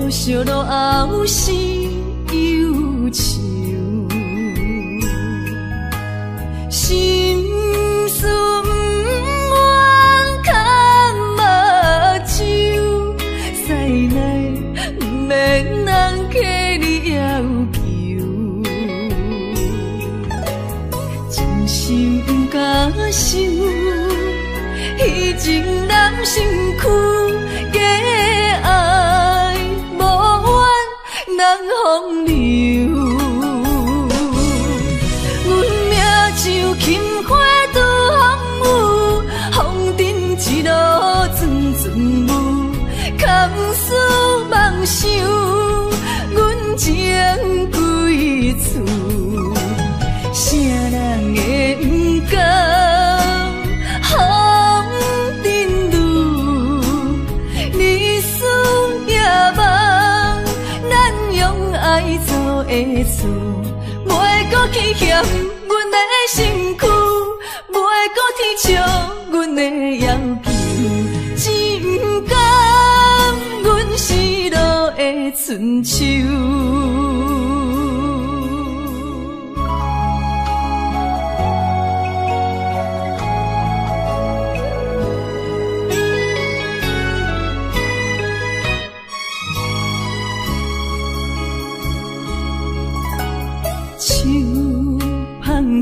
惜落后是忧愁，心事不愿牵目睭，使来不免人客你要求，真心不敢想，彼情难身躯。风流，阮命像轻花拄风雨，风尘一路转转舞，空思梦想，阮情归厝，啥人会不甘风尘路，日思夜梦。爱做的事，袂搁去嫌阮的身躯，袂搁提笑阮的要求，只不甘阮失落的春秋。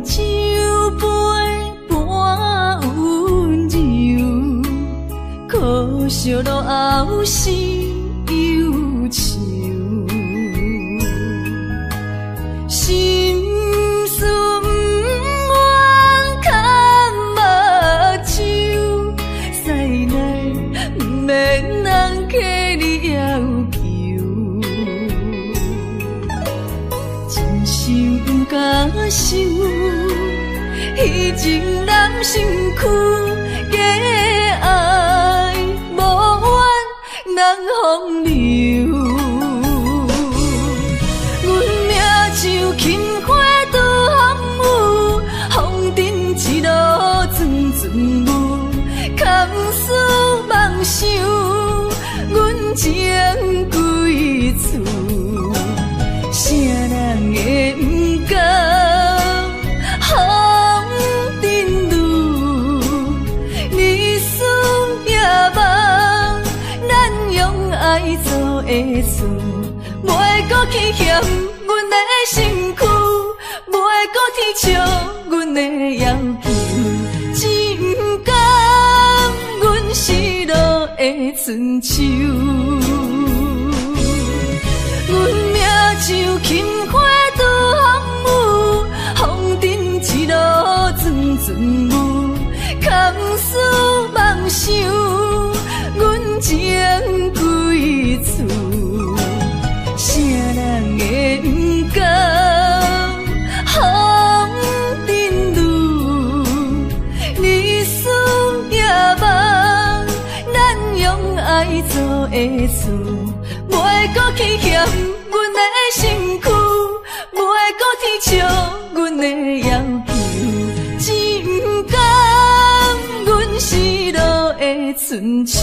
酒杯半温柔，可惜落后是忧愁，心事不愿牵目睭，使来不免人客你要求，真心不敢想。彼情难身躯，假爱无怨人风流。阮命像轻花拄风雨，风尘一路转转舞，空思梦想，阮情归厝，啥人会不甘？爱做的事，袂搁去嫌阮的身躯，袂搁提笑阮的要求，只不甘阮失落的春秋。阮命像轻花拄风雨，风尘一路转转舞，空思梦想，阮情归厝，啥人会不甘风尘路，日思夜梦，咱用爱做的事，袂搁去嫌阮的身躯，袂搁提笑阮的要求，只不甘阮失落的春秋。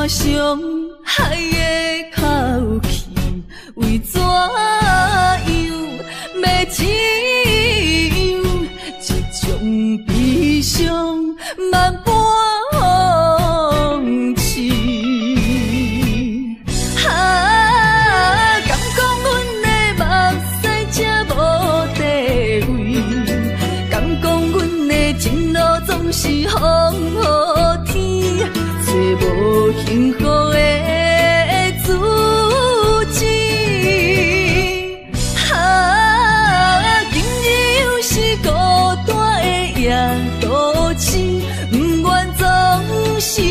伤害的口气，为怎？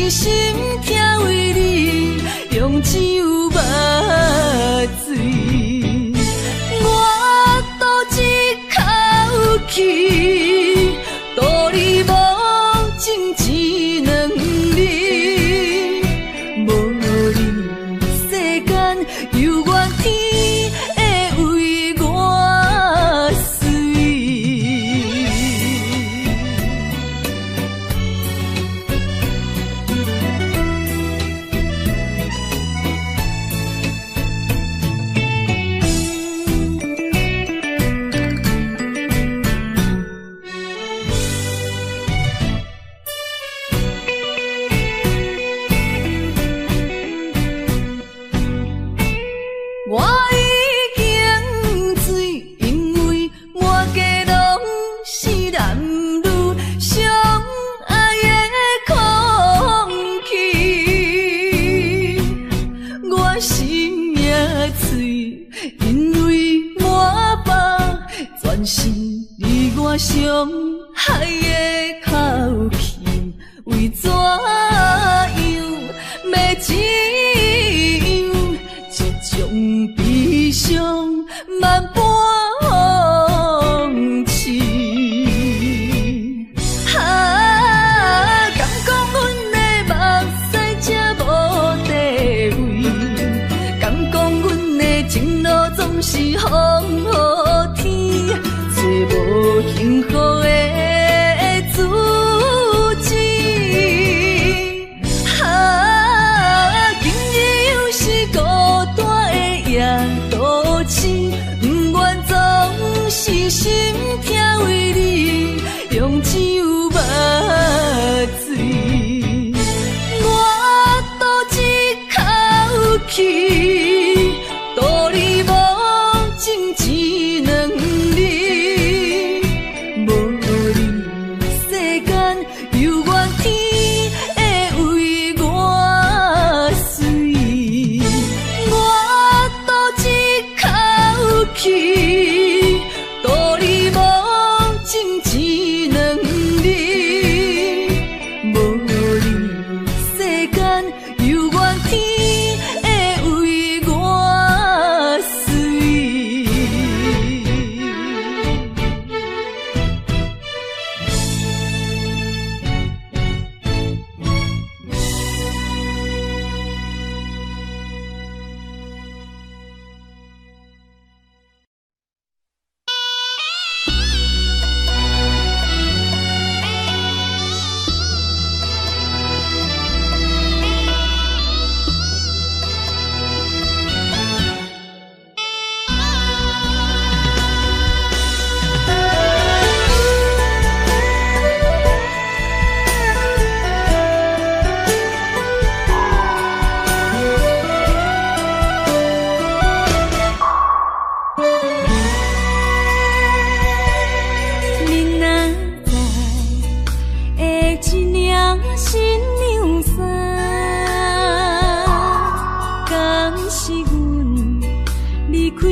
是心疼为你，用酒目醉。我赌一口气，赌你无情一两日，无你世间犹原天会为我碎。我已经醉，因为满街拢是男女相爱的空气。我心也碎，因为满腹全是你我相爱的口气。为怎样要怎样？这种悲伤万般放弃。敢讲阮的目屎才无地位，敢讲阮的情路总是风雨天，找无幸福的自己。今日又是孤单的夜都市，不愿总是心疼为你，用酒目醉。我赌一口气，赌你无情一两日，无你世间犹原天会为我碎。我赌一口气，赌你无情一两日，无你世间犹原天会为我碎。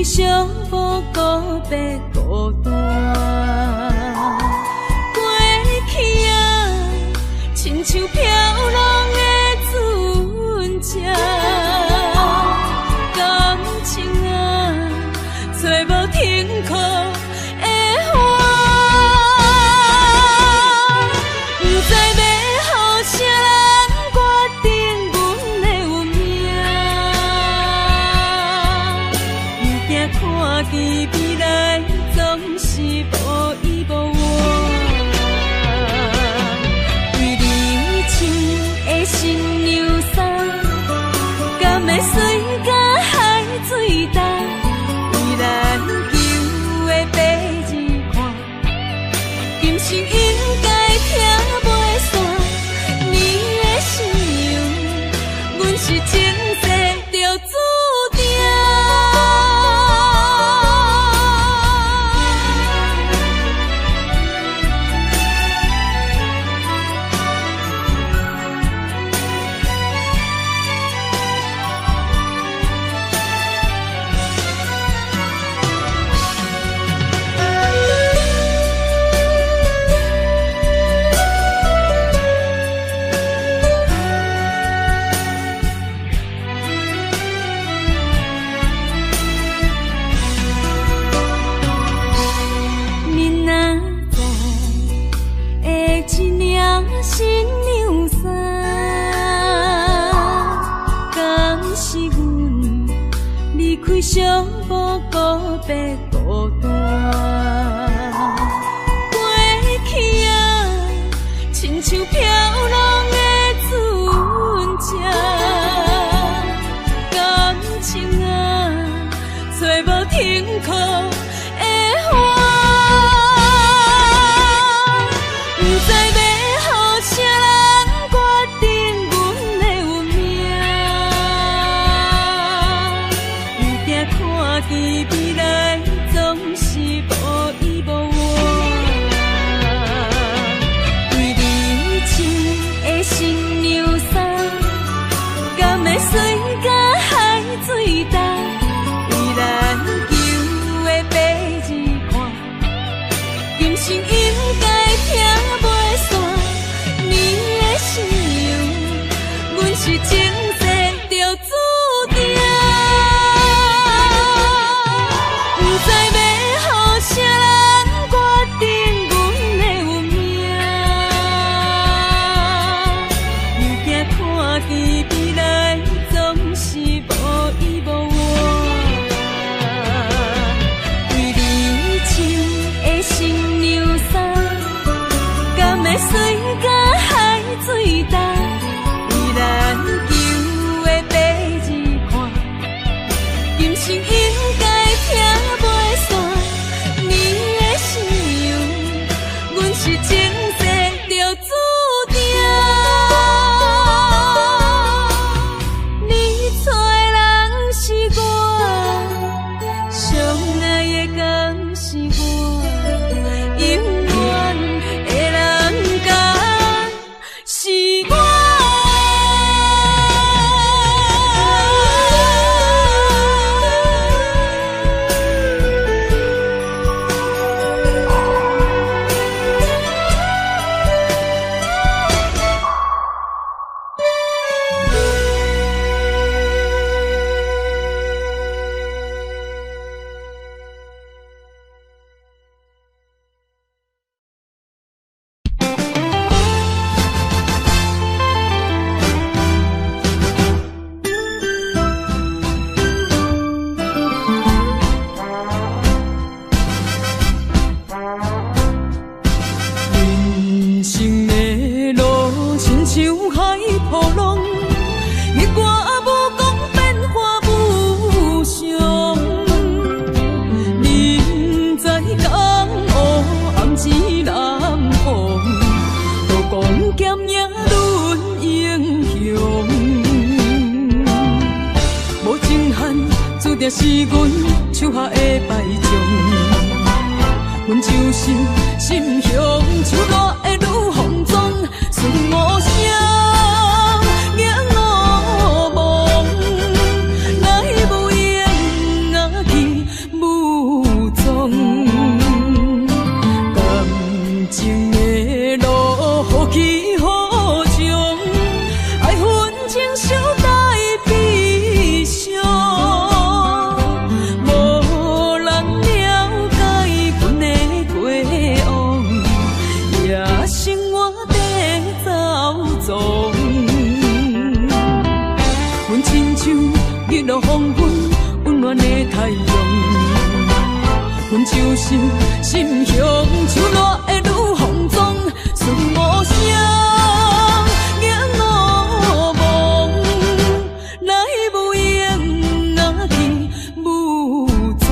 小无告别孤单，过去啊，亲像飘浪的船只，感情啊，找无停靠的花，不知要予啥人决定阮的运命。看见未来总是无依无我，为你穿的新娘衫，敢会随甲海水干？为咱求的白日看，今生应该听袂散。你的信用，阮是前世就注定。寂寞孤白孤单。过去啊，亲像飘浪的船只，感情啊，找无停靠的花。不知要予啥人决定阮的运命，有定看见未来总是无依无我。对你穿的新娘衫，敢会随甲海水重？为咱求的白日看，今生应该听袂散。你的信用，阮是前世就注定。不知要予啥人决定阮的运命，又惊看见未来总是无依无我。对你穿的新娘衫，敢会随甲海水重？为咱求的白日看，今生应该听袂散。你的信用，阮是前世就注定。你找的人是我，相爱的敢是我，永远的人敢是我。人生的路亲像海波浪，日月无光变化无常。人在江湖，暗自难防，刀光剑影论英雄。无情限，注定是阮手下的败将。阮就是心向手热的女风妆，顺无声，影无梦，来无影啊去无踪。感情的路，好起好终，爱恨情伤带悲伤。无人了解阮的过往，也生活在走踪。阮亲像日落黄昏，温暖的太阳。阮就是心向手热的女风妆，顺无声，影无梦，来无影啊去无踪。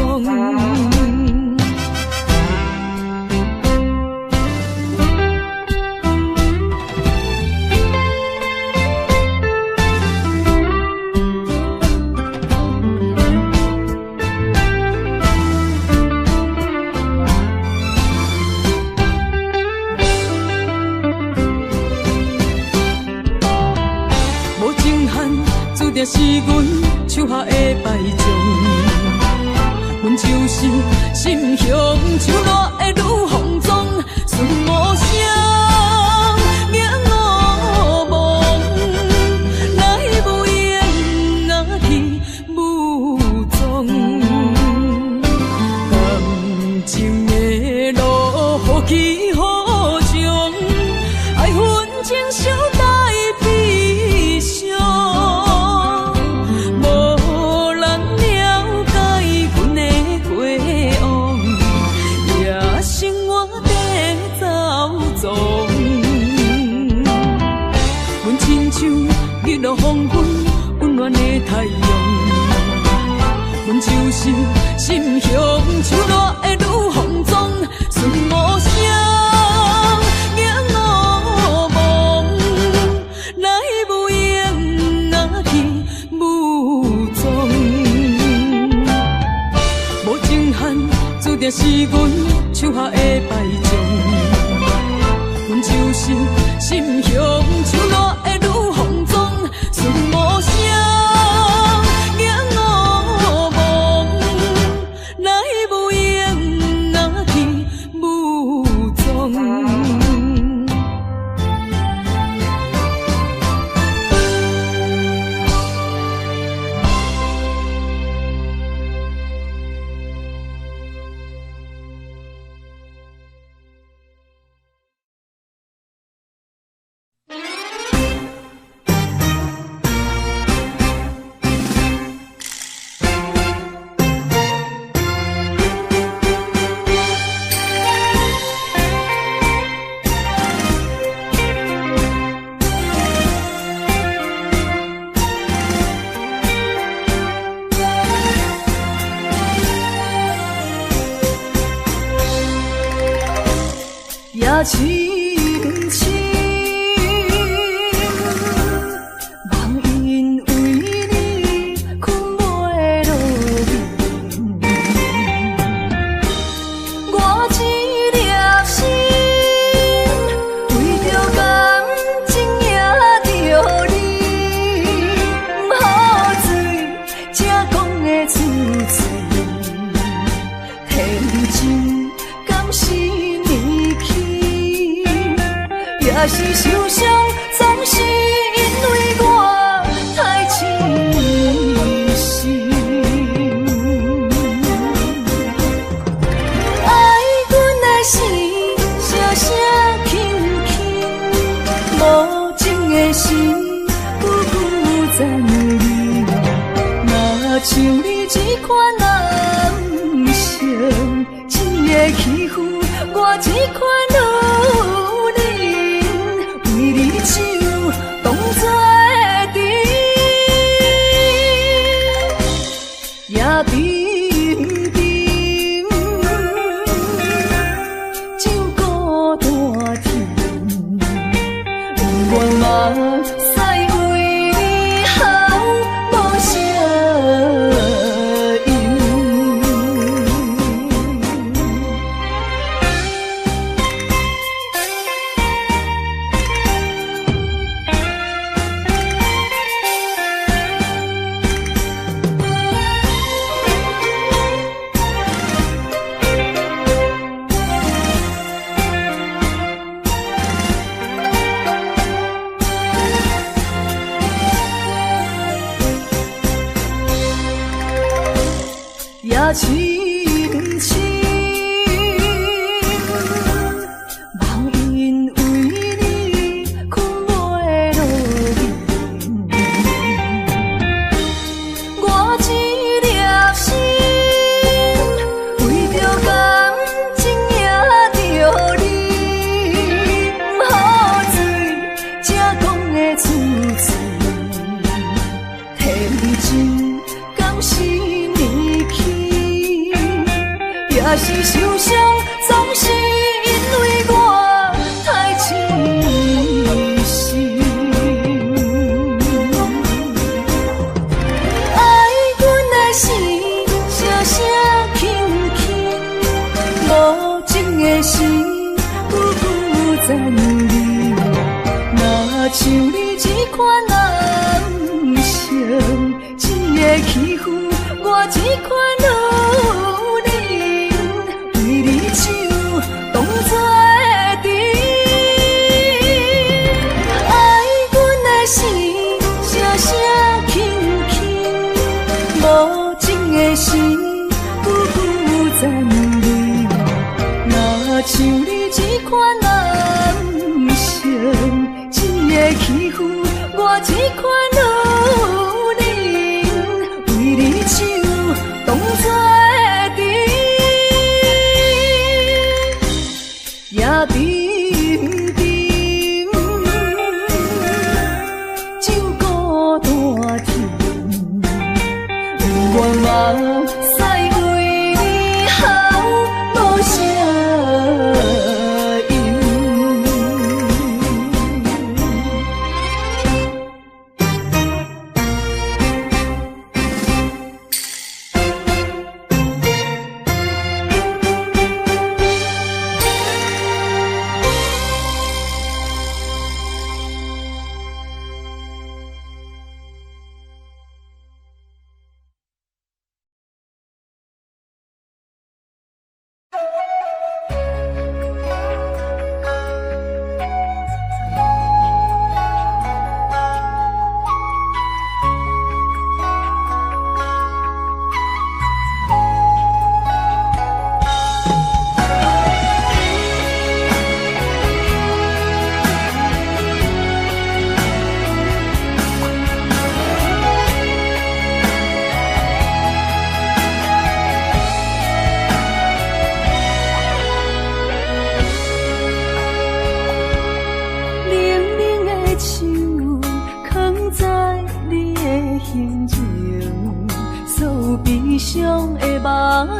无情限，注定是阮手下的败将。阮就是心向手热的女风妆，顺无声，影无梦，来无影啊去无踪。感情的路，好起好终，爱恨情伤带悲伤。无人了解是心向手热的愈放纵，顺无声影无梦，来无影若去无踪。无情限，注定是阮手下的败将。阮就是心向手热的愈放纵，顺无声影无梦，来无影若去无踪。也深深，梦因为你困袂落眠。我一粒心，为着感情也着你，不好醉，才讲的出嘴，天真敢是你去？也是受伤，总是因为我太痴心。爱阮的心，声声轻轻，无情的心，久久暂离。若像你这款男性，一个欺负我这款女人。为你手当作甜，也甜甜，酒孤单甜，愿嘛使为你好无声音。也深深，梦因为你困袂落眠。我一粒心，为着感情也着你，不好醉，才讲的出嘴，天真敢是你去？也是受伤，总是因为我太痴心。爱阮的心，声声轻轻，无情的心，久久暂离。若像你这款男性，一个欺负我这款女。为你手当作甜，爱阮的心，声声轻轻，无情的心，久久暂离。若像你这款男性，一个欺负我这款女人，为你手当作也甜甜，酒孤单甜，愿嘛使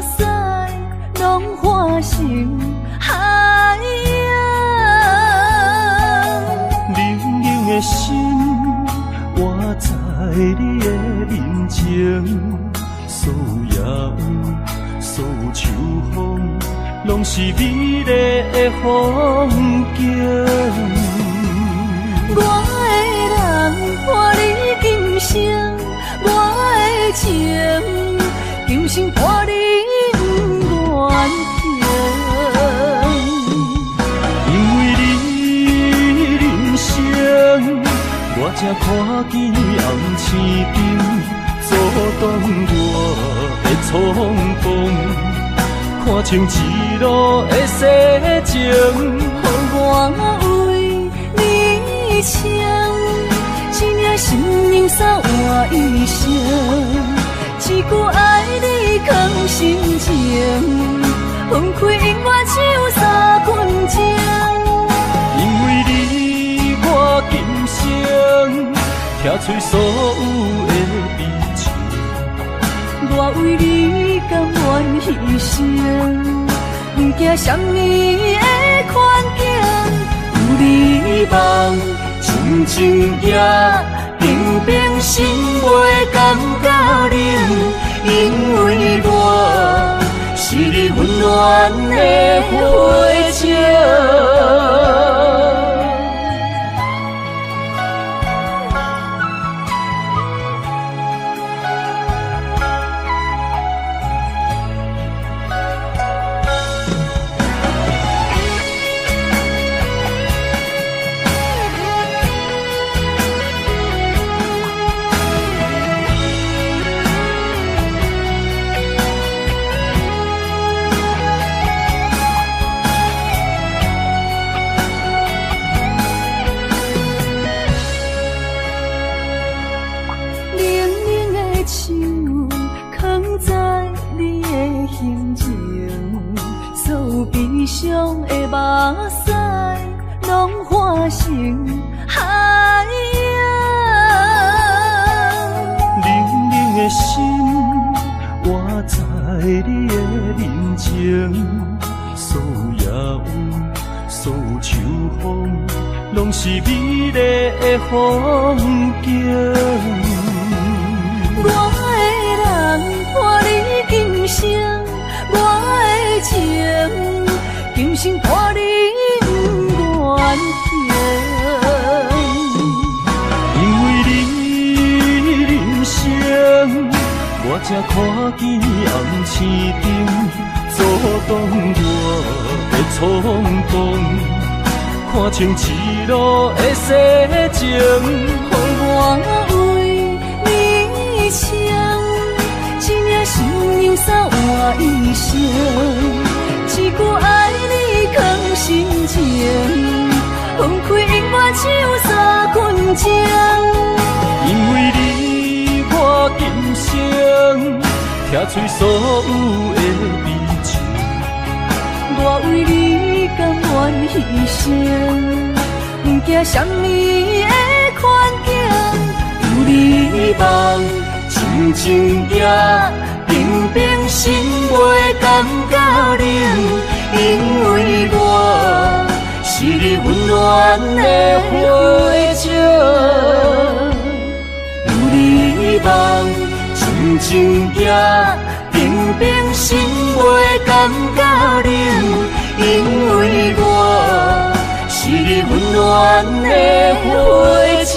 屎，拢化成海洋。冷冷的心，活在你的面前，所有所有秋风，拢是美丽的风景。我的人伴你今生，我的情今生伴你不愿停。因为你人生，我才看见红青灯，阻挡我的冲动。看清一路的世情，予我为你唱，一领心灵扫换一生，一句爱你藏心情，分开永远只有三分钟。因为你我今生听出所有的悲情。我为你甘愿牺牲，不惊什么的困境。有你梦，亲像也平平心袂感觉冷，因为我是你温暖的花情。悲伤的目屎，拢化成海洋。冷冷的心，活在你的面前，所有所有秋风，拢是美丽的风景。我的人伴你今生，我的情今生伴你不愿停。因为你人生，我才看见红青灯，阻挡我的冲动。看清一路的世情，予我为你唱，一领心灵扫换一生，一句爱你藏心情，分开永远只有三分钟。因为你我今生听出所有的悲情。我为你甘愿牺牲，不惊什么的困境。有你梦，亲像也平平心袂感觉冷，因为我是你温暖的花情。有你梦，亲像也平平心袂感觉冷，因为我是你温暖的花情。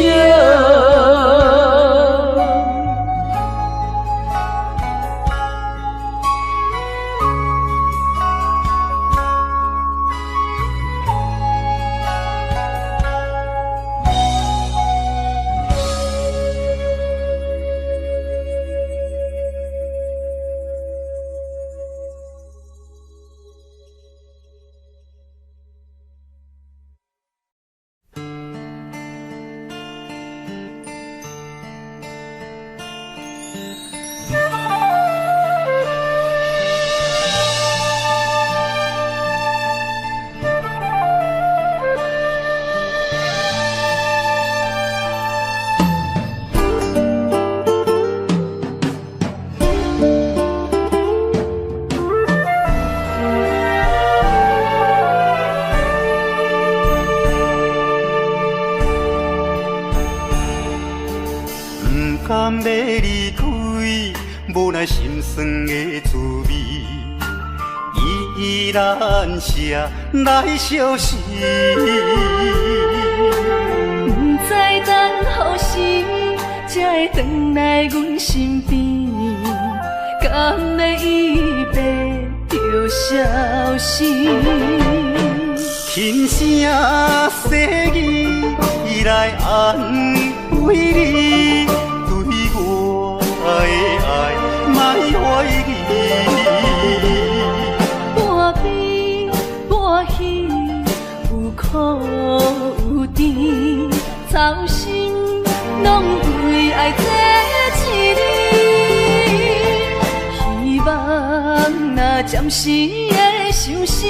依然写来相思。不知等何时才会回来阮身边，敢会伊白着消失？轻声细语来安慰你，对我的爱莫怀疑。半悲半喜，有苦有甜，操心拢为爱这一日。希望若暂时的相思，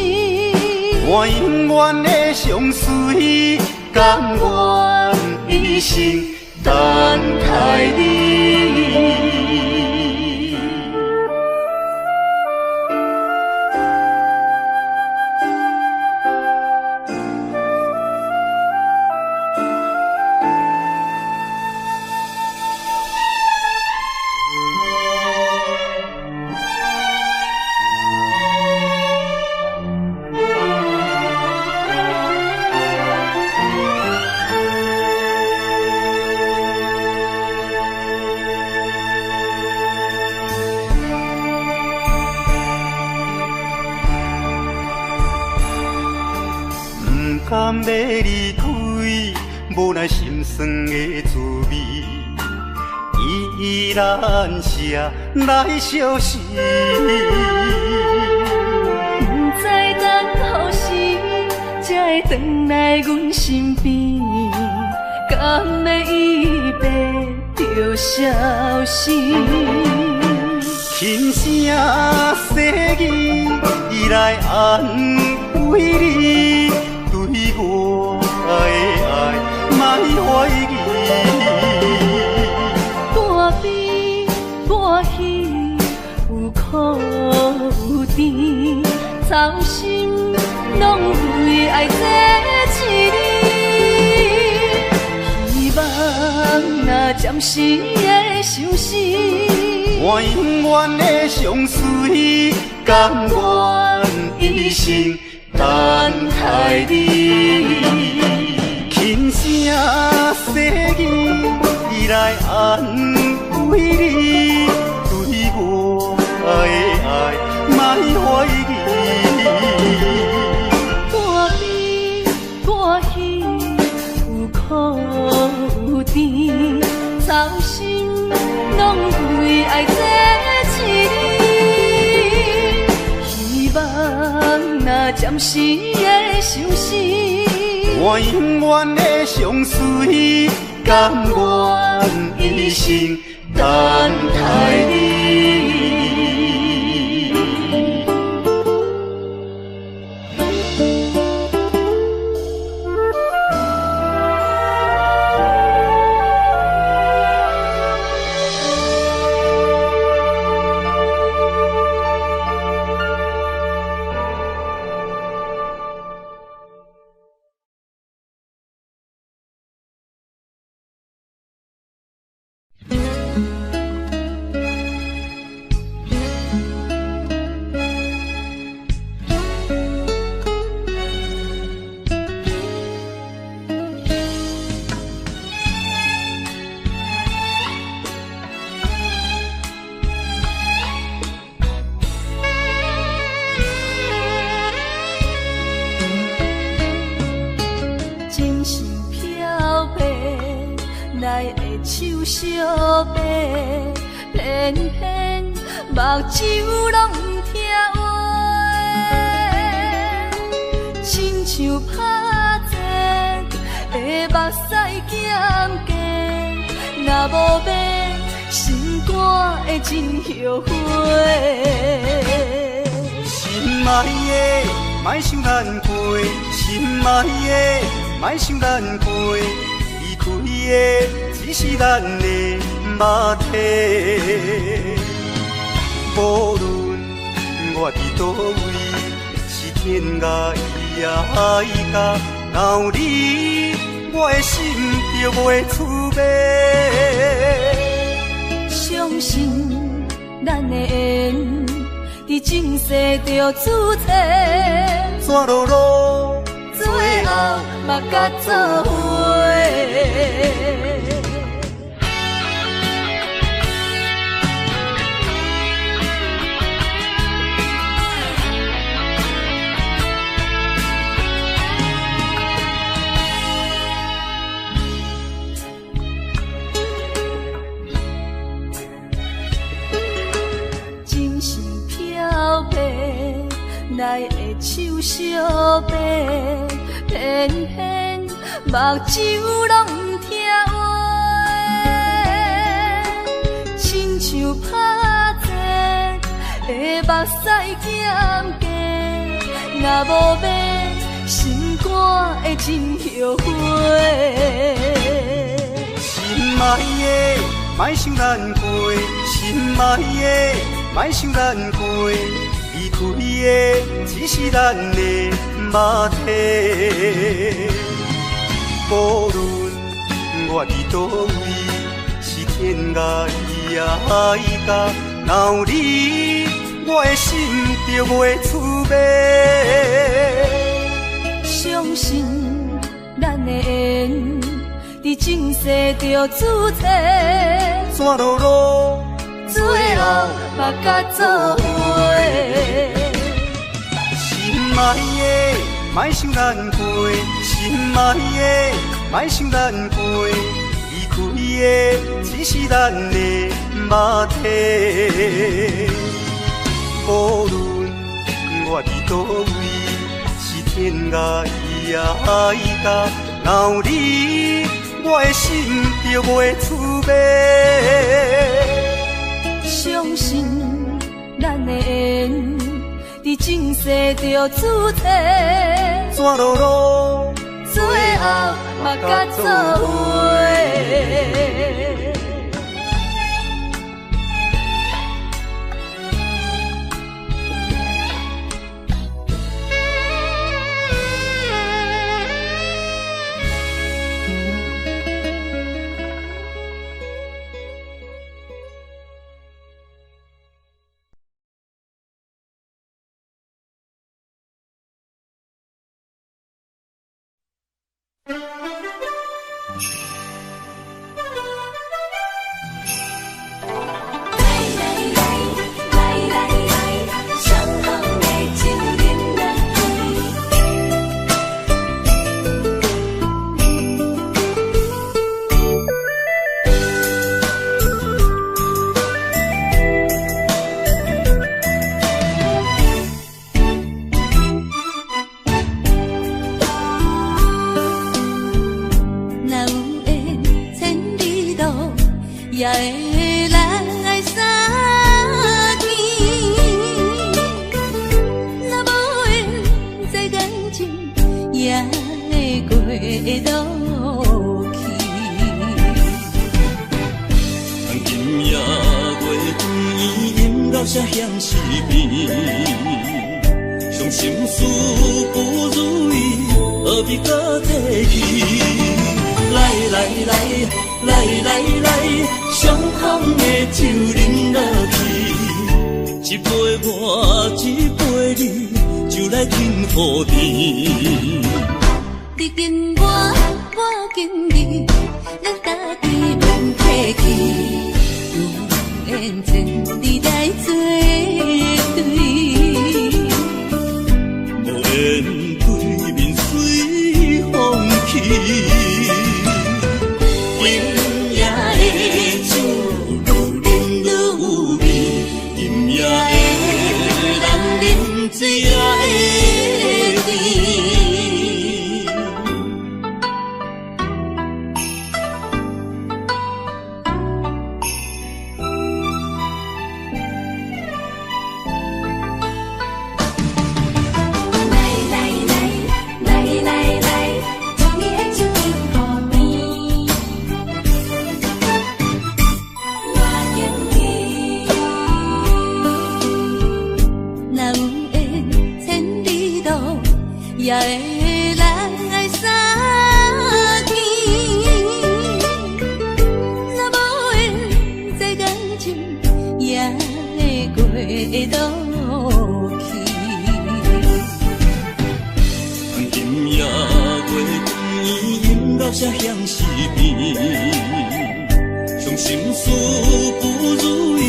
我永远的相随，甘愿一生等待你。甘要离开，无奈心酸的滋味，依然写来相思。不知等何时才会回来阮身边，敢会伊白着消失？轻声细语来安慰你，对我的爱莫怀疑。半悲半喜，有苦有甜，操心拢为爱这一日。希望若暂时的相思，我永远的相随，甘愿一生等待你。轻声细语来安慰你，对我的爱莫怀疑。半悲半喜，有苦有甜，操心拢为爱这一日。希望若暂时的相思，我永远的相随，甘愿一生等待你。手相白，偏偏目睭拢不听话，亲像拍折的目屎咸咸，若无要，心肝会真后悔。心爱的，莫想难过；心爱的，莫想难过。离开的只是咱的肉体。无论我伫倒位，是天涯也爱甲闹你，我的心就袂出卖。相信咱的缘，伫前世着注册，山路路，最后嘛甲做伙。来的手相白，偏偏目睭拢毋听话，亲像拍折的目屎减加，若无要心肝会真后悔。心爱的，莫想咱过；心爱的，莫想咱过。离开的只是咱的肉体，无论我伫倒位，是天涯海角，若有你，我的心就袂出卖。相信咱的缘，伫前世就注册，山路路，最后嘛甲做伙。心爱的，莫想咱过；心爱的，莫想咱过。离开的只是咱的肉体，无论我伫倒位，是天涯海角，若有你，我的心就袂出卖。相信咱的缘，伫前世就注册，山路路，最后嘛甲做伙。也会来相见，若无缘这感情，也会过落去。今夜月光已饮到这乡时边，伤心事不如意，何必搁提起？来来来。来来来，伤风的酒饮落去，一杯我，一杯你，就来敬予甜。你敬我，我敬你，咱家己免客气，有缘千里来作对，无缘对面随风去。水也会甜，也会来相见，若无缘这感情，也会过落险是病，伤心事不如意，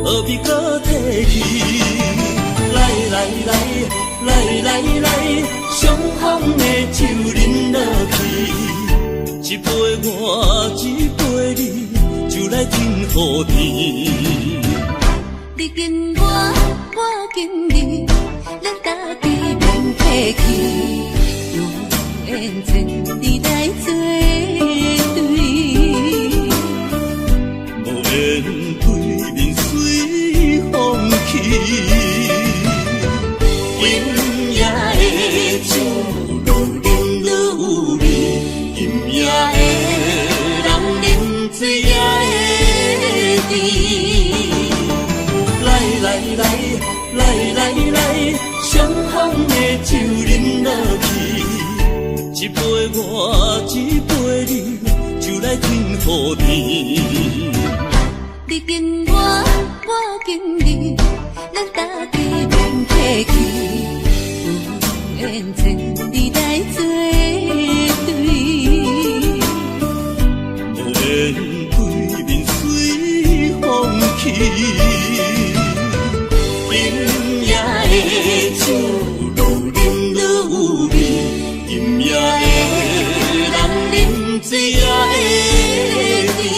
何必搁提起？来来来来来来，伤风的酒饮落去，一杯我，一杯你，就来天和地。你跟我，我跟你，咱家己免客气，有缘千里来作对，无缘对面随风去。今夜的酒愈饮愈有味，今夜的人饮醉也会甜。来来来来来来，相逢的酒饮落去，一杯我，一杯你，就来天和地。你跟我，我跟你，咱家己免客气，有缘千里来作对，无缘对面随风去。今夜的酒愈饮愈有味，今夜的人饮醉也会甜。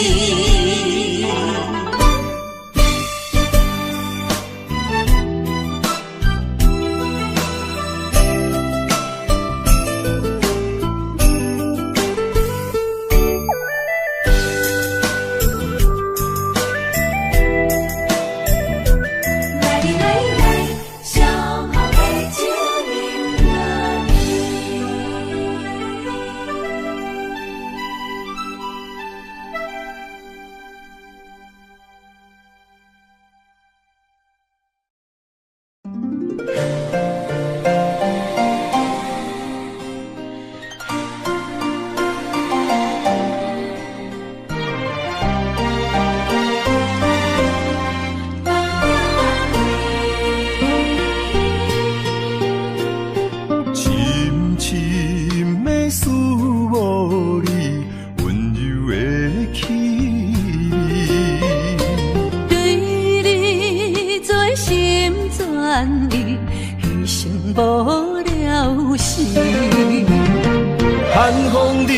寒风凛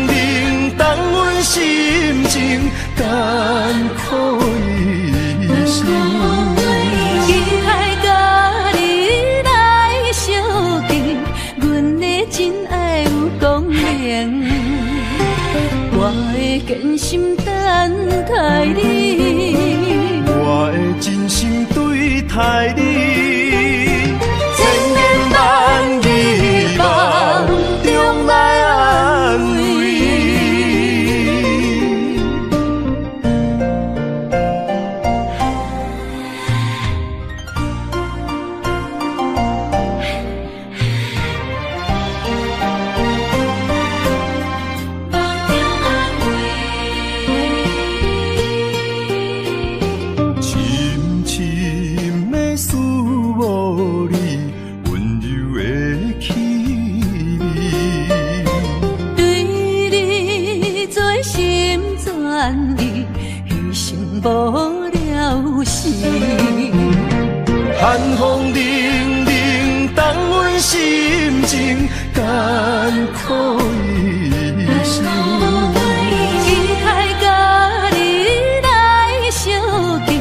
凛，冻阮心情，甘苦一生。期待甲你来相见，阮的真爱有光明，我会坚心等待你，我会真心对待你。寒风凛凛，冻阮心情，甘苦一生。期待甲你来相见，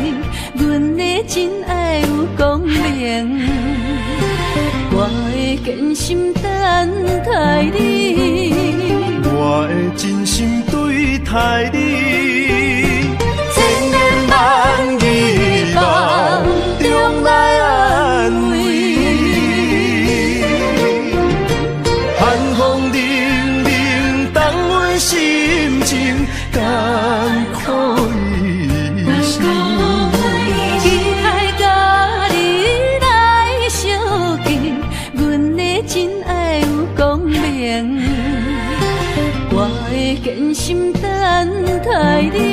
阮的真爱有光明，我会坚心等待你，我会真心对待你。甘苦一生，期待甲你来相见，阮的真爱有光明，我会坚心等待你。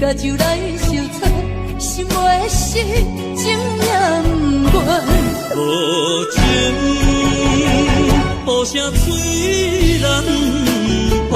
甲酒来相撮，心袂死，情也不愿。无情，雨声催人芳。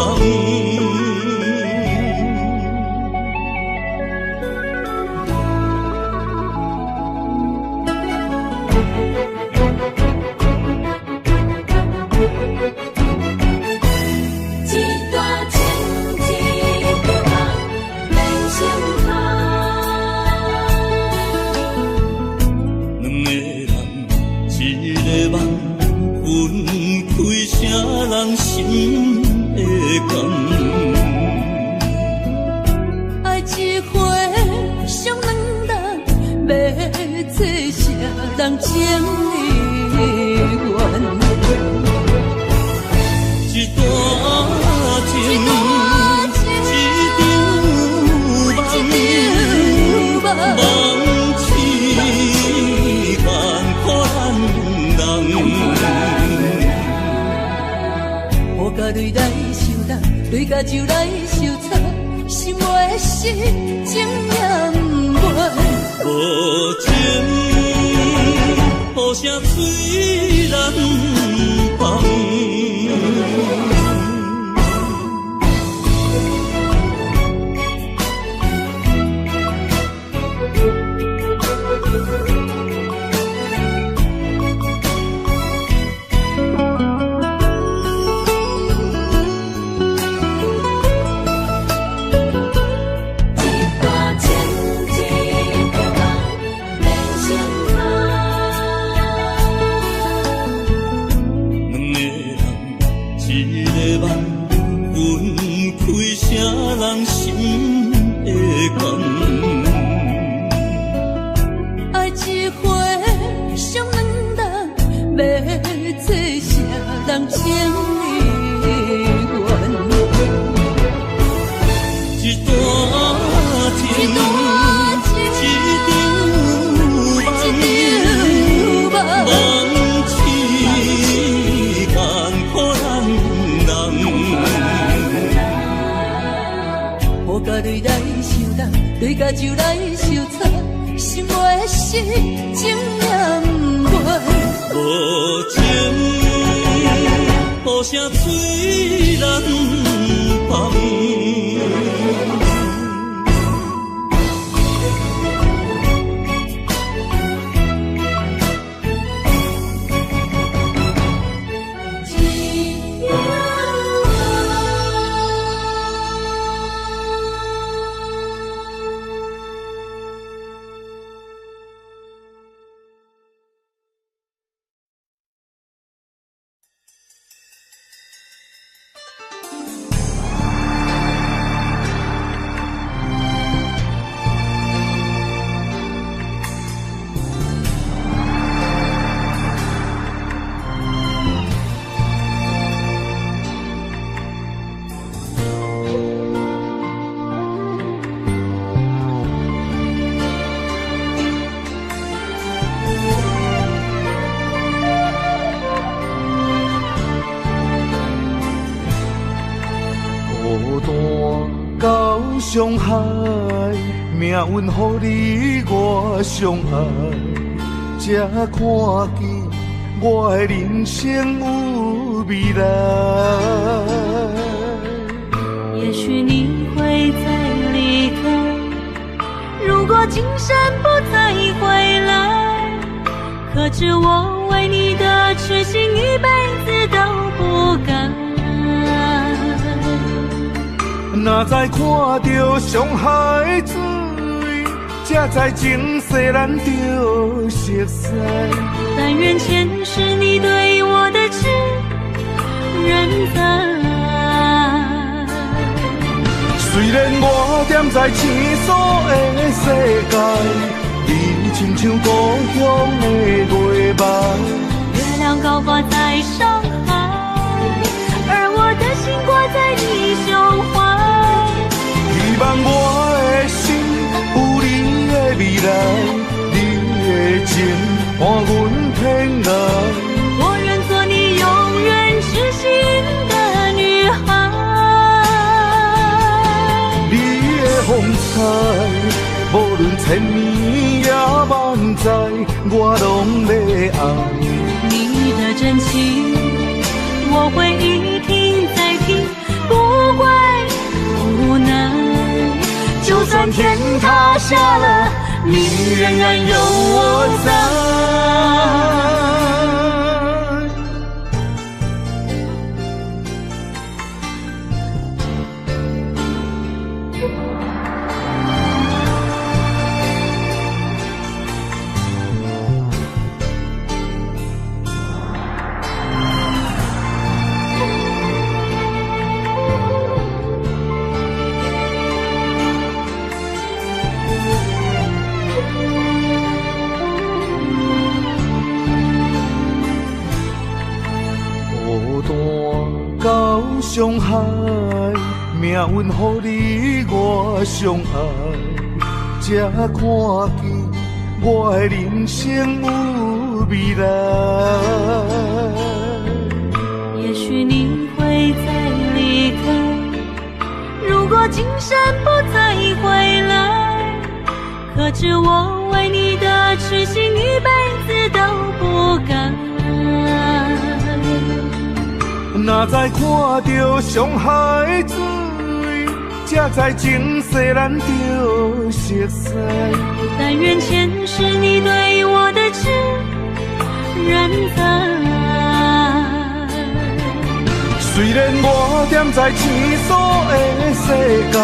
人心的感，爱一回上两人，要做啥人情意愿？一段情，一场梦，梦痴万苦咱人。雨甲泪来相搭，泪甲酒来相撮，心袂死，情也不愿。无情，雨声催人芳。人心的感，爱一回上两人，要做啥人情意愿？一段情，一场梦，梦痴万苦咱人。雨甲泪来相搭，泪甲酒来相撮，心袂死，情也不愿。无情，雨声催人芳。伤害，命运予你我相爱，才看见我的人生有未来。也许你会再离开，如果今生不再回来，可知我为你的痴心一辈子都不改。若再看到伤害水，才知情世咱着熟悉。但愿前世你对我的痴仍在。虽然我踮在青锁的世界，你亲像故乡的月白。月亮高挂在上海，而我的心挂在你胸怀。希望我的心有你的未来，你的情伴阮天涯。我愿做你永远痴心的女孩。你的风采千年也万载，我拢要爱。你的真情，我会一听再听，不会无奈。就算天塌下了，你仍然有我在。到上海，命运予你我相爱，才看见我的人生有未来。也许你会再离开，如果今生不再回来，可知我为你的痴心一辈子都不改。若再看到上海水，才知情世咱着熟悉。但愿前世你对我的痴仍在。虽然我踮在青锁的世界，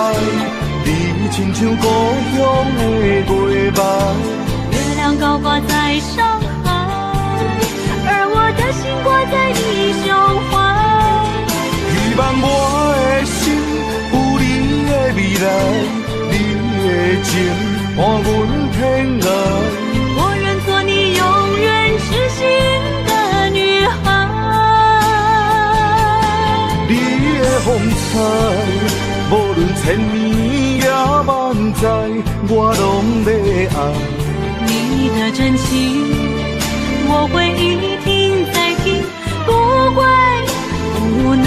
你亲像故乡的月白。月亮高挂在上海，而我的心挂在你胸怀。希望我的心有你的未来，你的情伴阮天涯。我愿做你永远痴心的女孩。你的风采，无论千年也万载，我拢要爱。你的真情，我会一听再听，不会无奈。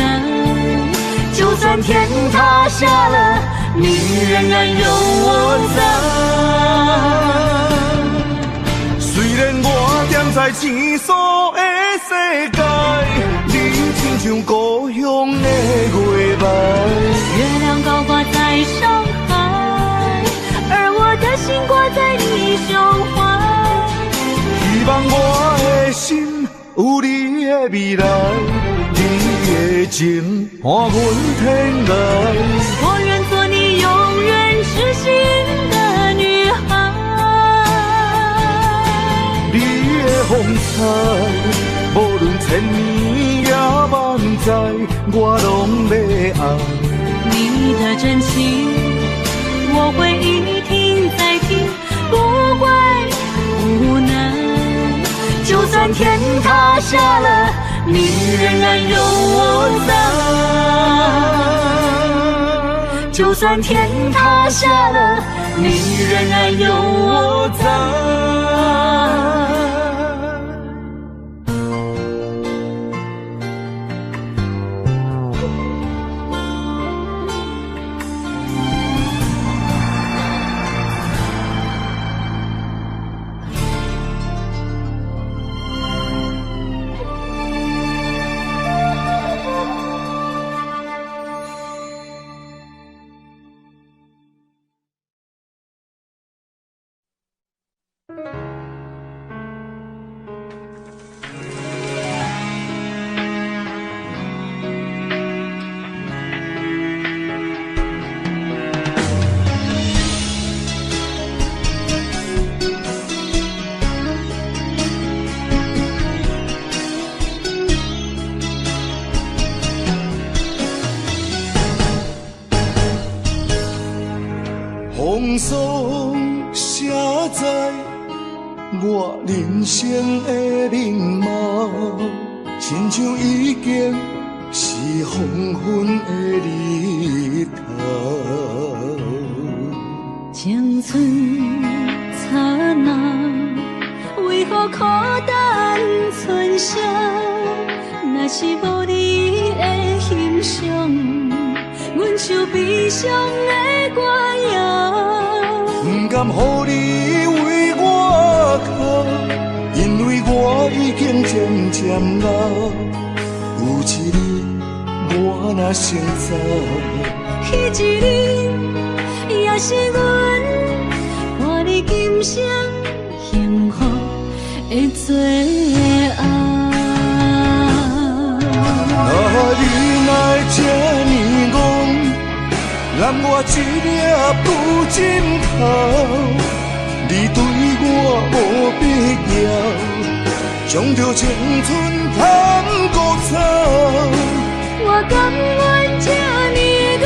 就算天塌下了，你仍然有我在。虽然我踮在青锁的世界，你亲像故乡的月白。月亮高挂在上海，而我的心挂在你胸怀。希望我的心有你的未来，你的情伴阮天涯。我愿做你永远痴心的女孩。你的风采，无论千年也万载，我拢要爱。你的真情，我会一听再听，不会无奈。就算天塌下了，你仍然有我在。就算天塌下了，你仍然有我在。风霜写在我人生的面貌，亲像已经是黄昏的日头。青春刹那，为何孤单剩下？若是无你的欣赏，阮像悲伤的歌谣。不甘予你为我哭，因为我已经渐渐老。有一日我若先走，彼一日也是阮伴你今生幸福的最后。你若这呢戆，揽我一粒不枕头，你对我无必要，将着青春通古草。我甘愿这呢戆，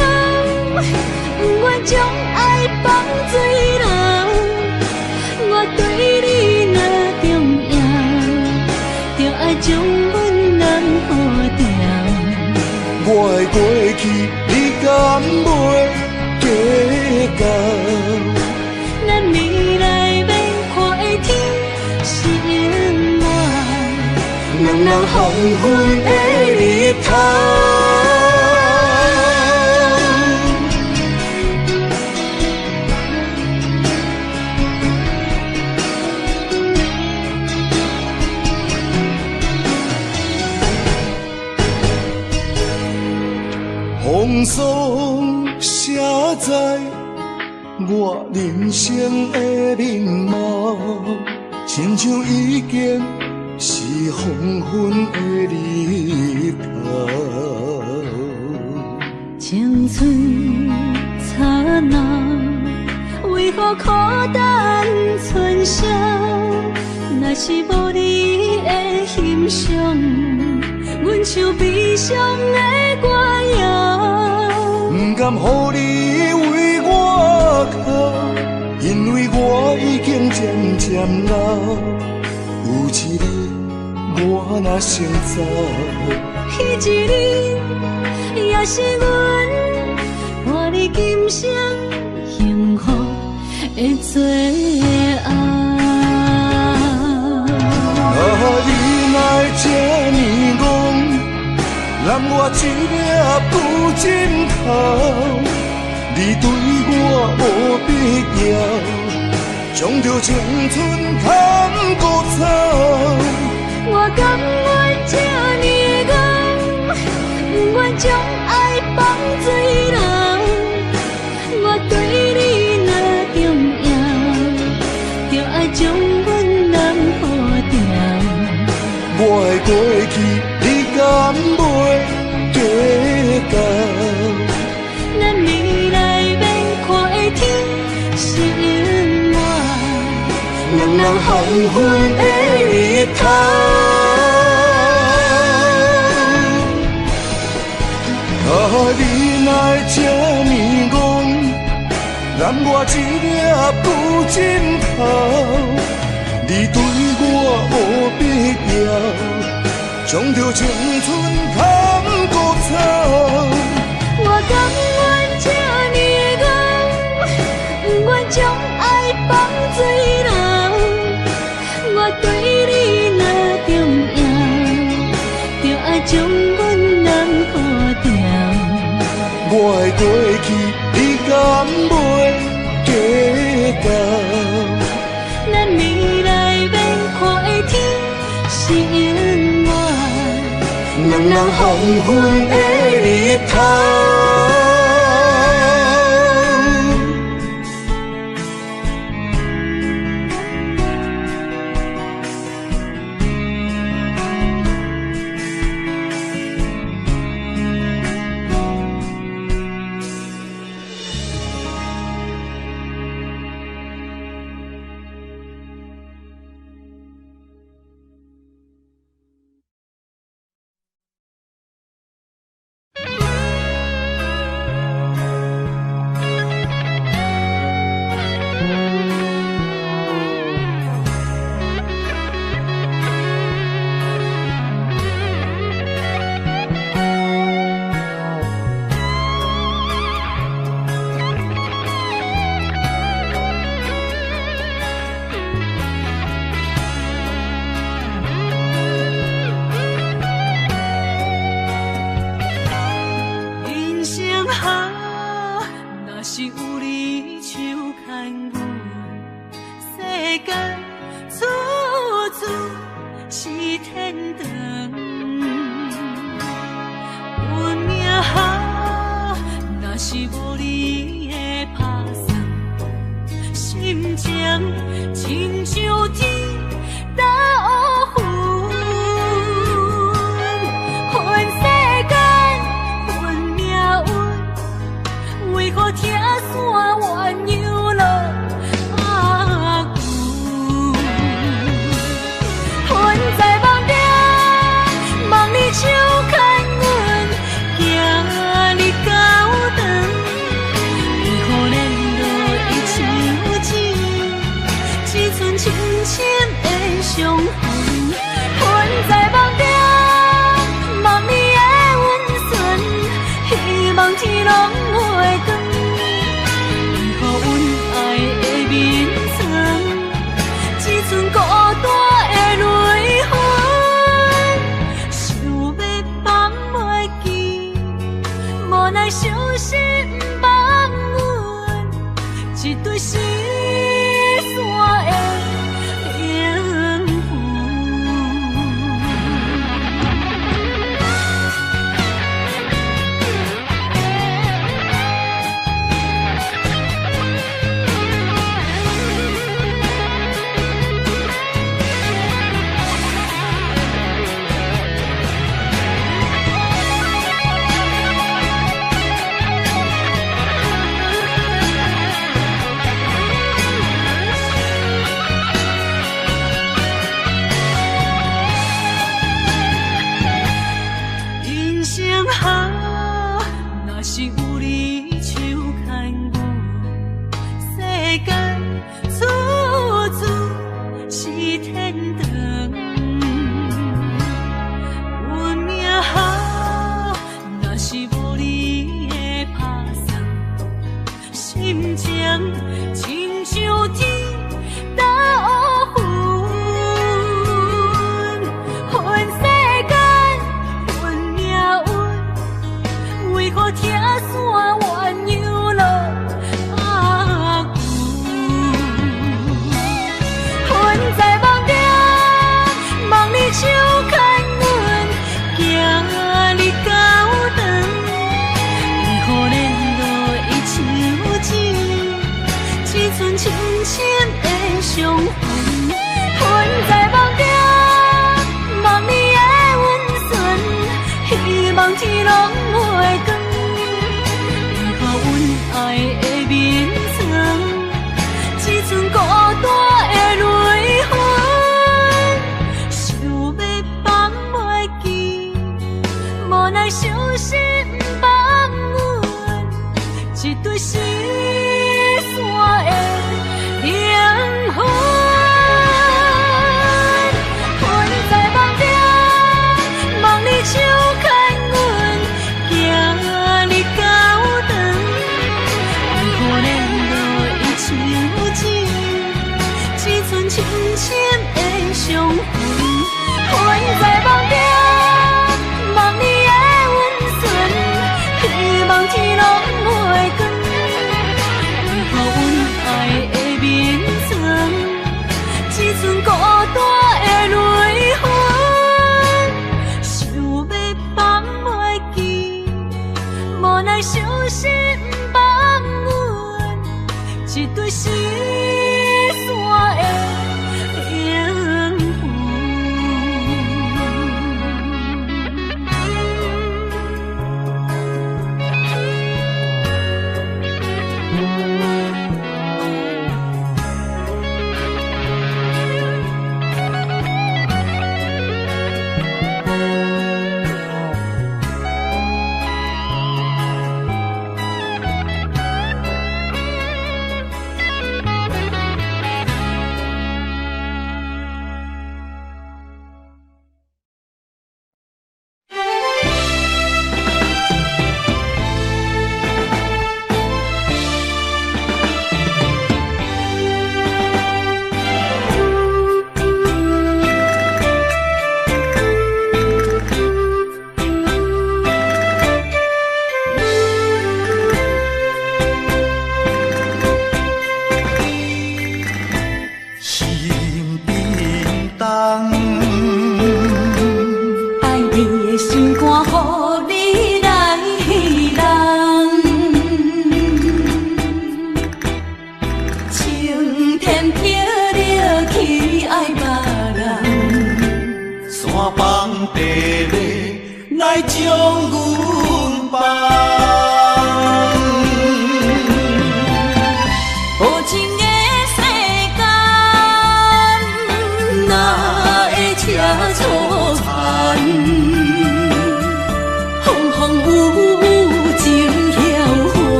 不愿将爱放水流。我对你若重要，就爱将阮人好掉。我的过去，你敢袂计较？咱未来免看的天是满，人人黄昏的日头。风霜写在我人生的面貌，亲像已经是黄昏的日头。青春刹那，为何孤单春宵？若是无你的欣赏，阮像悲伤的歌谣。不甘予你为我哭，因为我已经渐渐老。有一日我若先走，彼一日也是阮伴你今生幸福的最后。你若这呢戆，揽我一粒不枕头，你对我无必要，将着青春通古草。我甘愿这呢戆，不愿将爱放水流。我对你若重要，就爱将阮人好掉。我的过去，你敢袂计较？咱未来免看的天是满，人人黄昏的日头。你若这呢戆，揽我一粒不枕头，你对我无必要，将着青春通古草。我甘愿这呢戆，不愿将爱放水流。我对你若重要，就爱将阮人好掉。我的过去，你敢袂计较？咱未来免看的天是满，人人黄昏的日头。来相信放阮一对失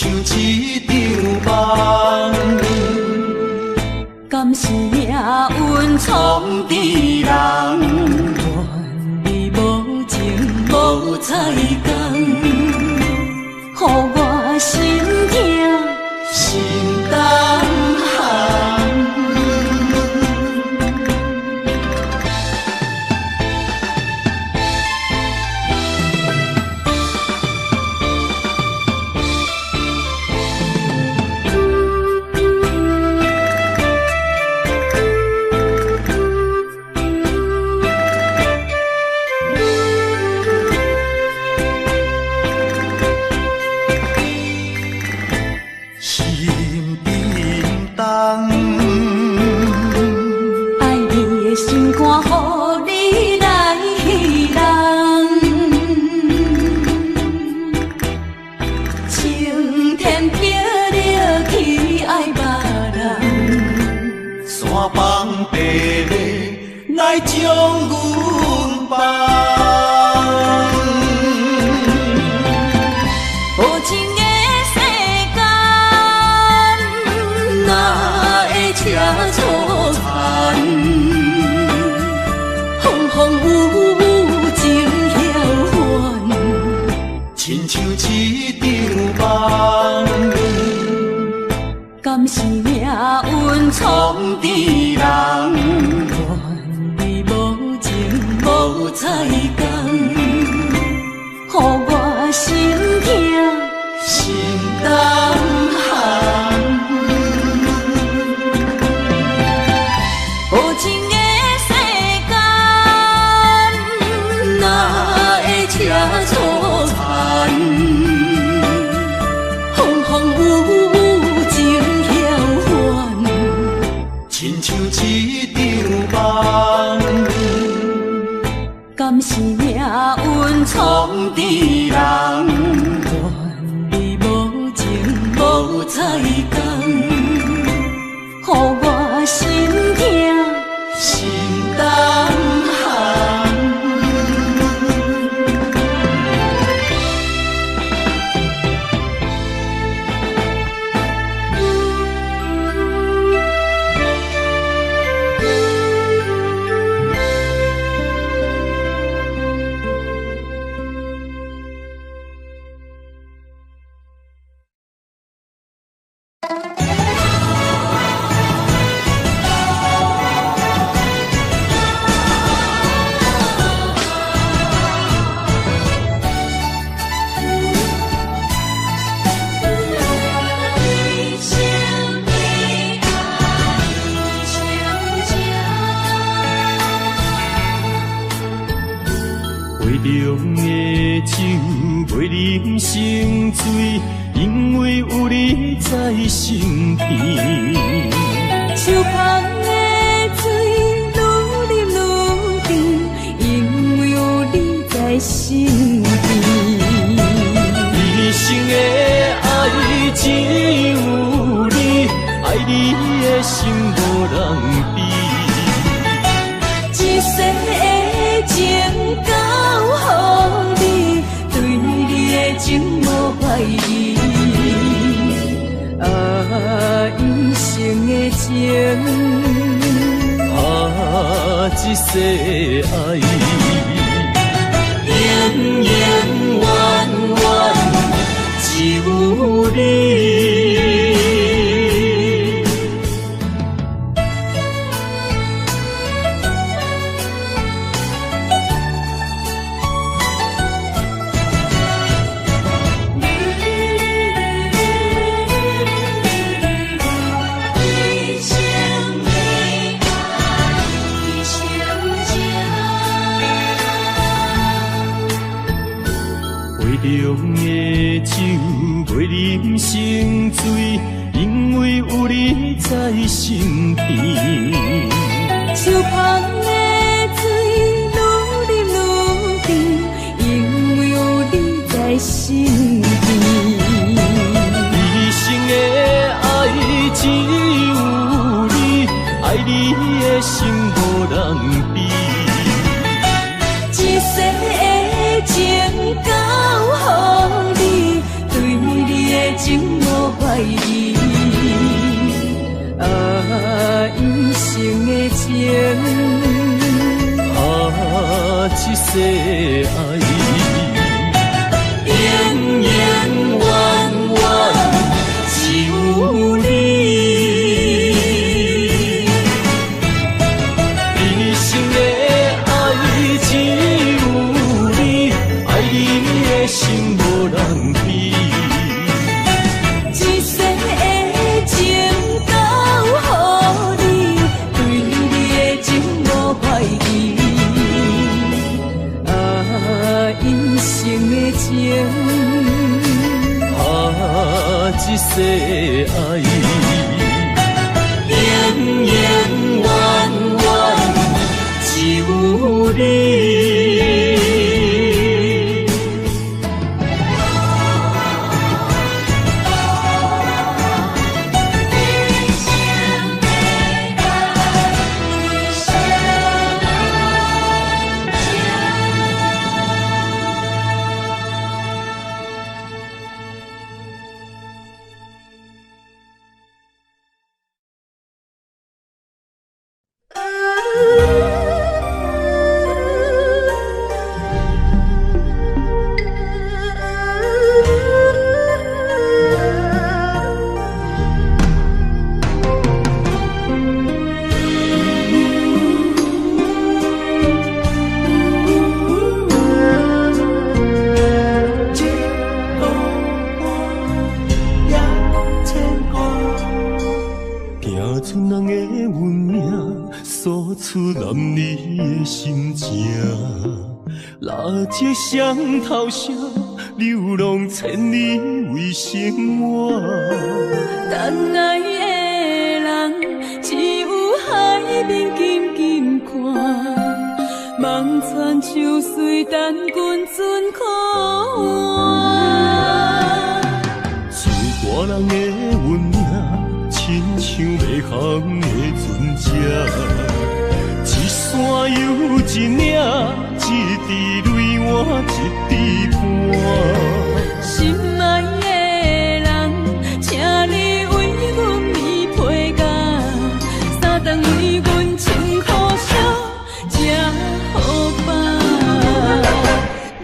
散的灵魂。敢是命运闯的人，愿你无像一场梦。敢是命运创治人，愿你无情无彩工，予我心痛心动寒。无情的世间，哪会车错残？风风雨雨情飘幻，亲像一场梦。敢是命运创治人，愿你无情无彩工，予我心痛心动寒。杯中的酒袂啉成醉，因为有你在身边。手捧的水愈啉愈甜，因为有你在身边。一生的爱只有你，爱你的心无人比。一世的情交予你，对你的情无怀疑。一生的情，一世爱，永永远远只有你。杯中的酒袂啉成醉，因为有你在身边。手捧的水愈啉愈甜，因为有你在身边。一生的爱只有你，爱你的心无人比。一世的情交予你，对你的情无怀疑。一生的情，一世爱，永永远远只有你。一生的爱只有你，爱你的心无人比。一世的情交予你，对你的情无怀疑。一生的情，一世爱，永永远远只有你。心情，蜡烛双头烧，流浪千里为生活。等爱的人，只有海面静静看，望穿秋水等君尊可换。厝外人的运命，亲像袂航的船只，一山又一岭，一滴泪换一滴汗。心爱的人，请你为阮披被甲，三顿为阮穿苦烧，吃好饱。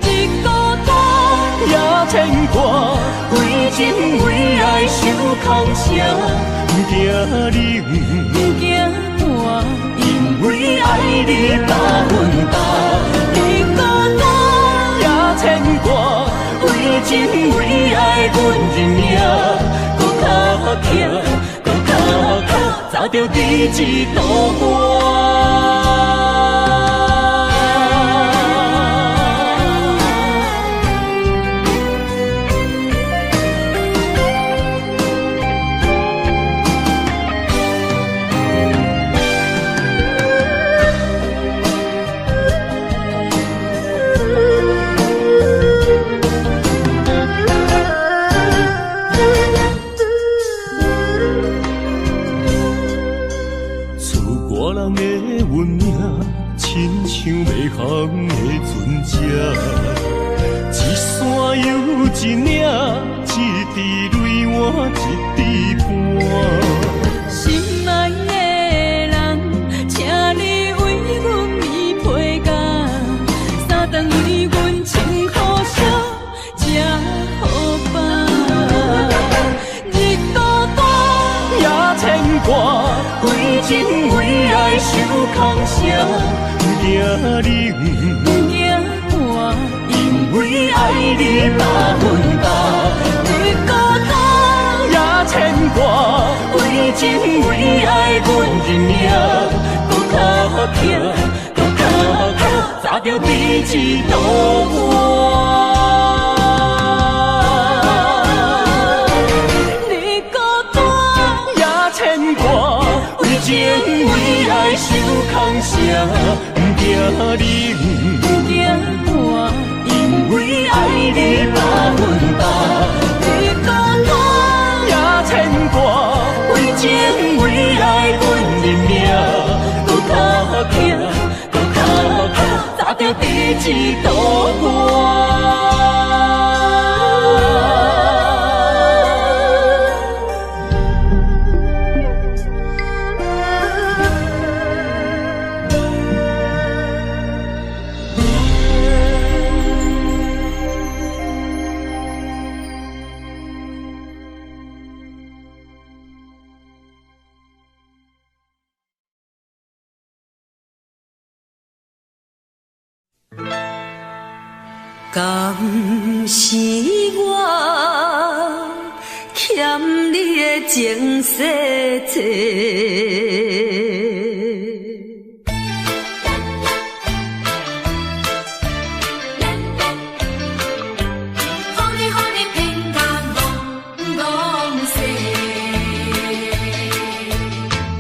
日孤单也牵挂，为情为爱受空城，不惊冷，不惊寒，因为爱你百分百。日孤单也牵挂，为情为爱阮认命，搁较强，搁较强，找着第一道我。亲像袂航的船只，一山又一岭，一滴泪换一滴汗。心爱的人，请你为阮披被甲，三顿为阮穿苦烧，吃好饱。日孤单也牵挂，为情为爱受空城。不惊冷，不惊寒，因为爱你百分百。日孤单也牵挂，为情为爱阮认命，搁较强，搁较强，找着第一道我。日孤单也牵挂，为情为爱受空城。不惊冷，不惊寒，因为爱你百分百。日孤单也牵挂，为情为爱阮认命，搁较强，搁较强，找着第一道我。敢是我欠你的情世多？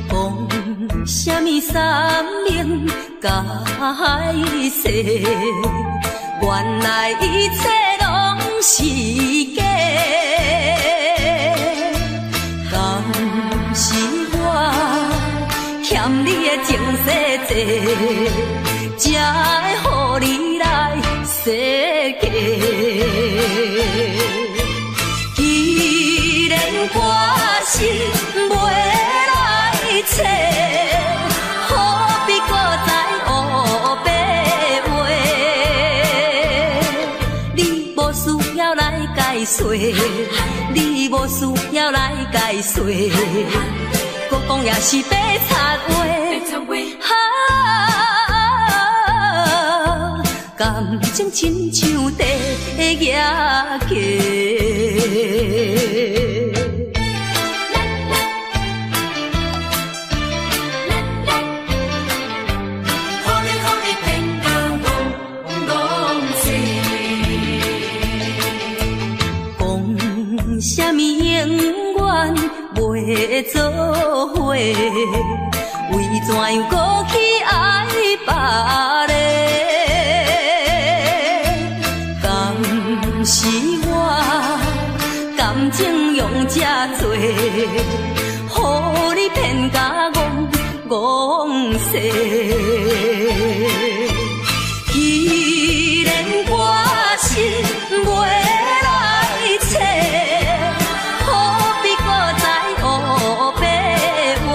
讲什么三明解释？原来一切拢是假，敢是我欠你的情世多，才会予你来世界。既然我是袂来找，何必搁再黑白？需要来解说，你无需要来解说，搁讲也是白插话。感情亲像地野鸡。做伙，为怎样搁去爱别个？敢是我感情用这多，予你骗甲戆世。既然我心袂来找，何必搁再黑白话？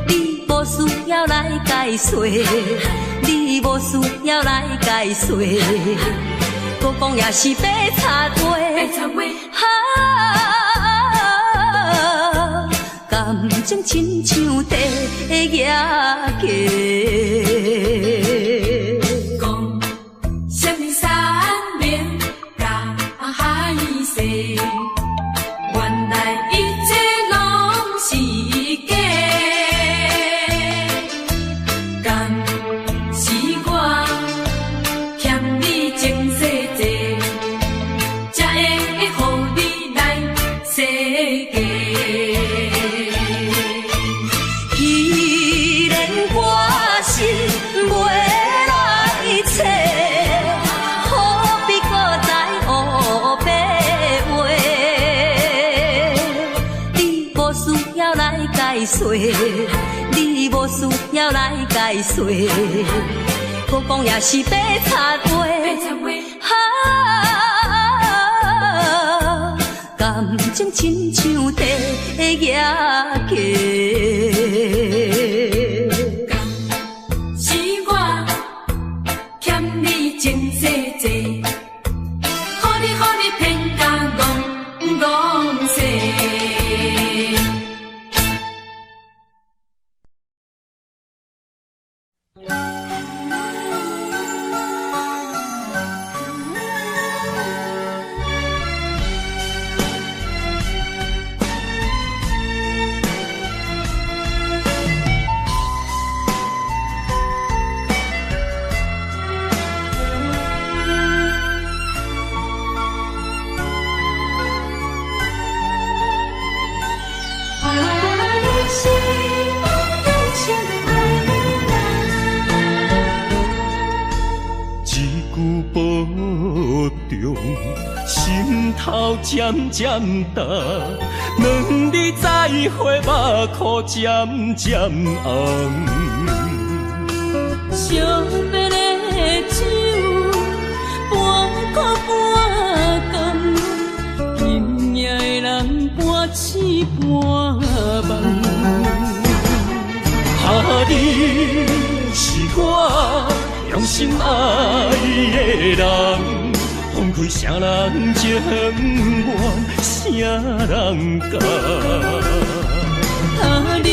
你无需要来解说，你无需要来解说，搁讲也是白插话。感情亲像地野鸡。讲什么三年甲海誓，原来一切拢是假。敢是我欠你情世债，才会予你来世界。你无需要来解说，搁讲也是白插话。感情亲像地野鸡。是我欠你情世债，予你骗甲戆世。心头渐渐重，两日再会，目眶渐渐红。惜别的酒，半苦半甘，今夜的人半醒半梦。你是我用心爱的人。放开啥人情愿，啥人教？你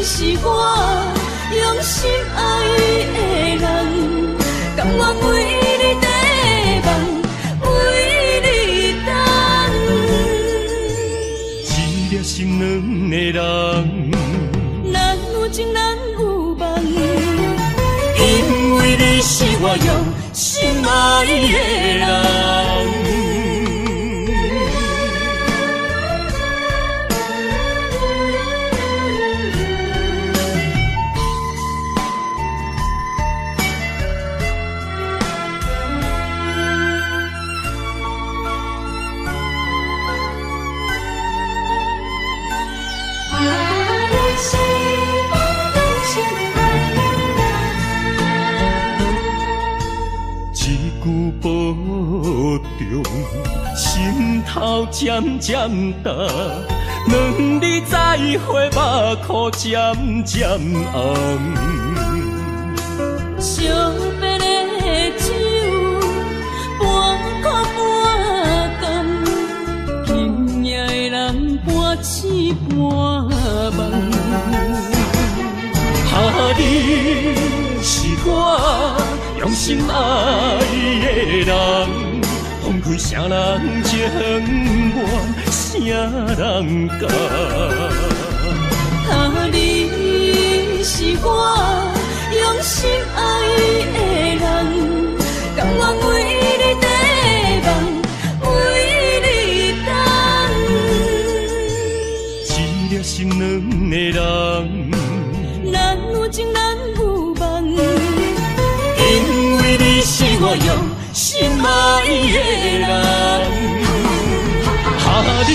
是我用心爱的人，甘愿为你地梦，为你等。一粒心两个人，咱有情咱有梦，因为你是我用心爱的人。保重，心头渐渐重，两日再会，目眶渐渐红。惜别的酒，半苦半甘，今夜的人半醒半梦。你是我用心爱的人，放开啥人情愿，啥人教？你是我用心爱的人，甘愿为你地梦，为你等。你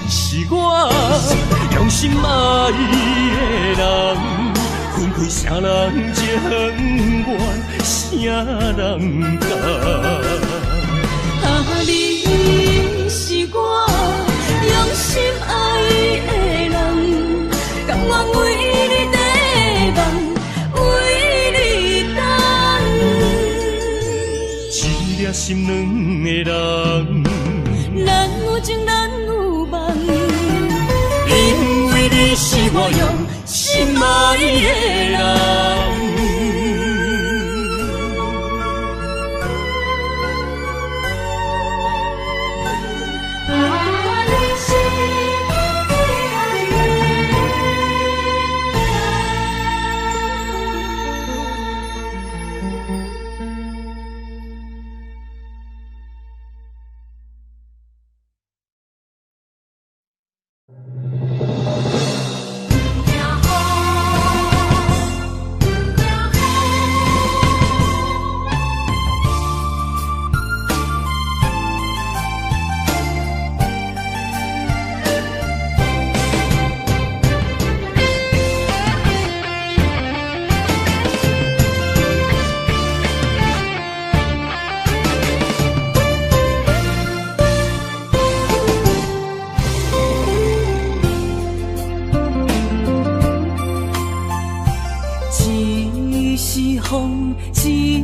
是我用心爱的人，分开啥人情愿，啥人甘？你是我用心爱的人，甘愿为你地梦，为你等。一粒心两个人，咱有情咱有梦，因为你是我用心爱的人。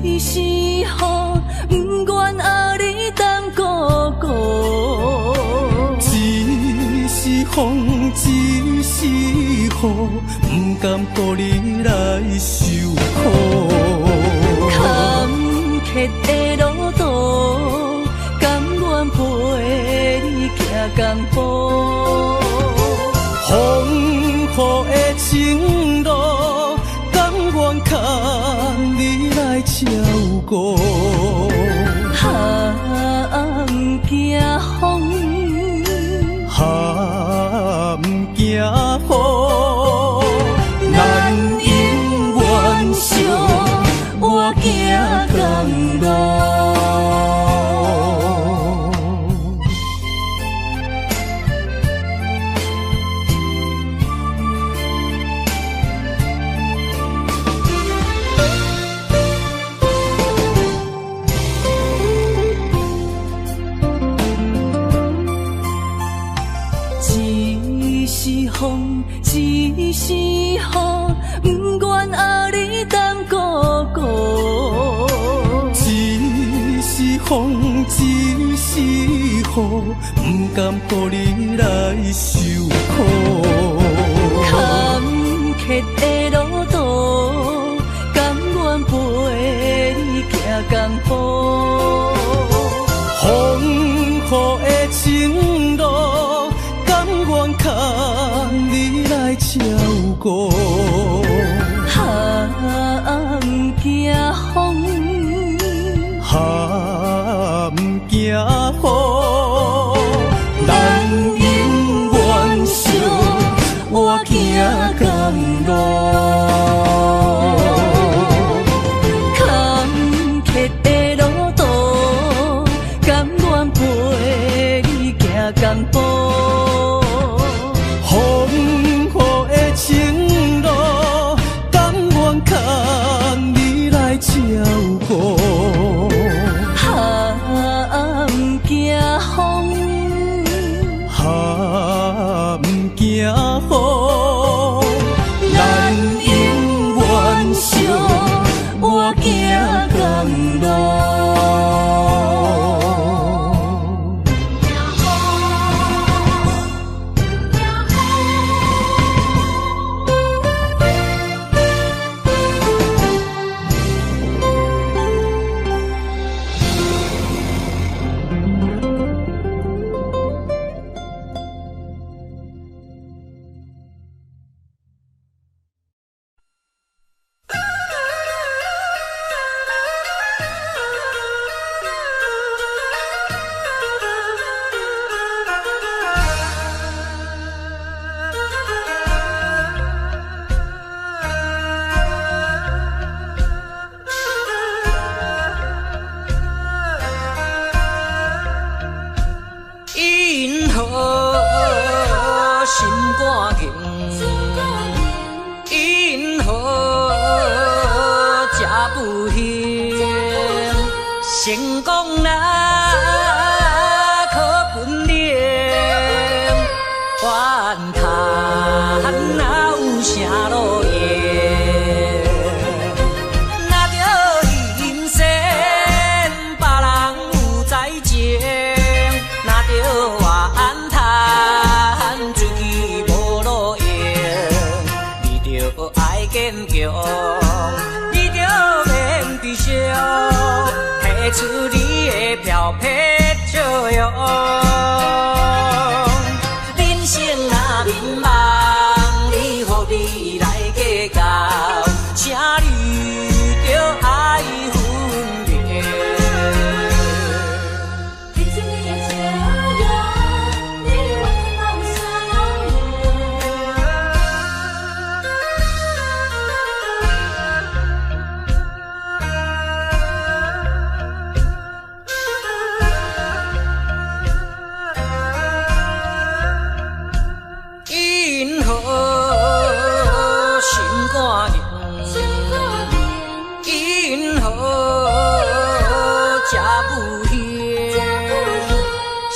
一是雨，不愿阿你当孤孤。一是风，一是雨，不甘孤你来受苦。坎坷的路途，甘愿陪你行共步。风雨的情路，甘愿牵你来照顾。不惊风，不惊雨，咱永远相活行共路。一是雨，不愿阿你当孤孤。一是风，一是雨，不甘孤你来受苦。坎坷的路途，甘愿陪你行共步。风雨的情路，甘愿牵你来照顾。不惊风，不惊雨，咱永远相活行共路。坎坷的路途，甘愿陪你行共步。风雨的情路，甘愿牵你来照顾。不惊风，不惊雨，咱永远相活行共路。不行，成功啦，可本领，怨叹哪有啥路用？若着人生别人有在情，若着怨叹自己无路用，你着爱坚强。提出你的漂泊笑容，人生若迷茫，你何必来计较？请你着爱分别。提出你的笑容，你的怨叹有啥路用？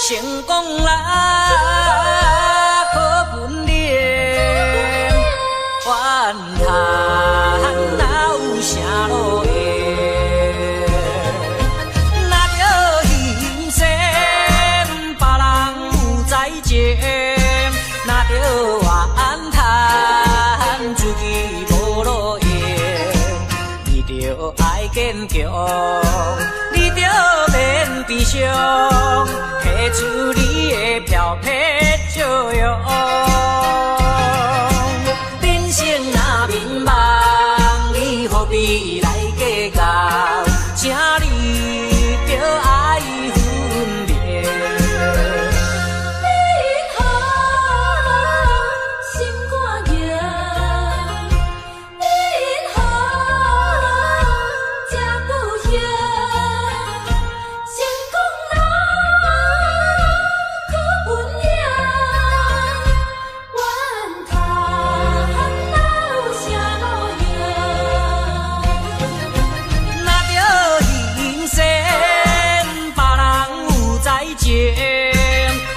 成功啦，可本领，怨叹哪有啥路用？若着人生别人有在情，若着怨叹自己无路用，你着爱坚强，你着免悲伤。提出你的漂泊笑容，人生若迷茫，你何必来计较？请你着爱分别。你好，心肝硬，你好，这不行。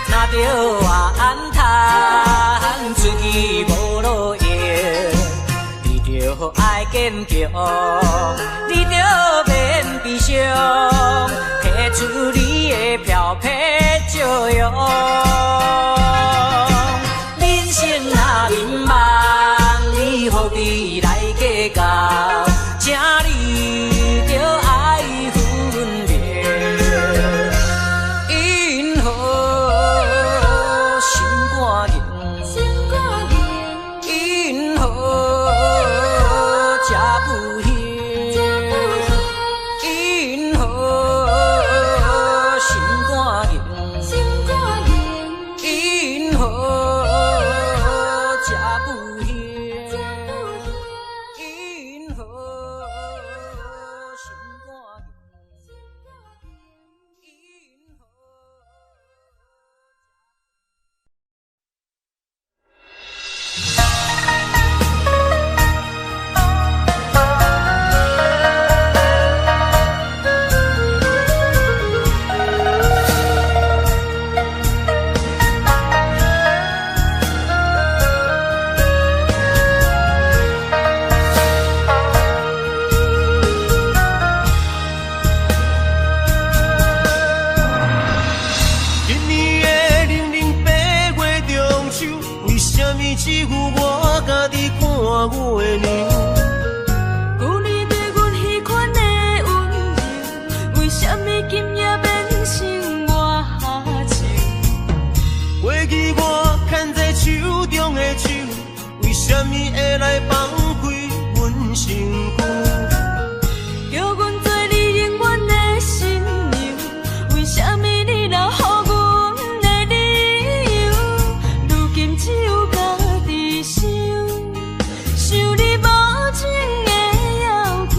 若着怨叹自己无路用，你着爱坚强，你着免悲伤，提出你的漂泊笑容。人生若迷茫，你何必来计较？请你着爱分别。只有我家己看我的娘。有你对阮迄款的温柔，为什么今夜变成我下手？过去我牵在手中的手，为什么会来放开阮身躯？叫阮做你永远的新娘，为什么你留予阮的理由？如今只有家己想，想你无情的要求。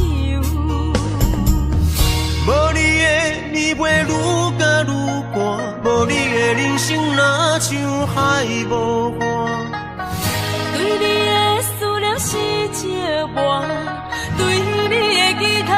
无你的你袂愈加愈寒，无你的人生若像海无岸。对你的思念是折磨，对你的期待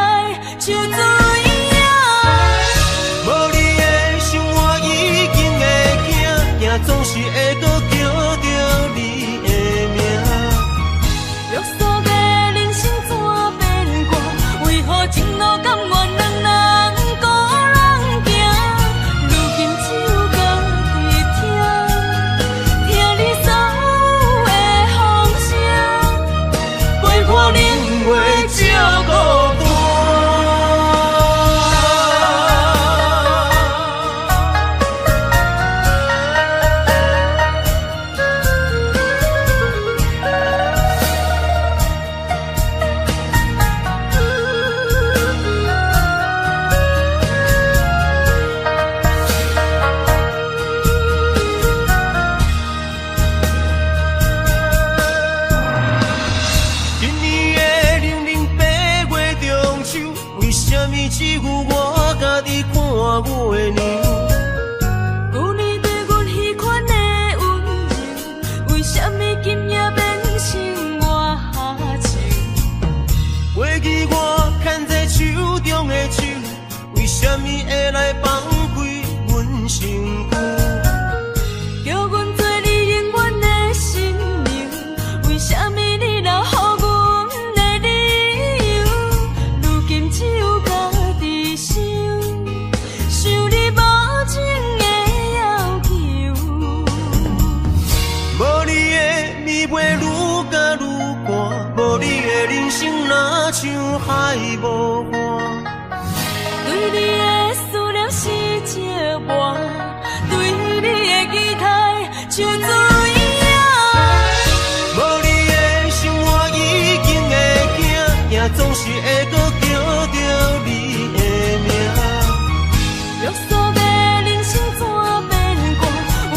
年只有我家己看月亮。旧年对阮迄款的温柔，为什么今夜变成我下手？过去我牵在手中的手，为什么会来放开阮身躯？叫阮做你永远的新娘，为什么你留予阮的理由？如今只有家己想，想你无情的要求。无你的暝袂愈加愈寒，无你的人生若像海无岸。对你的思念是石磨，对你的期待像水影。无你的生活已经会惊，也总是会搁叫着你的名。约束的人生怎变卦？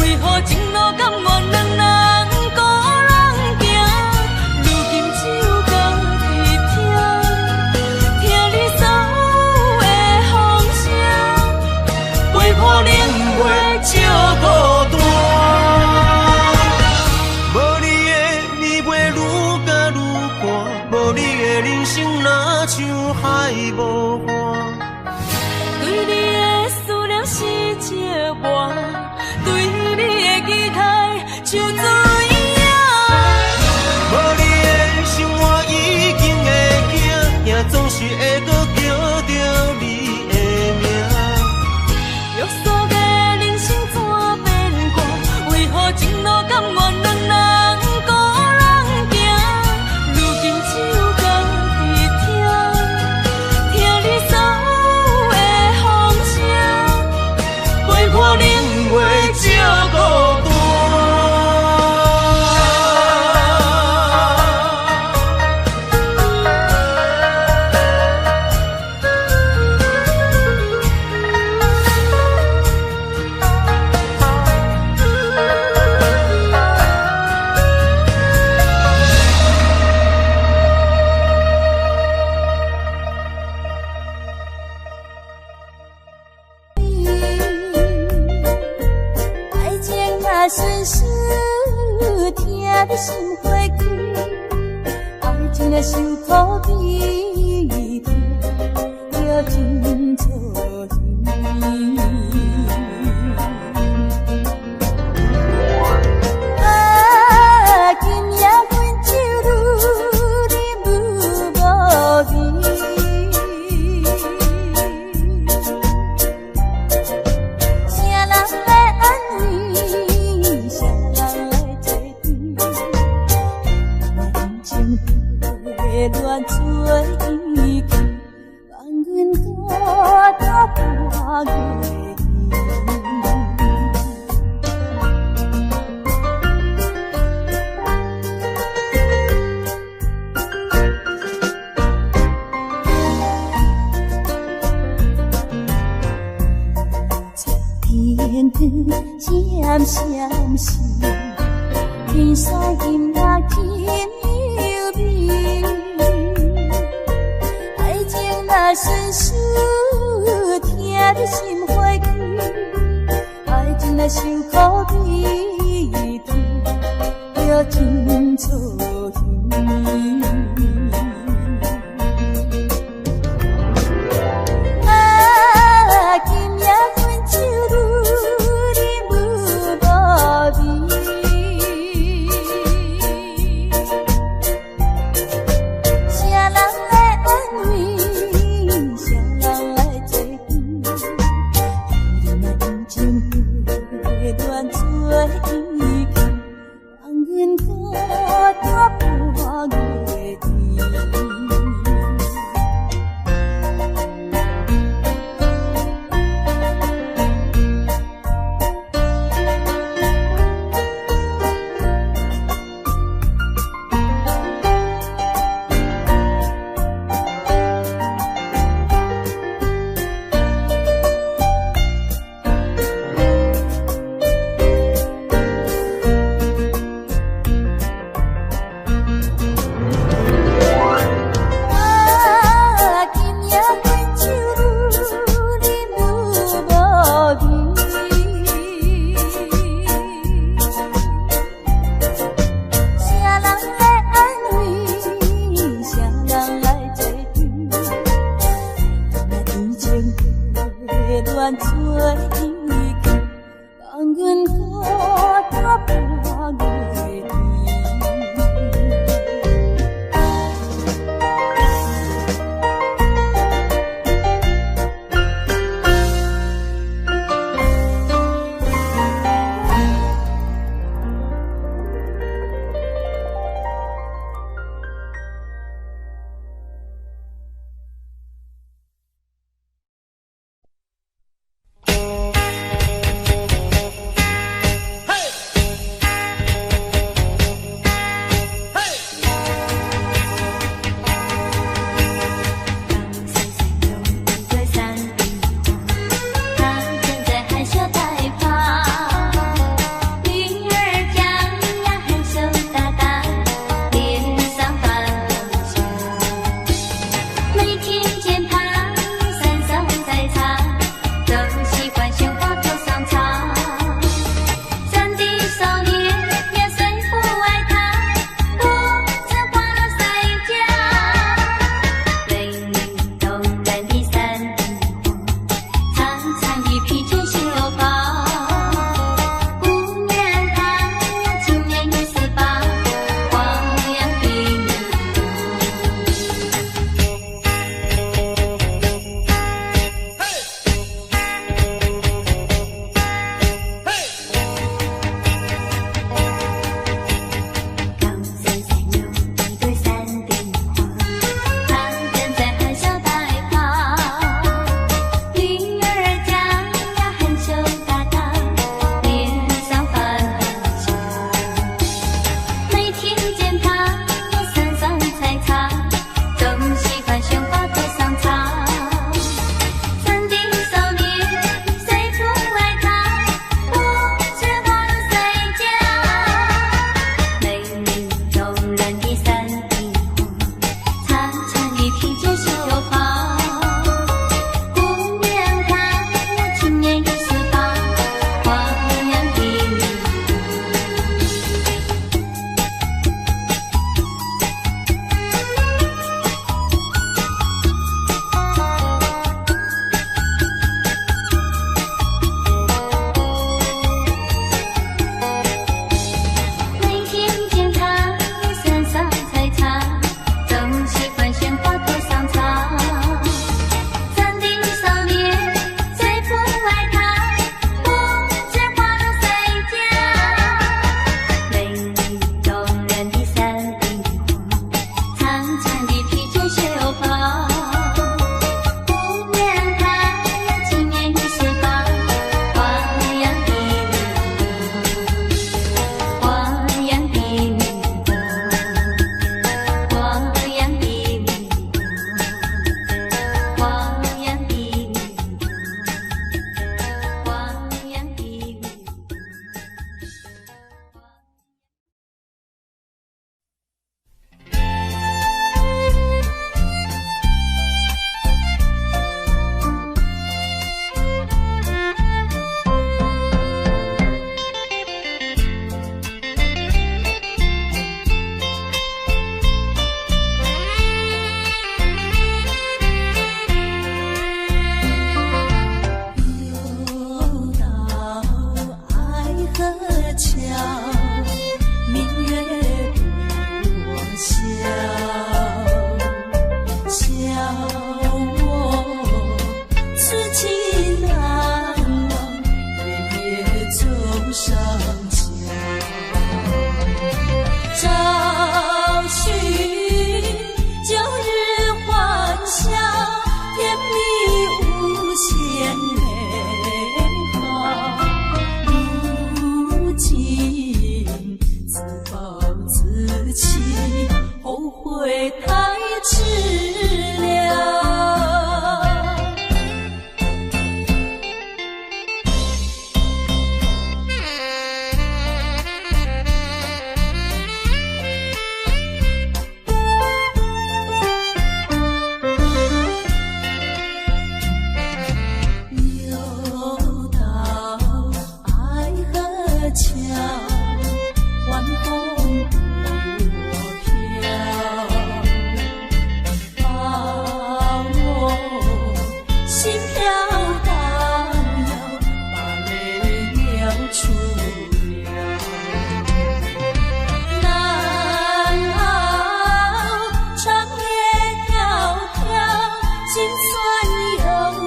为何情路甘愿两人孤人行？如今只有家己听，听你所有的风声，陪伴冷月照孤单。无你的暝袂愈加愈寒，无你的人生若像海无岸。对你的思念是石磨，对你的期待像水影。无你的生活已经会惊，也总是会搁叫着你的名。约束的人生怎变卦？为何情路甘愿两人孤人行？如今只有家己听，听你所有的风声，陪伴冷月照孤单。爱情若顺势，听你心花开；爱情若受苦悲痛，要真错意。啊，今夜阮酒愈饮愈无味。啥人来安慰？啥人来作伴？人情被乱做依靠，放阮孤单破月天光闪闪时，天山金也轻幽微。爱情若顺势，听你心花开；爱情若受苦悲痛，要真错意。啊，今夜阮酒愈饮愈无味。啥人来安慰？啥人来作伴？人情被乱做依靠，放阮孤单破月恋做伊去，放阮孤单破月圆。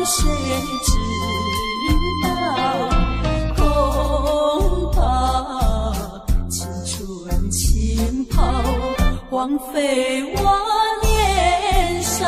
谁知道？恐怕青春轻跑，荒废我年少。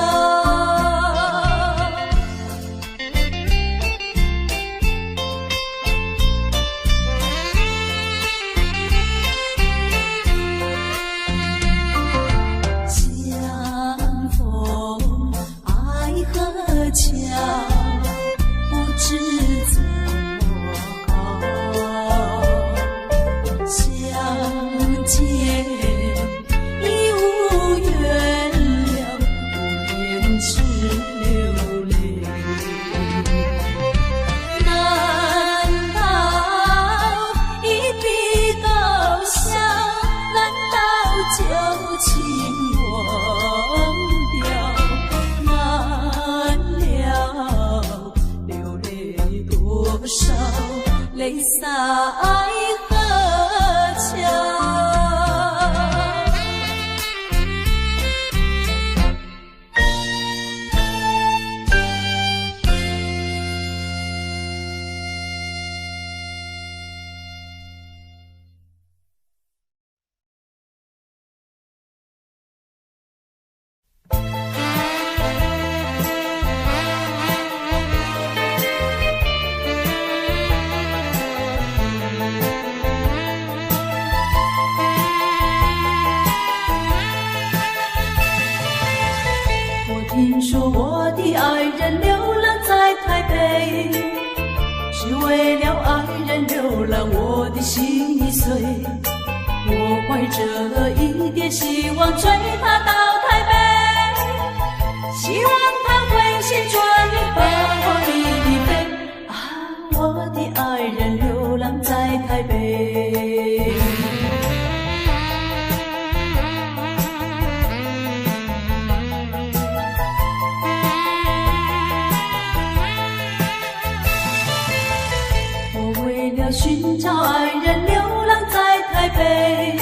泪洒爱河桥。听说我的爱人流浪在台北，只为了爱人流浪，我的心已碎。我怀着一点希望追他到台北，希望他会旋转把我离飞。啊，我的爱人流浪在台北。寻找爱人流浪在台北，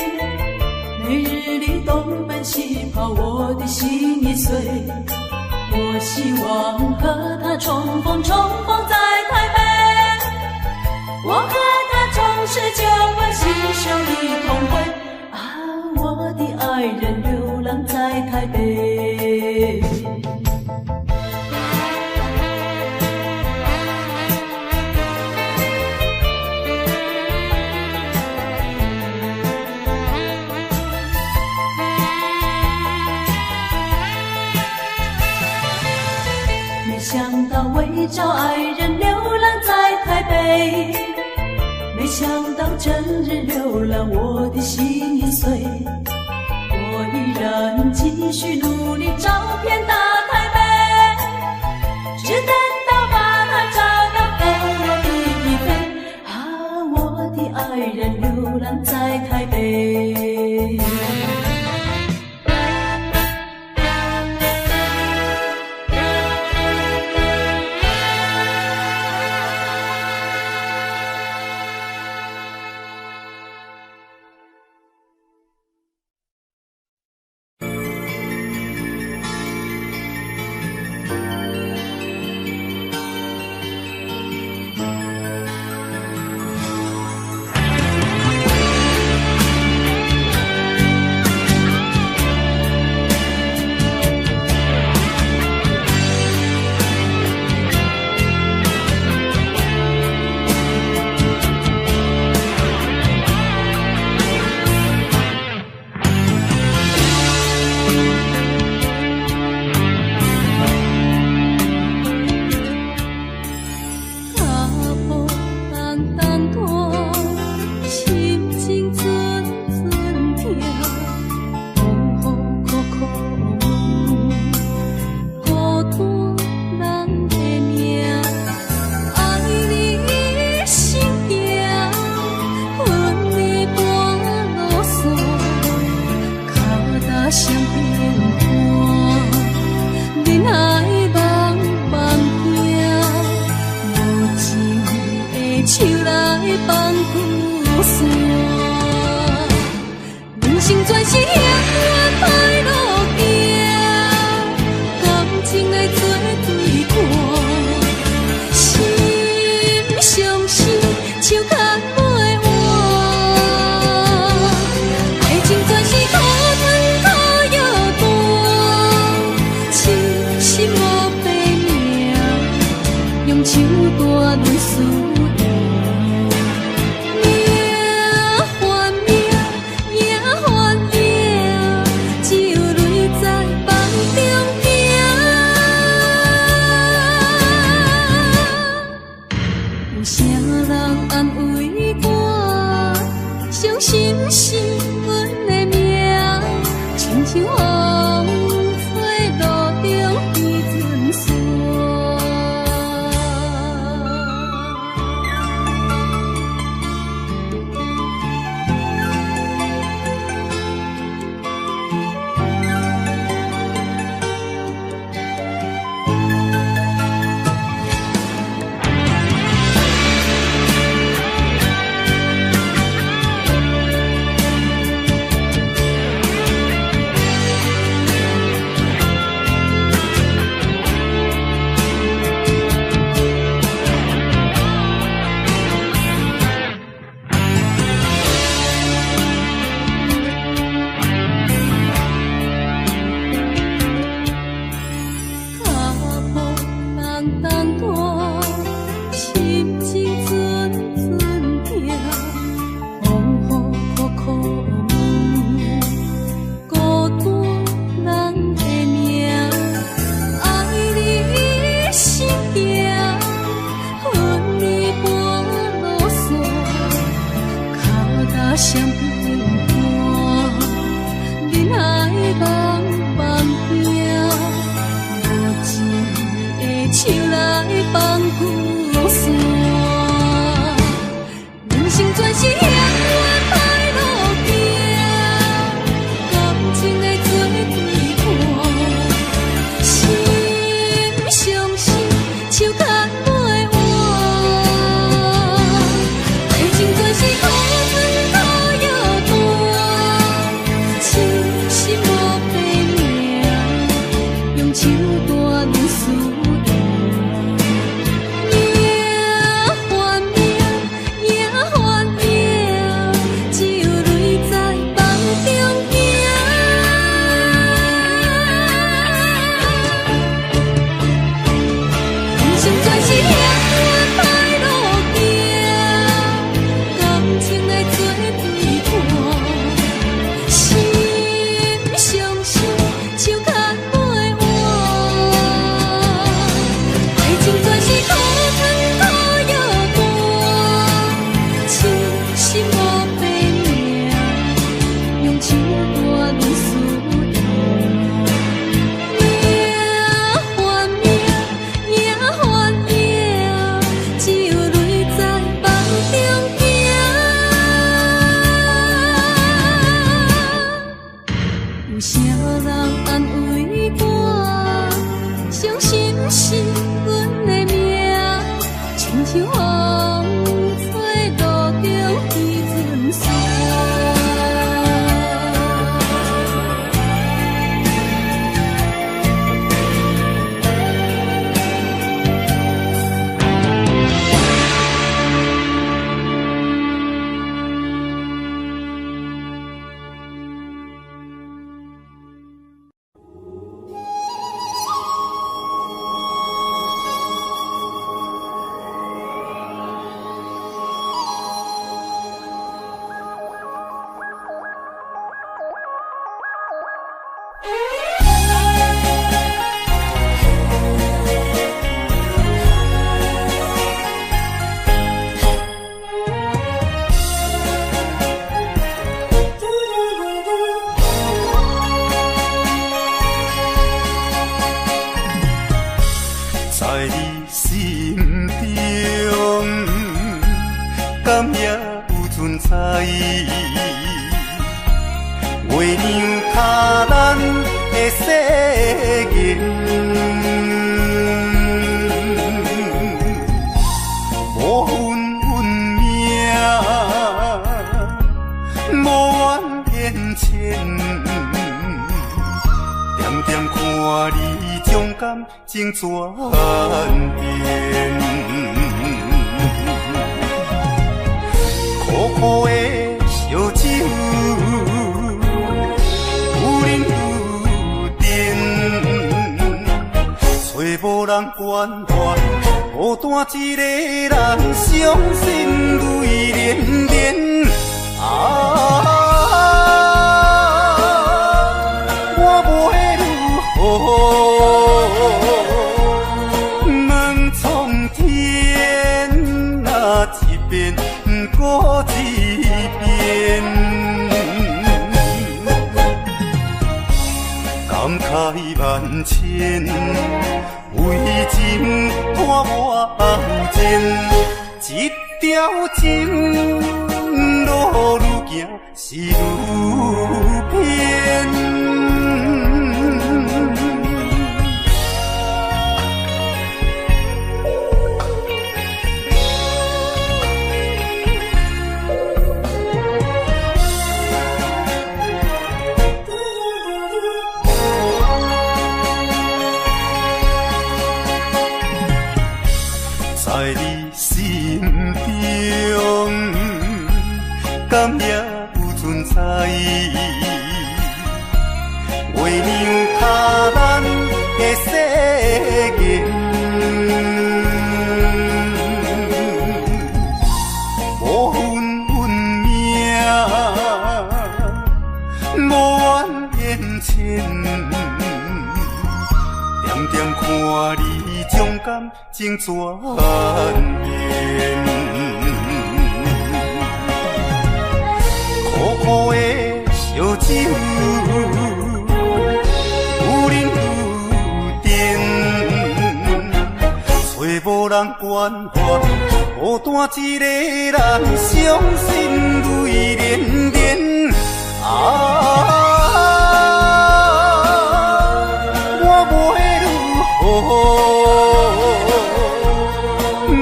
每日里东奔西跑，我的心已碎。我希望和他重逢在台北，我和他从此就会携手一同回。啊，我的爱人流浪在台北。想到为找爱人流浪在台北，没想到整日流浪，我的心已碎。我依然继续努力找遍大台北，只等到把他找到和我一飞。啊，我的爱人流浪在台北。用手大论思念，命换命，也换命，只有泪在梦中行。有啥人安慰我？伤心是阮的命，亲像风吹路中彼阵线。相片看，人海茫茫行，无一个手来放旧线。人生全是险恶歹路行，感情的做对看，心伤心，手牵袂换，爱情全是苦酸。手大论思念，命换命，也换命，只有泪在梦中行。人生全是险恶歹路行，感情的做对看，心伤心，手牵。有啥人安慰我？伤心是阮的命，亲像风吹路中彼阵线。在你心中，敢也有存在？月亮卡咱的世界，无分运命，无怨言牵，点点看你将感情转变，苦苦的烧酒，有人有甜，找无无人关怀，孤单一个人伤心泪连连。我要如何问苍天啊，一遍过一遍，感慨万千，为情伴我后前，一条情路愈行是愈偏。在你心中，敢也有存在？月亮下咱的世界，无分运命，无怨言千，点点看你将感情转变。苦苦的烧酒，有饮有甜，找无人关怀，孤单一个人伤心泪连连。我要如何问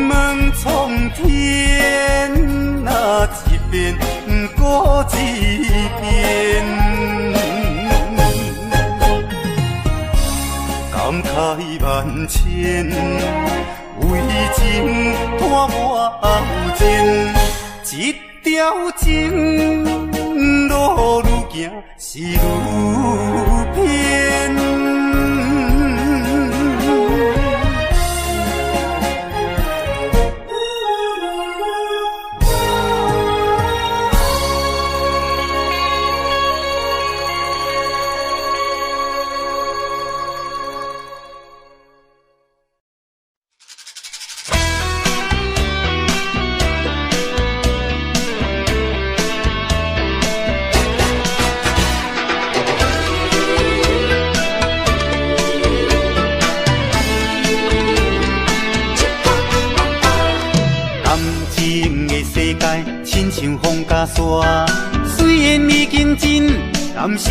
苍天啊，一遍过一遍，感慨万千，为情伴我后前，一条情路愈行是愈偏。亲像风甲沙，虽然已经真感谢，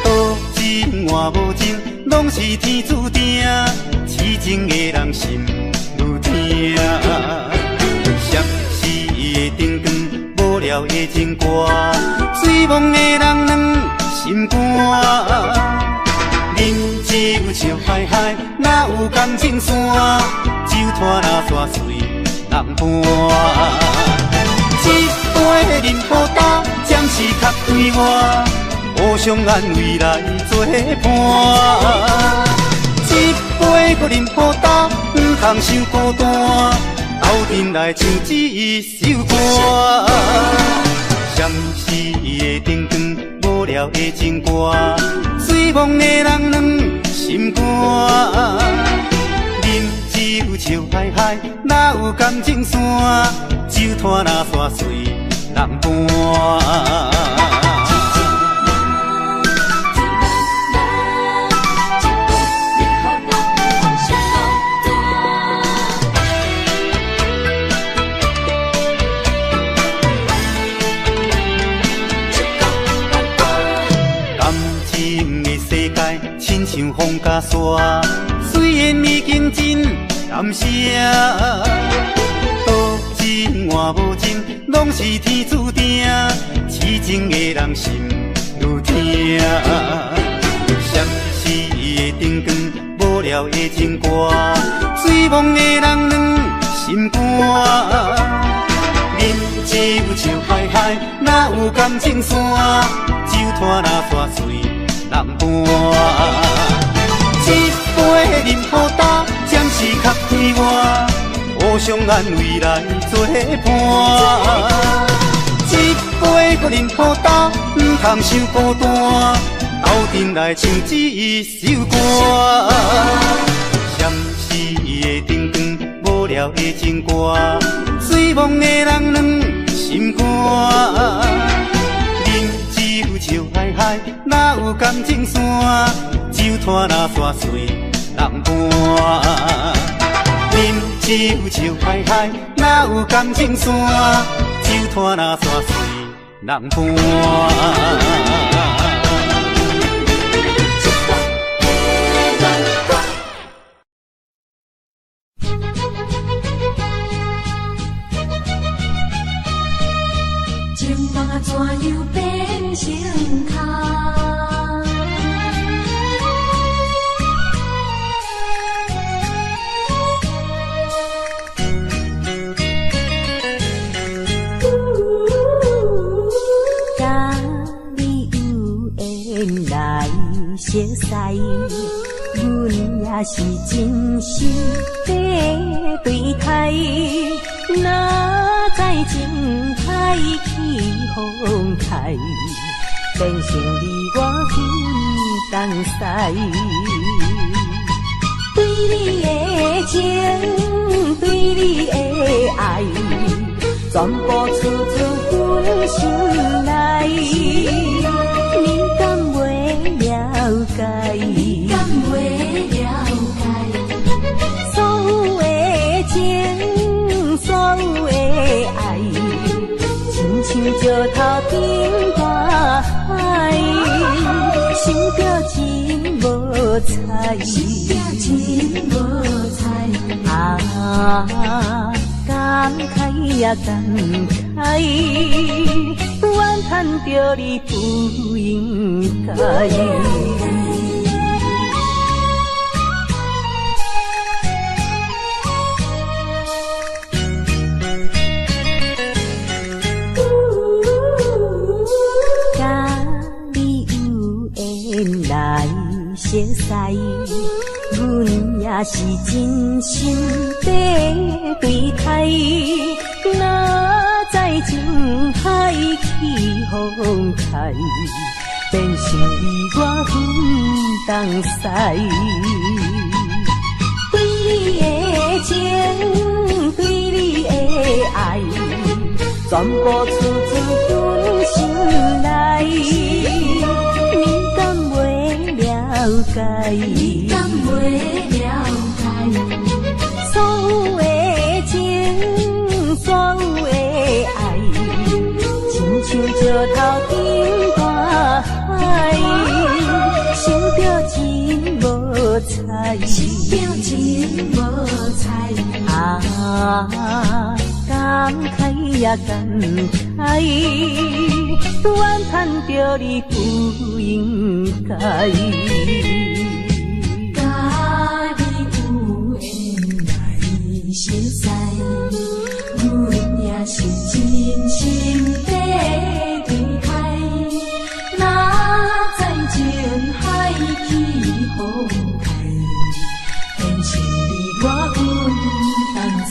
多情换无情，拢是天注定，痴情的人心愈痛。闪逝的灯光，无聊的情歌，醉梦的人软心肝。饮酒笑嗨嗨，哪有感情线？酒拖那山水人伴，一杯饮好干，暂时较对我，互相安慰来作伴。一杯搁饮好干，不通伤孤单，斗阵来唱一首歌。闪逝的灯光，无聊的情歌，醉梦的人软心肝。酒笑嗨嗨，哪有感情线？酒拖那山水人伴。感情的世界，亲像风甲沙，虽然已经真感谢，多情换无情，拢是天注定，痴情的人心愈痛。闪逝的灯光，无聊的情歌，醉梦的人软心肝。饮酒笑嗨嗨，哪有感情线？酒拖那山水人伴。一杯将咱未来作伴。一杯搁饮好干，唔通伤孤单。斗阵来唱一首歌，闪逝的灯光，无聊的情歌，醉梦的人两心肝。饮酒笑嗨嗨，哪有感情线？酒摊若煞碎人伴。饮酒笑嗨嗨，哪有感情线？酒摊若煞碎人伴。怎样变成空？甲你有缘来熟悉，阮也是真心在对待。哪知情海起风台，变成你我分东西。对你的情，对你的爱，全部出自阮心内。你敢袂了解？你敢袂了解？所有的情，所有的爱，亲像石头顶大海，想着真无彩，真无彩。感慨也感慨，怨叹着你不应该。来熟悉，阮也是真心在对待。哪知情海起风台，变成你我分东西。对你的情，对你的爱，全部出自阮心内。了解，你敢袂了解？所有的情，所有的爱，亲像石头顶大海，想着真无彩，想着真无彩。感慨也感慨，怨叹着你不应该。甲你有缘来熟悉，阮也是真心在对待。哪知情海起风台，变成你我分东西。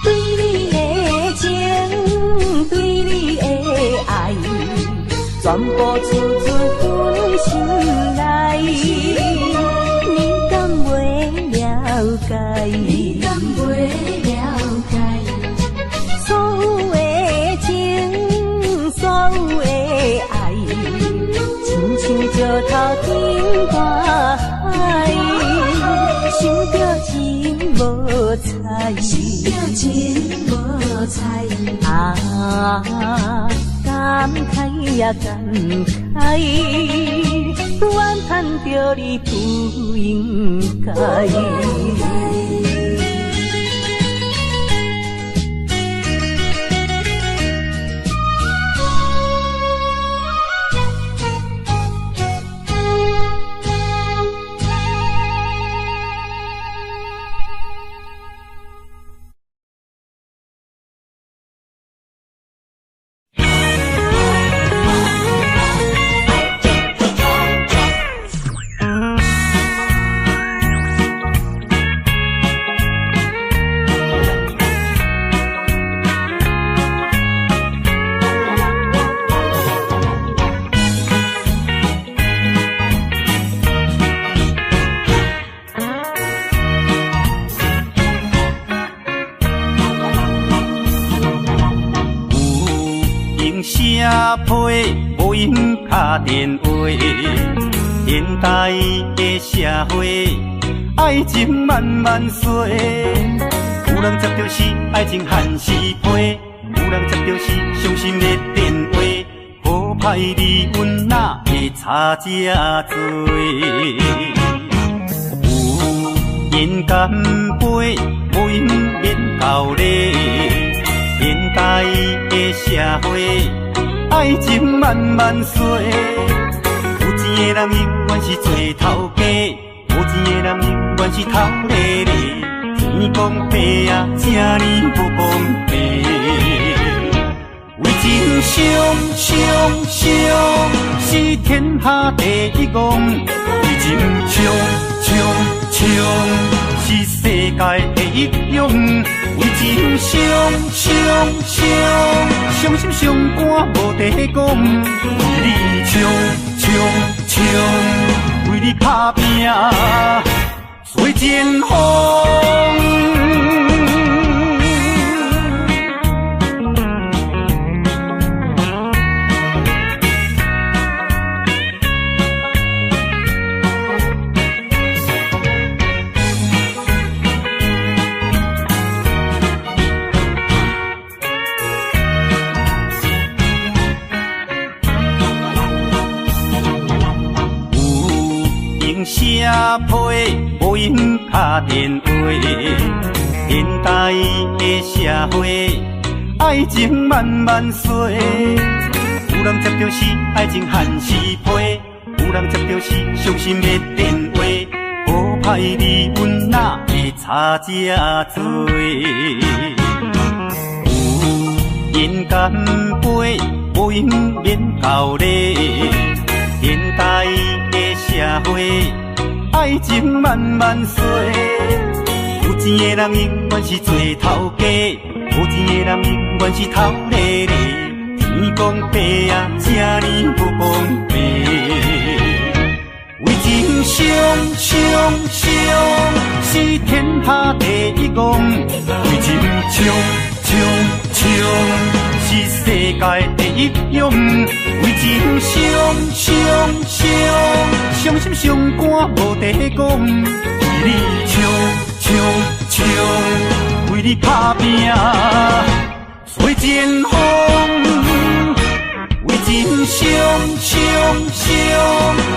对你的情，对你的爱，全部出自阮心内。你敢袂了解？你敢袂了解？所有的情，所有的爱，亲像石头顶大海，想着真无彩，想着真无彩。感慨也感慨，怨叹着你不应该。批，无音打电话。现代的社会，爱情慢慢衰。有人接到是爱情限时批，有人接到是伤心的电话。好歹离阮哪会差这多？有人干杯，无因免道理。现代的社会，爱情慢慢衰。有钱的人永远是做头家，无钱的人永远是头咧咧。钱讲白啊，正呢无公平。为情伤，是天下第一公。为情冲，是世界第一勇。为情伤心伤肝无地讲。为你冲，为你打拼做前锋。社批无因打电话，现代的社会，爱情慢慢衰。有人接到是爱情限时批，有人接到是伤心的电话。好歹离阮哪会差这多？有人干杯，无因免道理。现代的社会，爱情慢慢衰。有钱的人永远是做头家，无钱的人永远是头咧咧。天公伯啊，这呢无公平。为情伤，是天下第一公。为情冲，是世界第一勇。为情伤心伤肝无地讲。为你冲，为你打拼做前锋。为情伤，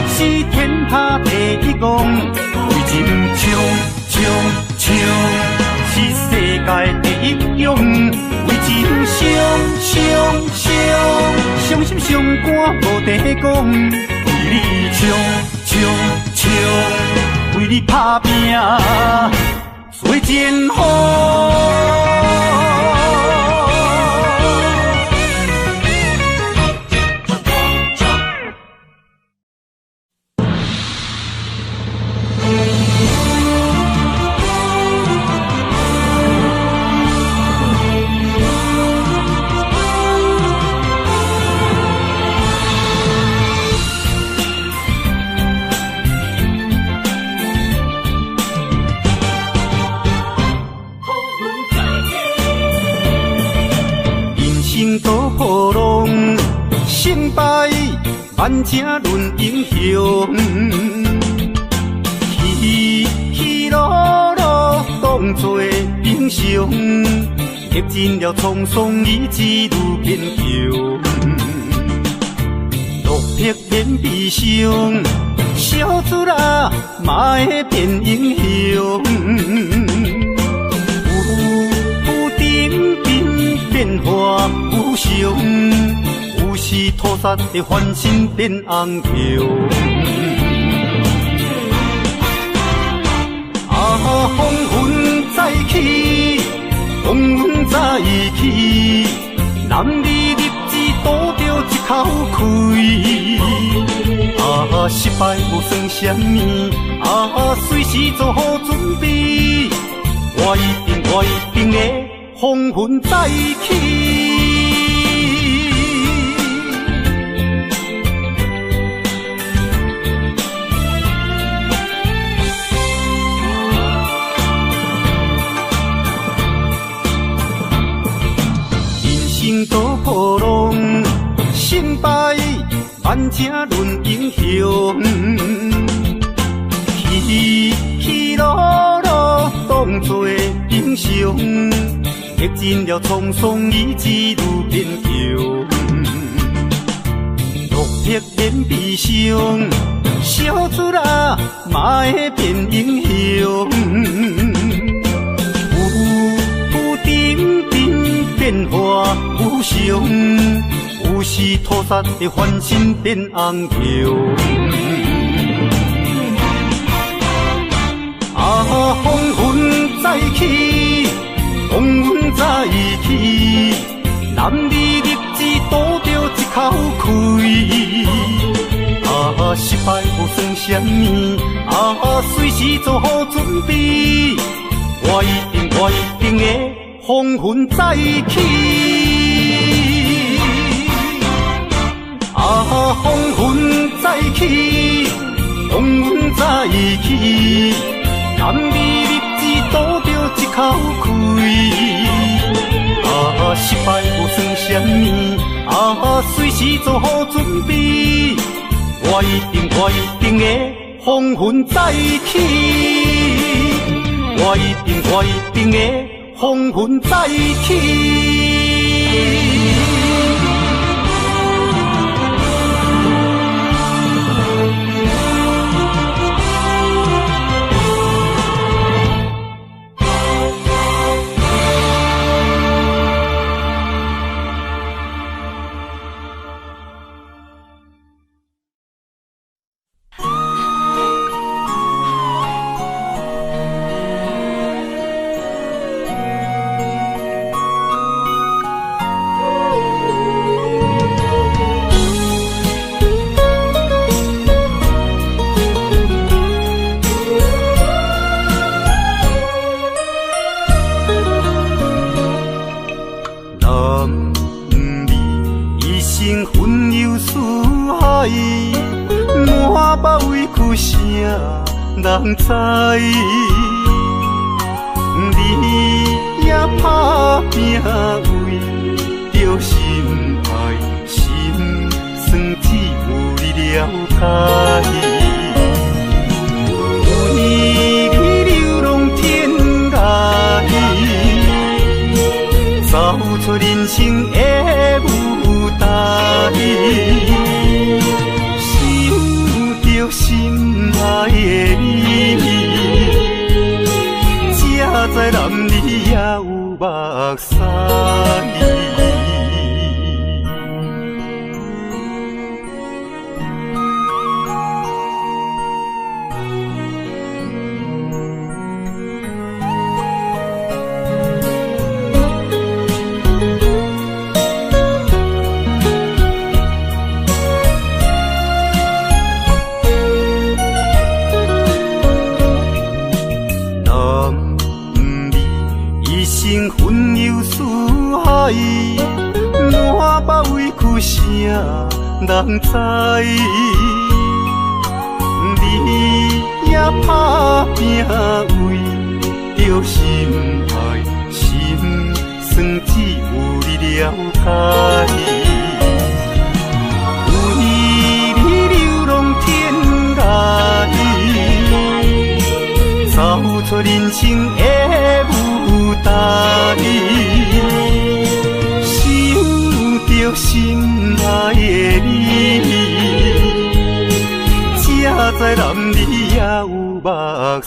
是天下第一公。为情冲，是世界第一勇。为情伤心伤肝无地讲。为你冲，为你打拼做前锋。多好浪，成败万正论英雄，起落落当作英雄，历尽了沧桑意志如坚强，落魄免悲伤，小子啊嘛会变英雄。变化无常，有时土煞会翻身变红桥。风云再起，风云再起，男儿立志赌着一口气。失败无算什么，随时做好准备，我一定会。风云再起，人生多波浪，成正论英雄，起起落落当作英雄，历尽了沧桑，意志愈变强。落魄变悲伤，小子啦嘛会变英雄。有点点变化无常。有时土煞会翻身变红桥，风云再起，风云再起，男儿立志赌着一口气。失败无算什么，随时做好准备，我一定会风云再起。风云再起，风云再起，男儿立志赌着一口气。失败无算什么，随时做好准备，我一定会风云再起。我一定会风云再起。人知，你也打拼为着心爱，心酸只有你了解。为你流浪天涯，走出人生的舞台，想着心爱的你。才知男儿也有目屎。魂游四海，满腹委屈啥人知？你也打拼为着心爱，心酸只有你了解。为你流浪天涯，走出人生的舞台，想着心爱的你，才知男儿也有目屎。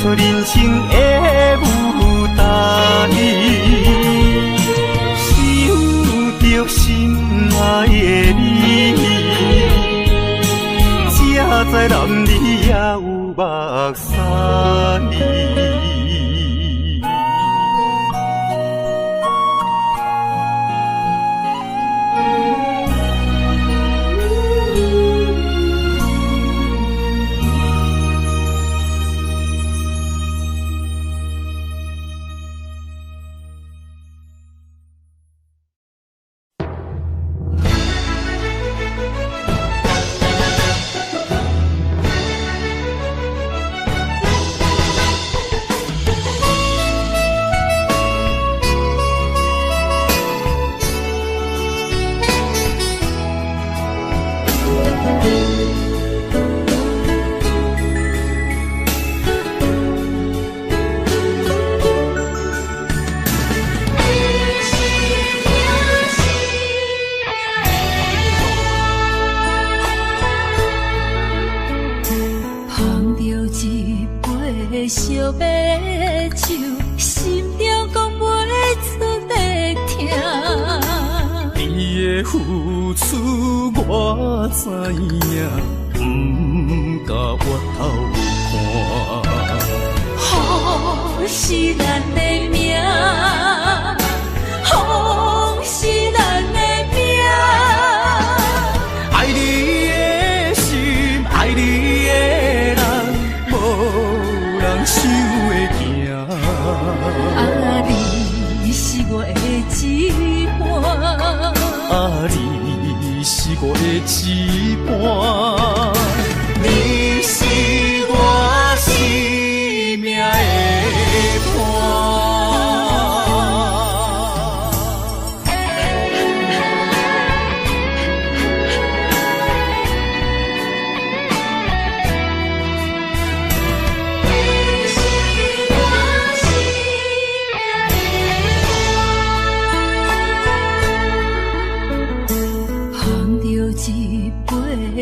出人生的舞台，想着心爱的你，才知男儿也有目屎。烧白酒，心中讲袂出的痛。你的付出我知影，不甲我头看。好是咱的命，好是咱的命。爱你的心，爱你的人，无人想会行。啊，你是我的一半，啊，你是我的一半，你是我生命的伴。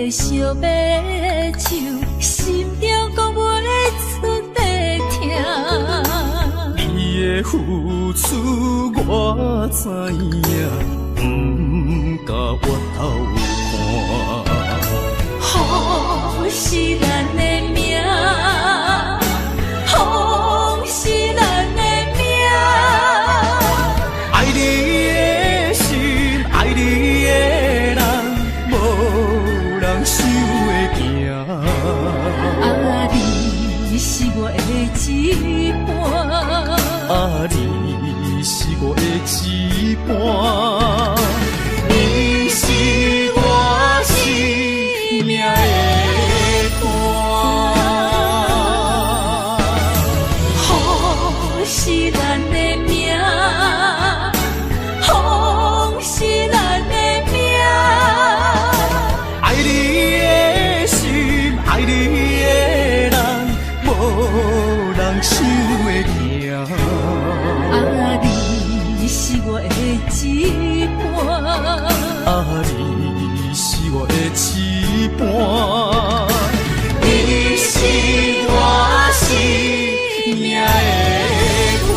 烧白酒，心中讲袂出的痛。你的付出我知影，不甲我头看。好是咱的命，好是咱的命。爱你的心，爱你的人，无人想会行。啊，你是我的一半，啊，你是我的一半，你是我生命的伴。好是咱的命，好是咱的命。爱你的心，爱你的人，无人想会行。啊，你是我的一半，啊，你是我的一半，你是我生命的伴。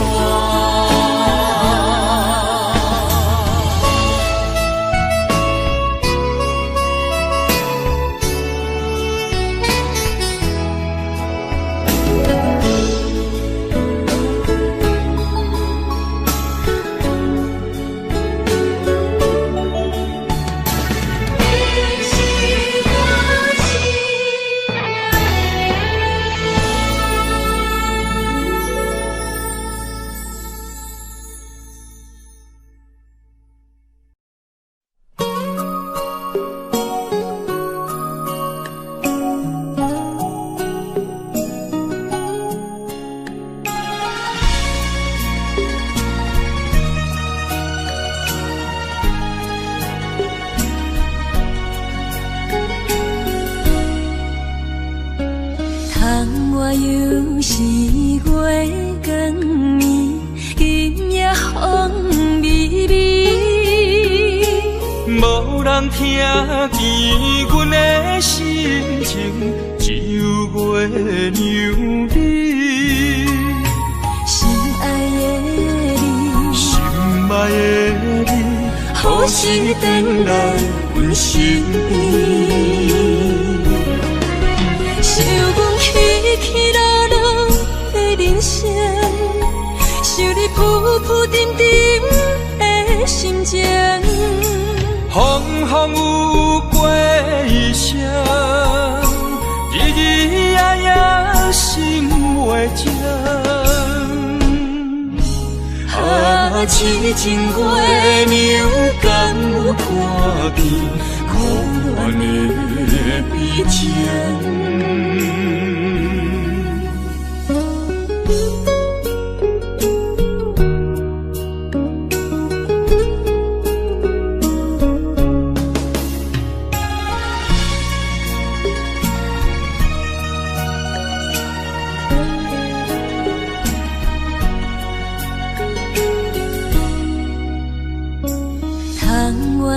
我又是月光暝，今夜风微微，无人听见阮的心情，只有月娘你。心爱的你，心爱的你，何时回来阮身边？想阮起起落落的人生，想你浮浮沉沉的心情。风风有过一生，日日夜夜心袂静。啊，痴情月娘敢有看见苦恋的悲情？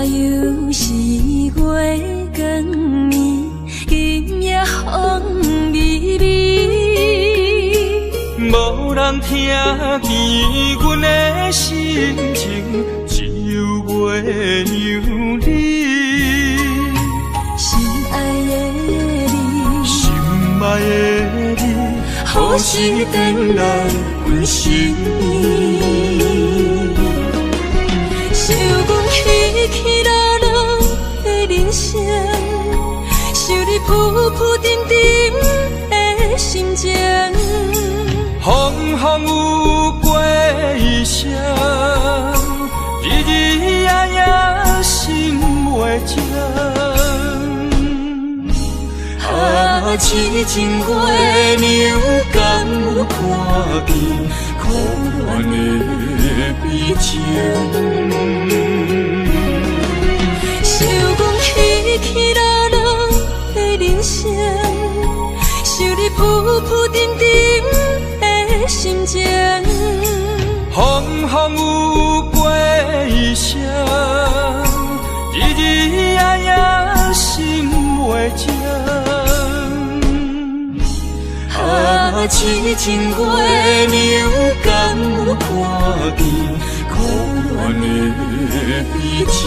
又是月光暝，今夜风人听见阮的心情，只有袂让你。心爱的你，心爱的你，何时回来阮身边？想阮起起落落的人生，想你浮浮沉沉的心情。风风有过一声，日日夜夜心袂静。啊，痴情月娘敢有看见苦恋的悲情？想阮起起落落的人生，想你浮浮沉沉的心情。风风有过一声，日日夜夜心袂静。啊，痴情月娘敢有看见苦恋的悲情？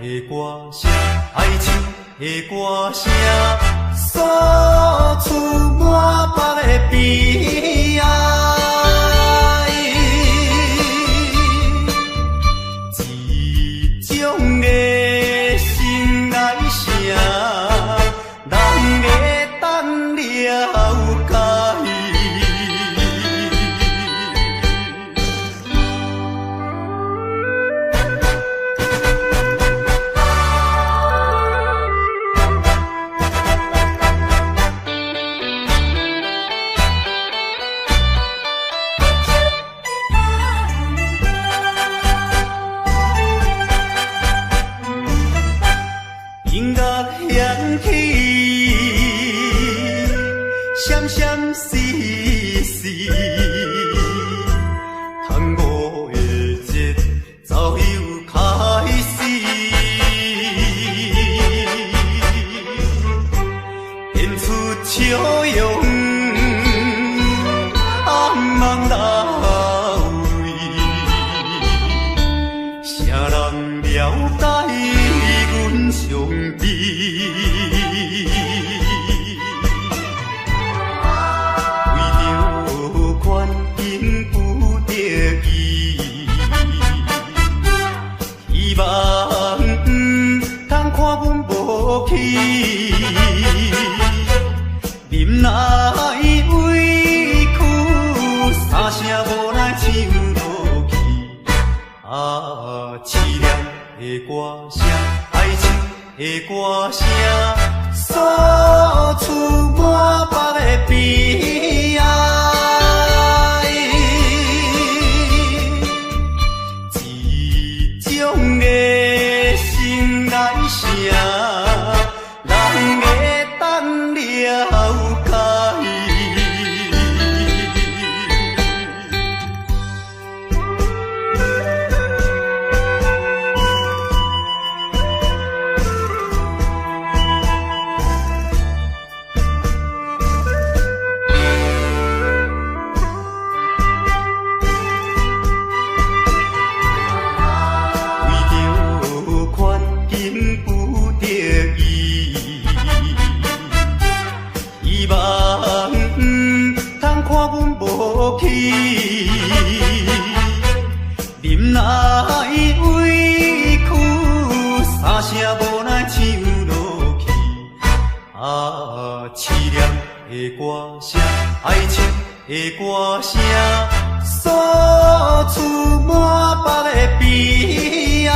的歌声，爱情的歌声。锁出满腹的悲哀，这种的心内声，人会当了解。忍耐委屈，三声无奈唱落去。凄凉的歌声，爱情的歌声，诉出满腹的悲哀。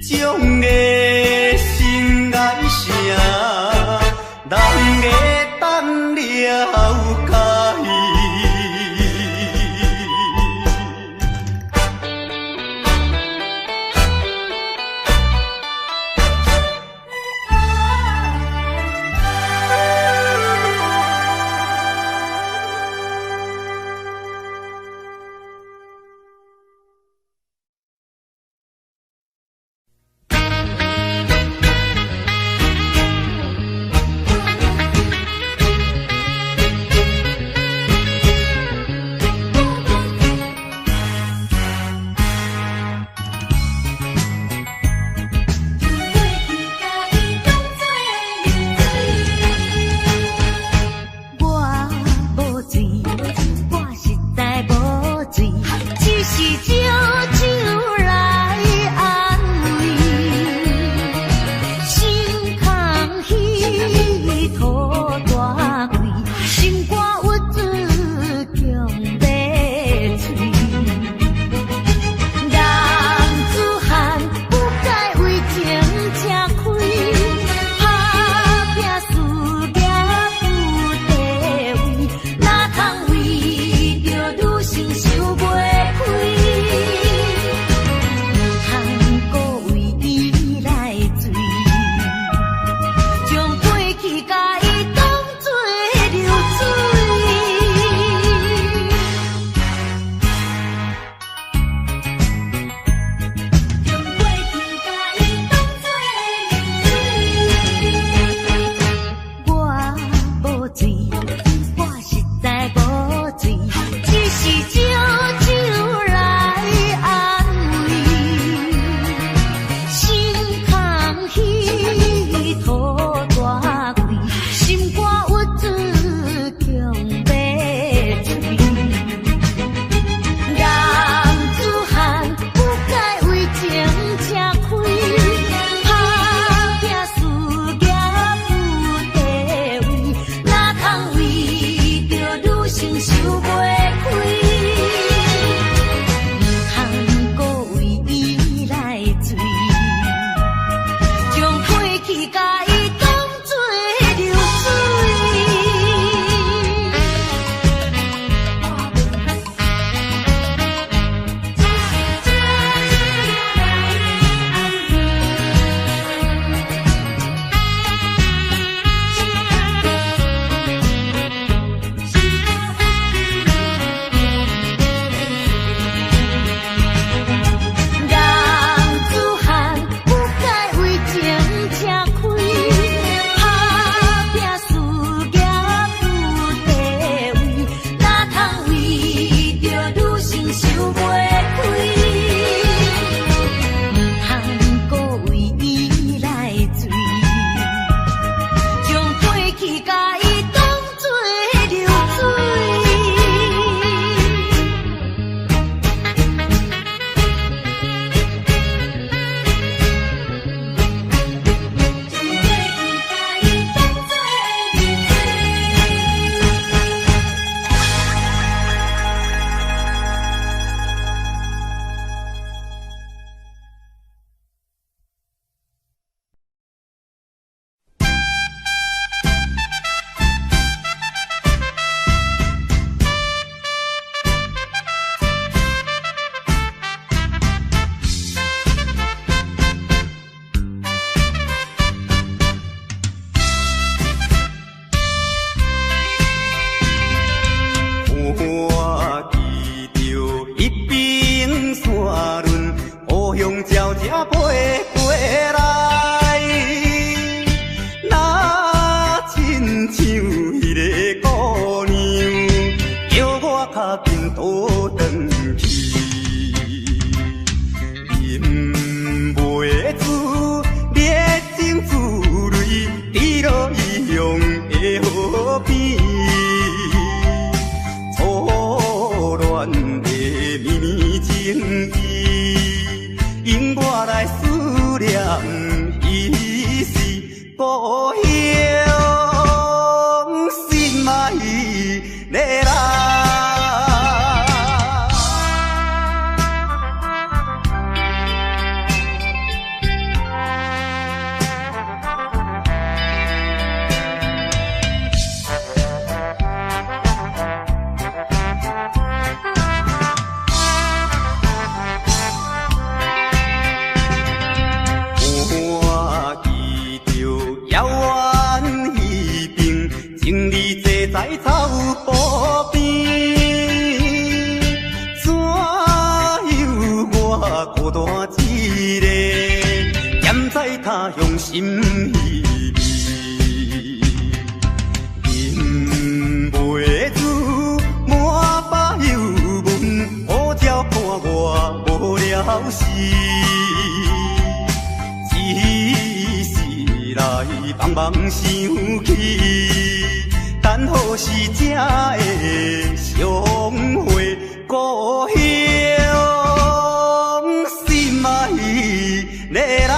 这种的心内声，人会当了解。心想袂开。意，因我来思念伊是故乡心爱的人。在走步边，怎有我孤单一个，踮在他乡心稀微，饮袂住满腹忧闷，好鸟伴我无了时，一时来茫茫想起。等何时才会相会？故乡心爱的人。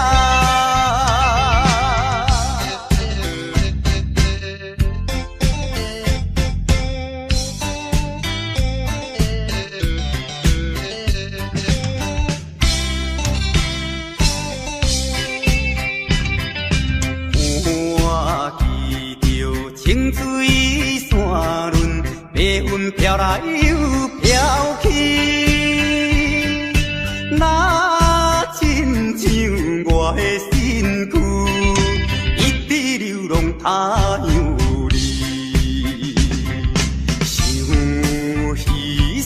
清水山峦，白云飘来又飘去，那亲像我的身躯，一直流浪他乡里。想彼时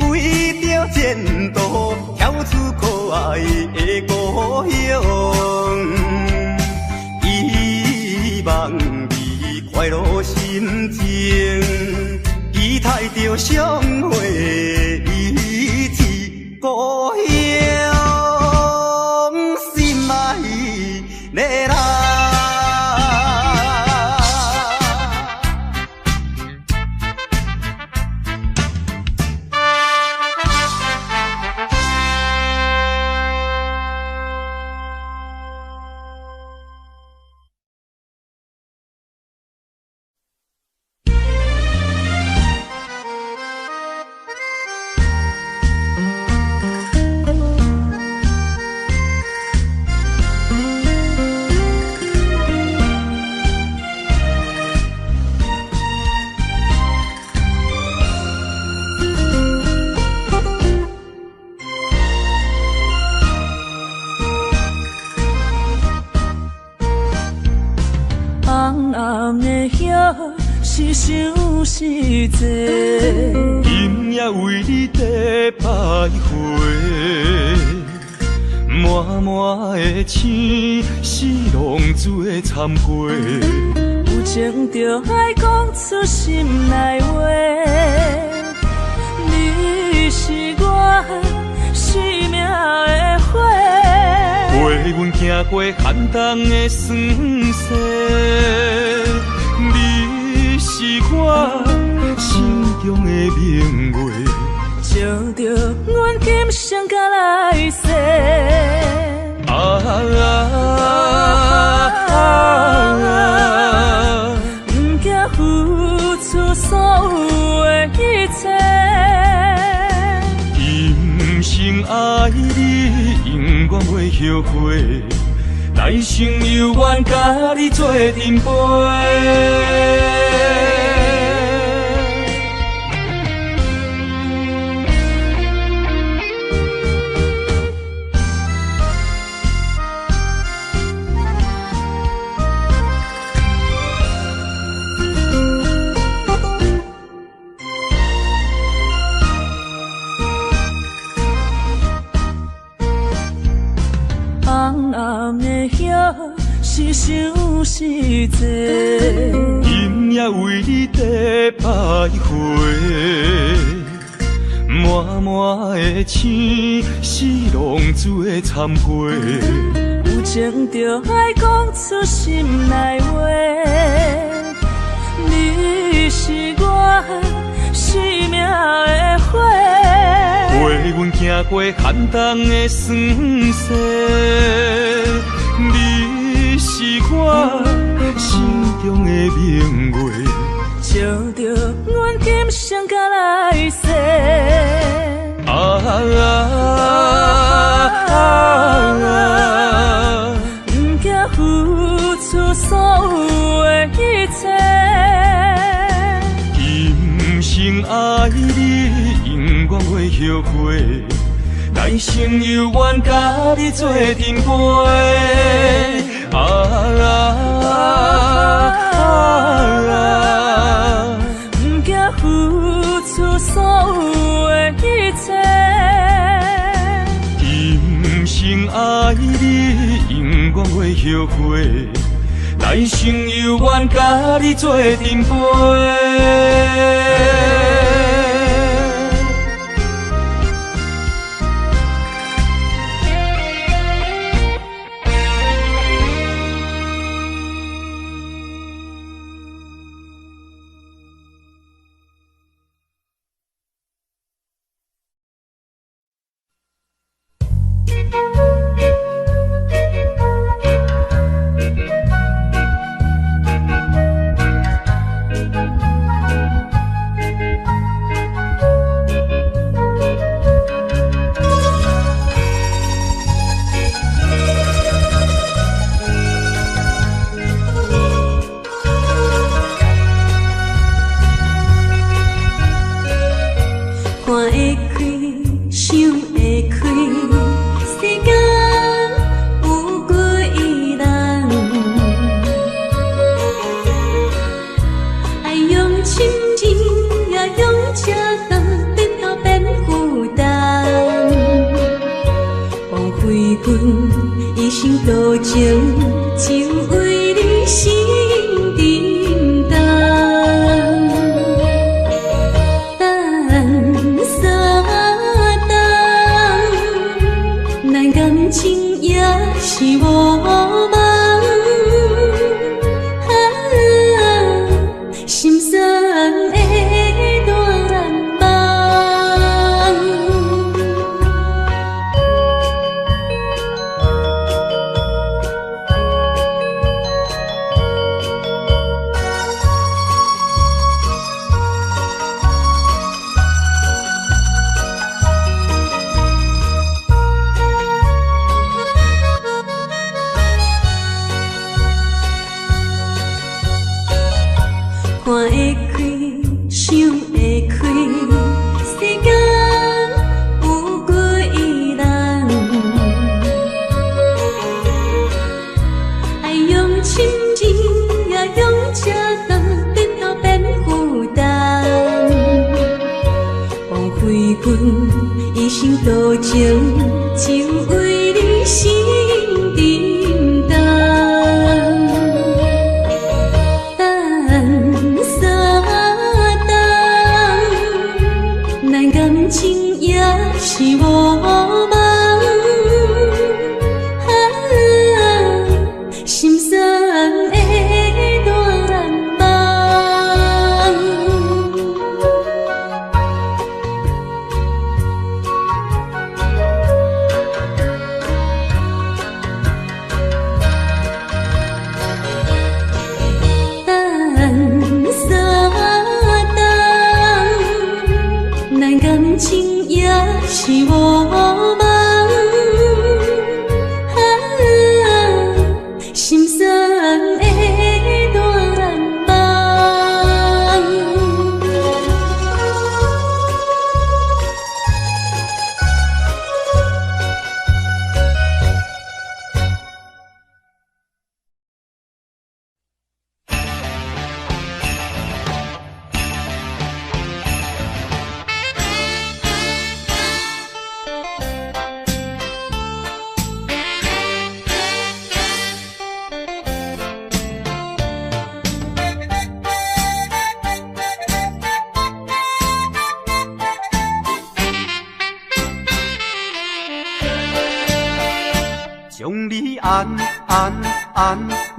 为着前途，跳出可爱的故乡，希望快乐心情，期待着相会一次，故乡心爱的人。是想是多，今夜为你在徘徊，满满的青是浪子的参过，有情就爱讲出心内话，你是我生命的花，陪阮行过寒冬的酸涩。你是我心中的明月，照着阮今生甲来世。不惊付出所有的一切，今生爱你，永远袂后悔。来生有缘，甲你做阵陪。是想是多，今夜为你在徘徊，满满的青是浪子的参陪，有情就爱讲出心内话，你是我生命的花，陪阮行过寒冬的酸涩，你是我心中的明月，照着阮今生甲来世。不惊付出所有的一切，今生爱你，永远袂后悔。来生有缘甲你做阵陪。不惊付出所有的一切，今生爱你，永远袂后悔。来生有缘甲你做阵陪。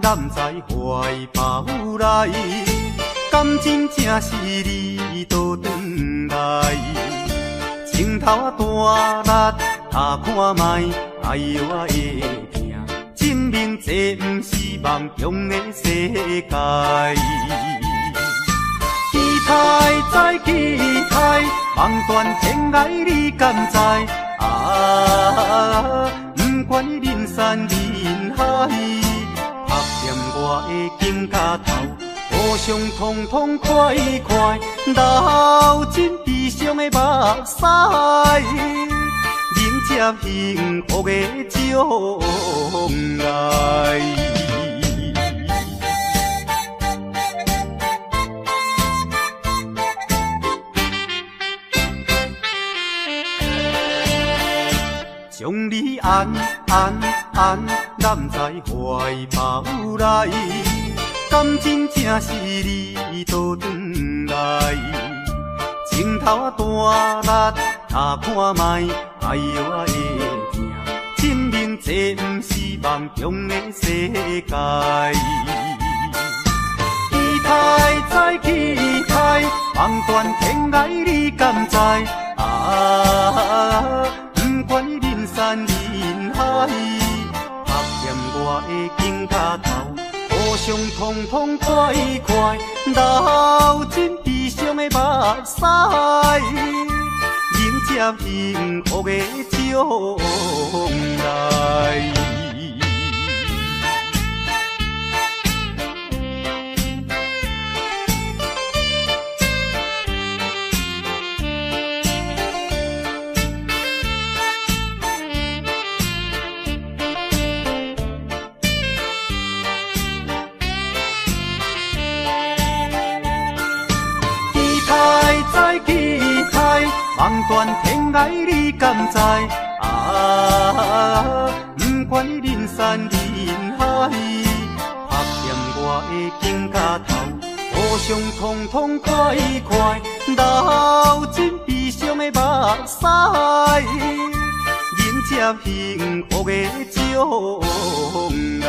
揽在怀抱内，感情正是你倒转来，镜头啊大力，打看卖，哎呦我会疼。证明这不是梦中的世界。期待再期待，梦断天涯你敢知？啊，不管你人山人海，拍掂我的肩胛头。互相痛痛快快，流尽悲伤的目屎，迎接幸福的将来。将你安揽在怀抱内。感情正是你倒转来，镜头啊大力，打看卖，哎呦我会疼。证明这不是梦中的世界。期待再期待，梦断天涯你敢知？啊，不管你人山人海，拍掂我的肩胛头。互相痛痛快快，流尽悲伤的目屎，迎接幸福的将来。梦断天涯你敢知？啊，不管你人山人海，拍掂我的肩胛头。互相痛痛快快，流尽悲伤的目屎，迎接幸福的将来。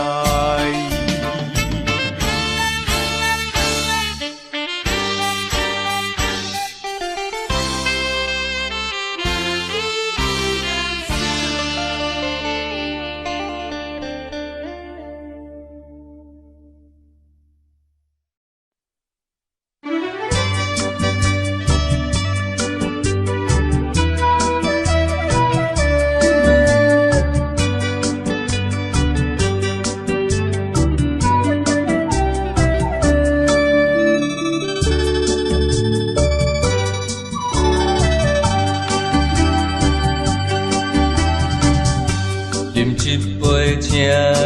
请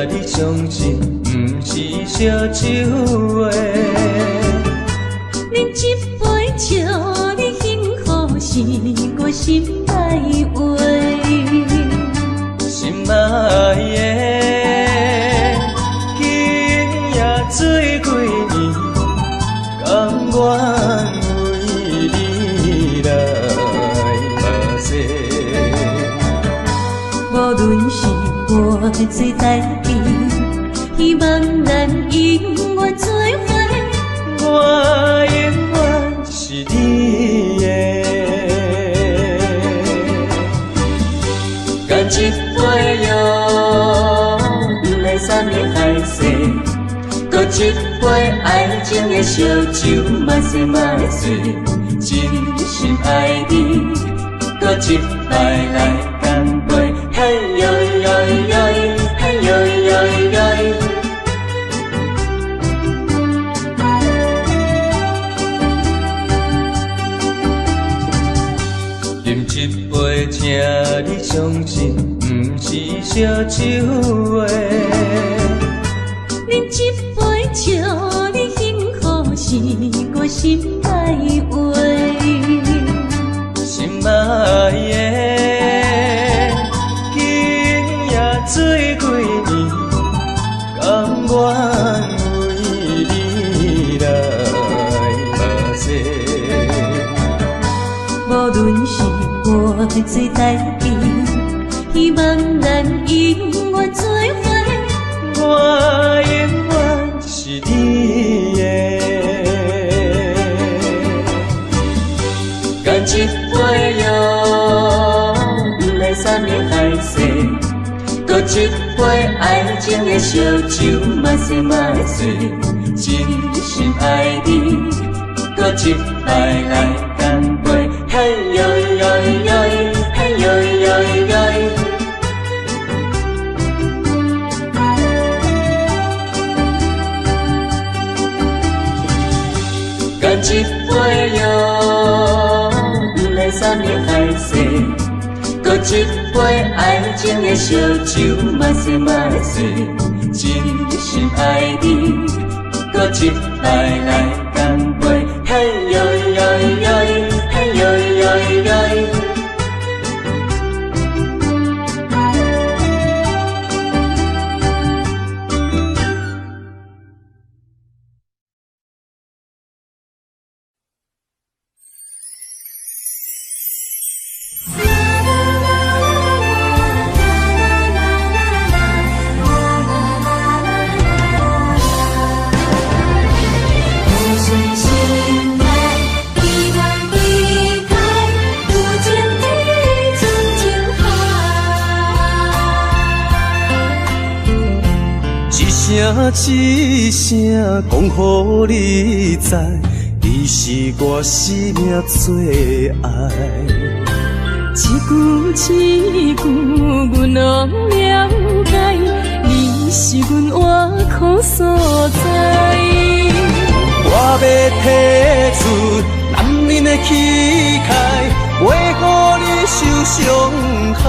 你相信，不是烧酒话。饮一杯笑你幸福，是我心内话。心爱的，今夜醉几年，甘愿为你来目屎。无论是我最台边，希望咱永远做伙。我永远是你的，干一杯药，不来三年海誓，搁一杯爱情的烧酒，慢细慢细，真心爱你，搁一摆来干杯，嘿呦呦呦，嘿呦呦呦。饮一杯，请你相信，不是烧酒话。饮一杯，笑你幸福，是我心内话。心爱的，今夜醉几年，甘愿为你来目屎。无论是我最台边，希望咱永远做伙。我永远是你的，干一杯药。三面海誓，搁一杯爱情的烧酒，嘛细嘛碎，真心爱你，搁一摆来干杯，嘿呦呦呦，嘿呦呦呦。干一杯哟，不来三面海誓，搁一杯爱情的烧酒，嘛细嘛碎，真心爱你，搁一摆来干杯，嘿呦呦呦，嘿呦呦呦。一声讲予你知，你是我生命最爱。一句一句，阮拢了解，你是阮活苦所在。我要提出男人的气概，袂予你受伤害。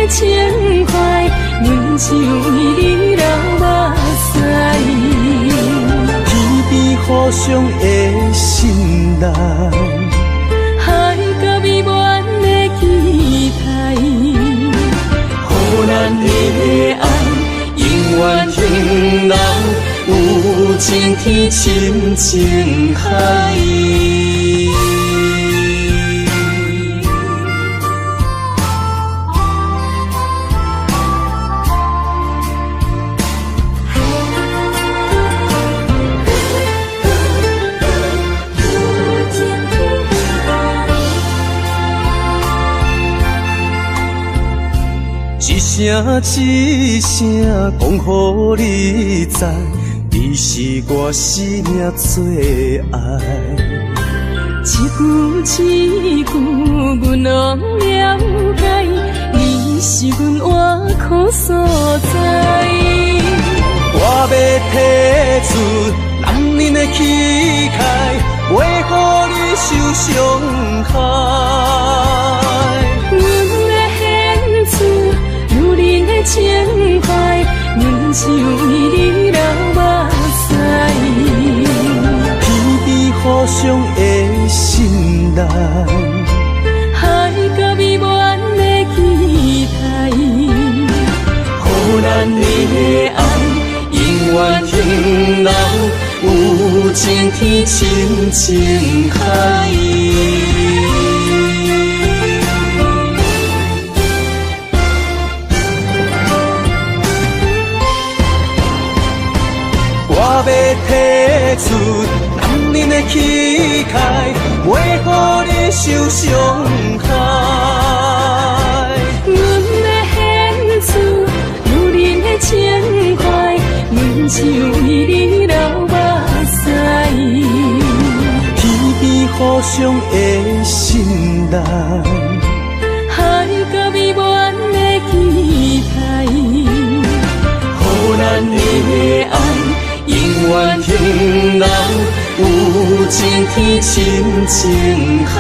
情怀，阮就为你流目屎，天边互相的心内，海角美满的期待，予咱的爱永远停留，有情天深情海。一声讲予你知，你是我生命最爱。一句一句，阮拢了解，你是阮活苦所在。我要提出男人的气概，袂予你受伤害。情怀，阮就为你流目屎，天边互相的心内，海角美满的期待，予咱的爱永远停留，有情天深情海。我要提出男人的气概，袂予你受伤害。阮要献出女人的情怀，阮就为你流目屎，天边互相的心内，海角美满的期待，予咱的爱永远停留，有情天深情海。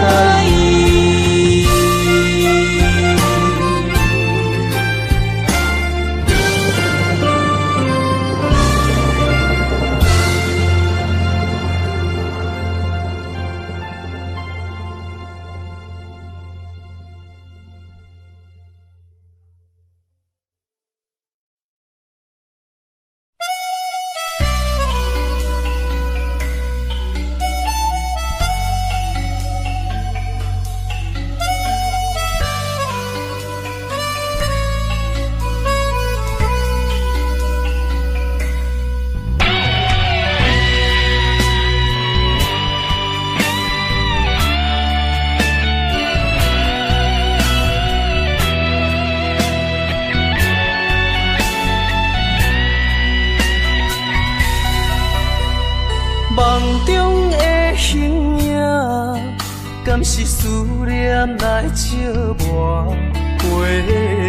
敢是思念来寂寞，过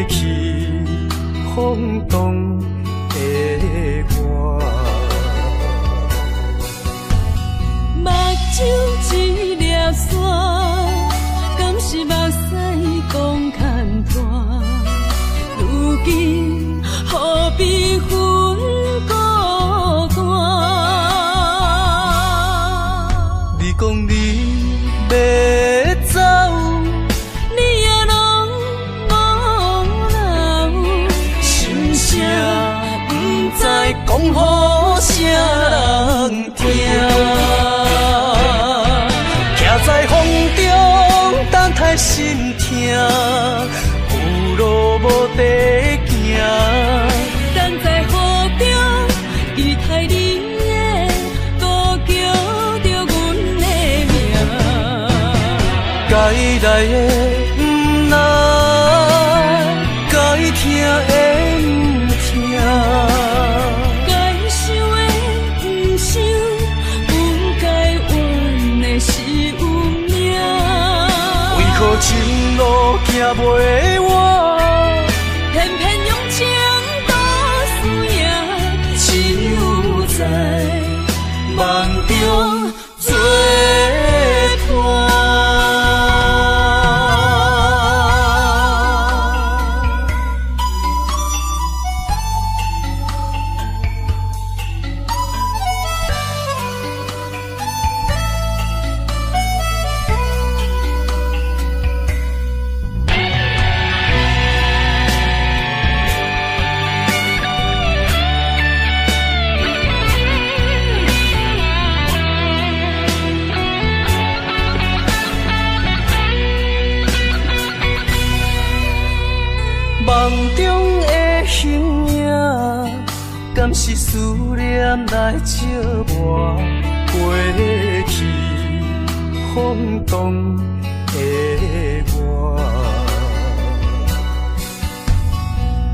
去风动的我。目睭一粒线，敢是目屎讲牵拖？如今何必分孤单？你讲你要走，你也拢无留，心声不知讲予啥人听。徛在风中等待心痛，有路无地行。等在雨中，期待你的歌叫着阮的名。该来的不来，该听的不听。该想的不想，不该怨的是有命。为何前路行袂完？偏偏用情多输赢，只有在梦中作伴。梦中的形影，敢是思念来寂寞？过去风动的我。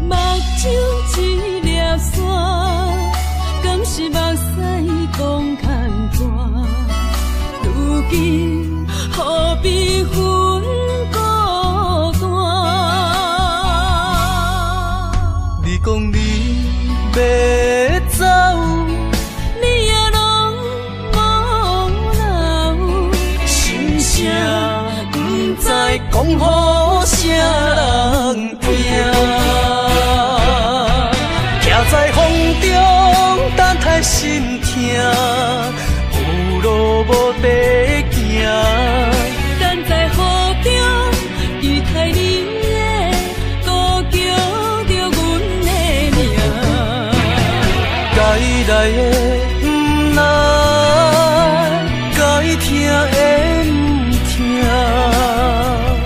目睭一粒线，敢是目屎讲牵拖？如今何必分孤单？你讲你要走，你也拢无留，心声不知讲予啥人听。徛在风中等待心痛，有路无地行。等在雨中，期待你的歌叫着阮的名。该来的不来，该听的不听。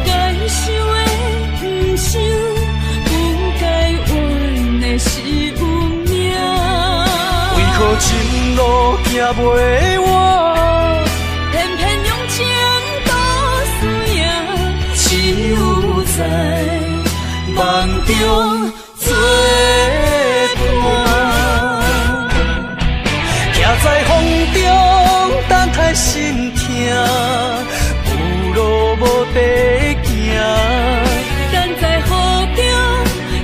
该想的不想，不该怨的是有命。为何前路行袂完？偏偏用情多输赢，只有在梦中作伴。徛在风中等待心痛，有路无地行。等在雨中，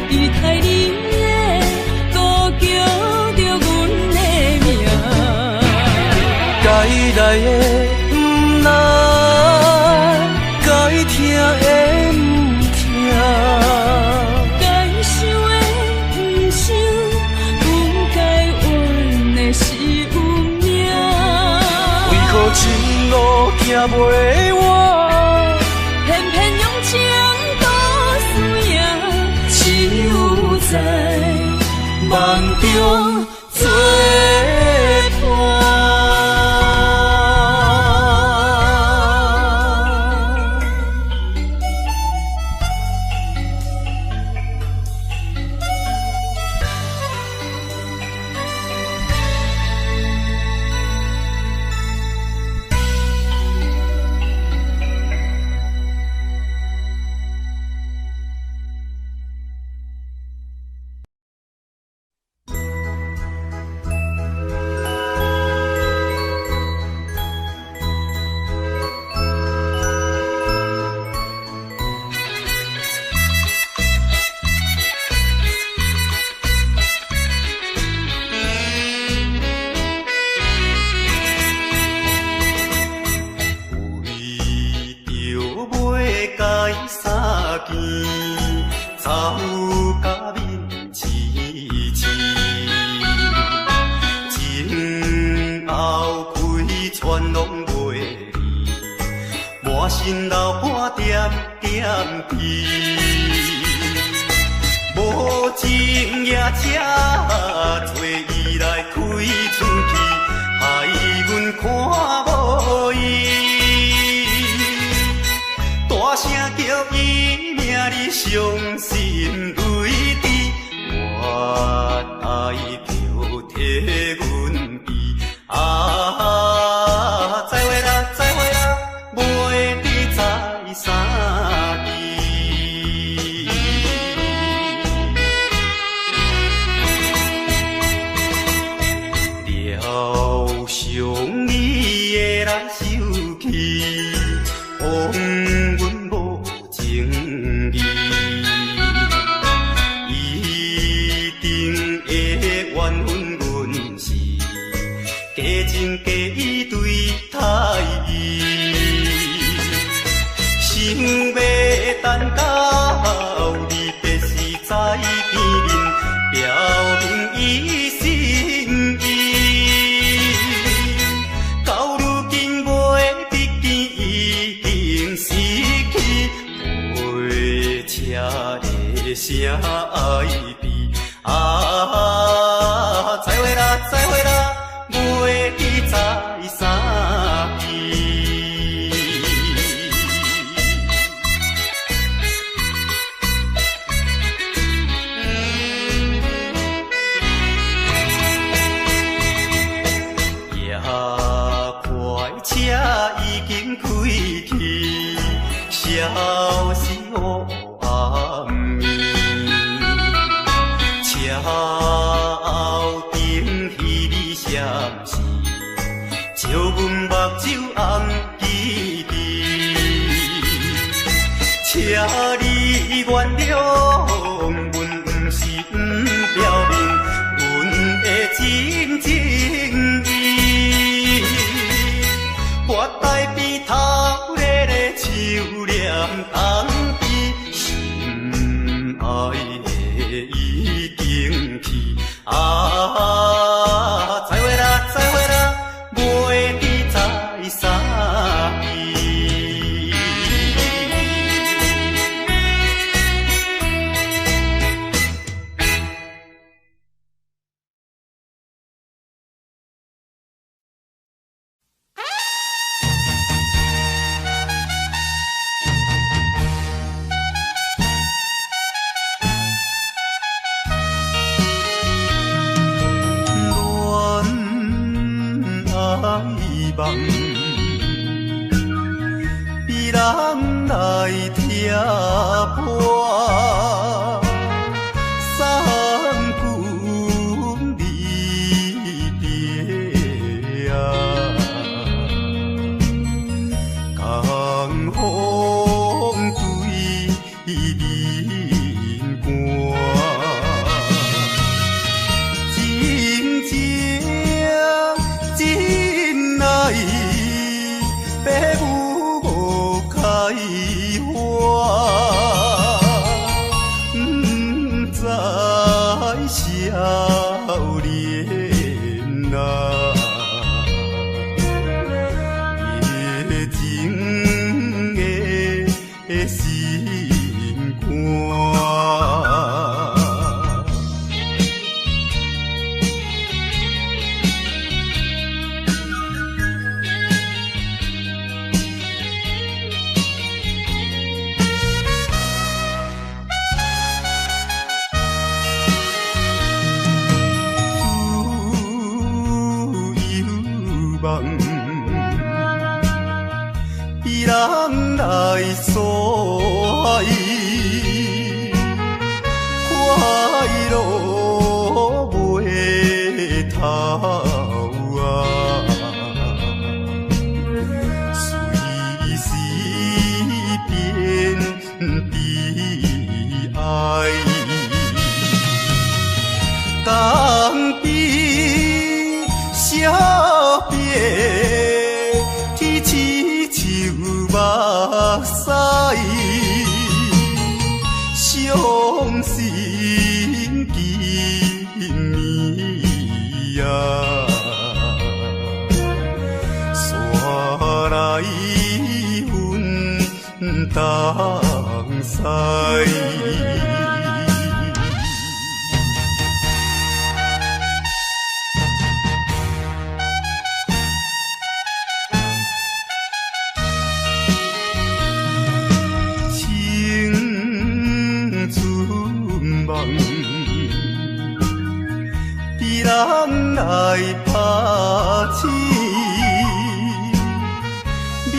期待你的歌叫着阮的名。该来的不来，该听的不听。该想的不想，不该怨的是有命。为何前路行袂完？偏偏用情多输赢，只有在梦中作伴。袂解三件，走甲面痴痴。前后开全拢袂离，满身流汗点点滴。无情夜车找伊来开出去，害阮看无伊。大声叫伊名里伤心泪滴，我爱着替阮悲。再会啦，再会啦，袂知在啥地。了伤你的来受气，枉阮无情义。一定会怨恨阮是假情假意对待伊，想要等到你别时在边面，表明伊心意。到如今袂得见，已经失去陪车的声爱悲。再会啦，再会啦，袂知在啥地。也快车已经开去，消息黑暗暝。车后顶彼你闪是，照阮目睭红记记。请你原谅，阮不是不表明阮的真情意。我待比头热的手念冬天，心爱的已经去。再会啦，再会啦，袂知在啥地。梦，比人来听破，三更离别啊，江风对面寒。白雾无开花，不知少年啊，夜情的心肝。比人来所以快乐袂透啊，随时变悲哀，当比小别。手目使伤心今暝啊，山来阮东西。人来拍醒，美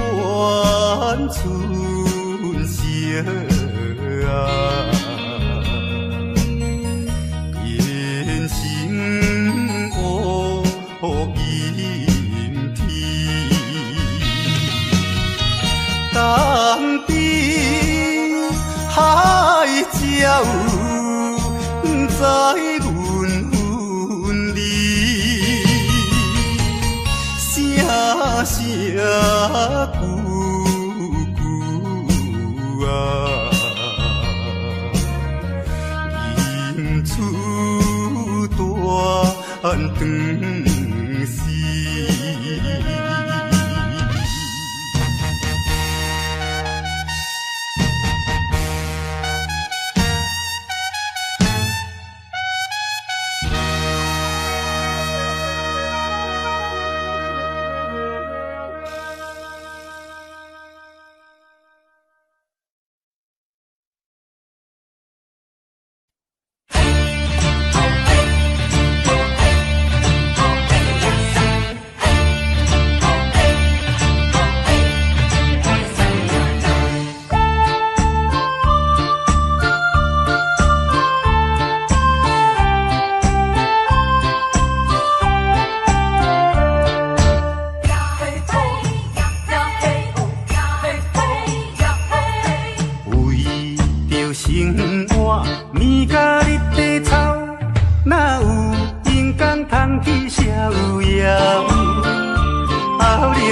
满春色啊，人生乌阴天，当边海鸟在声声句句啊，吟出段长诗。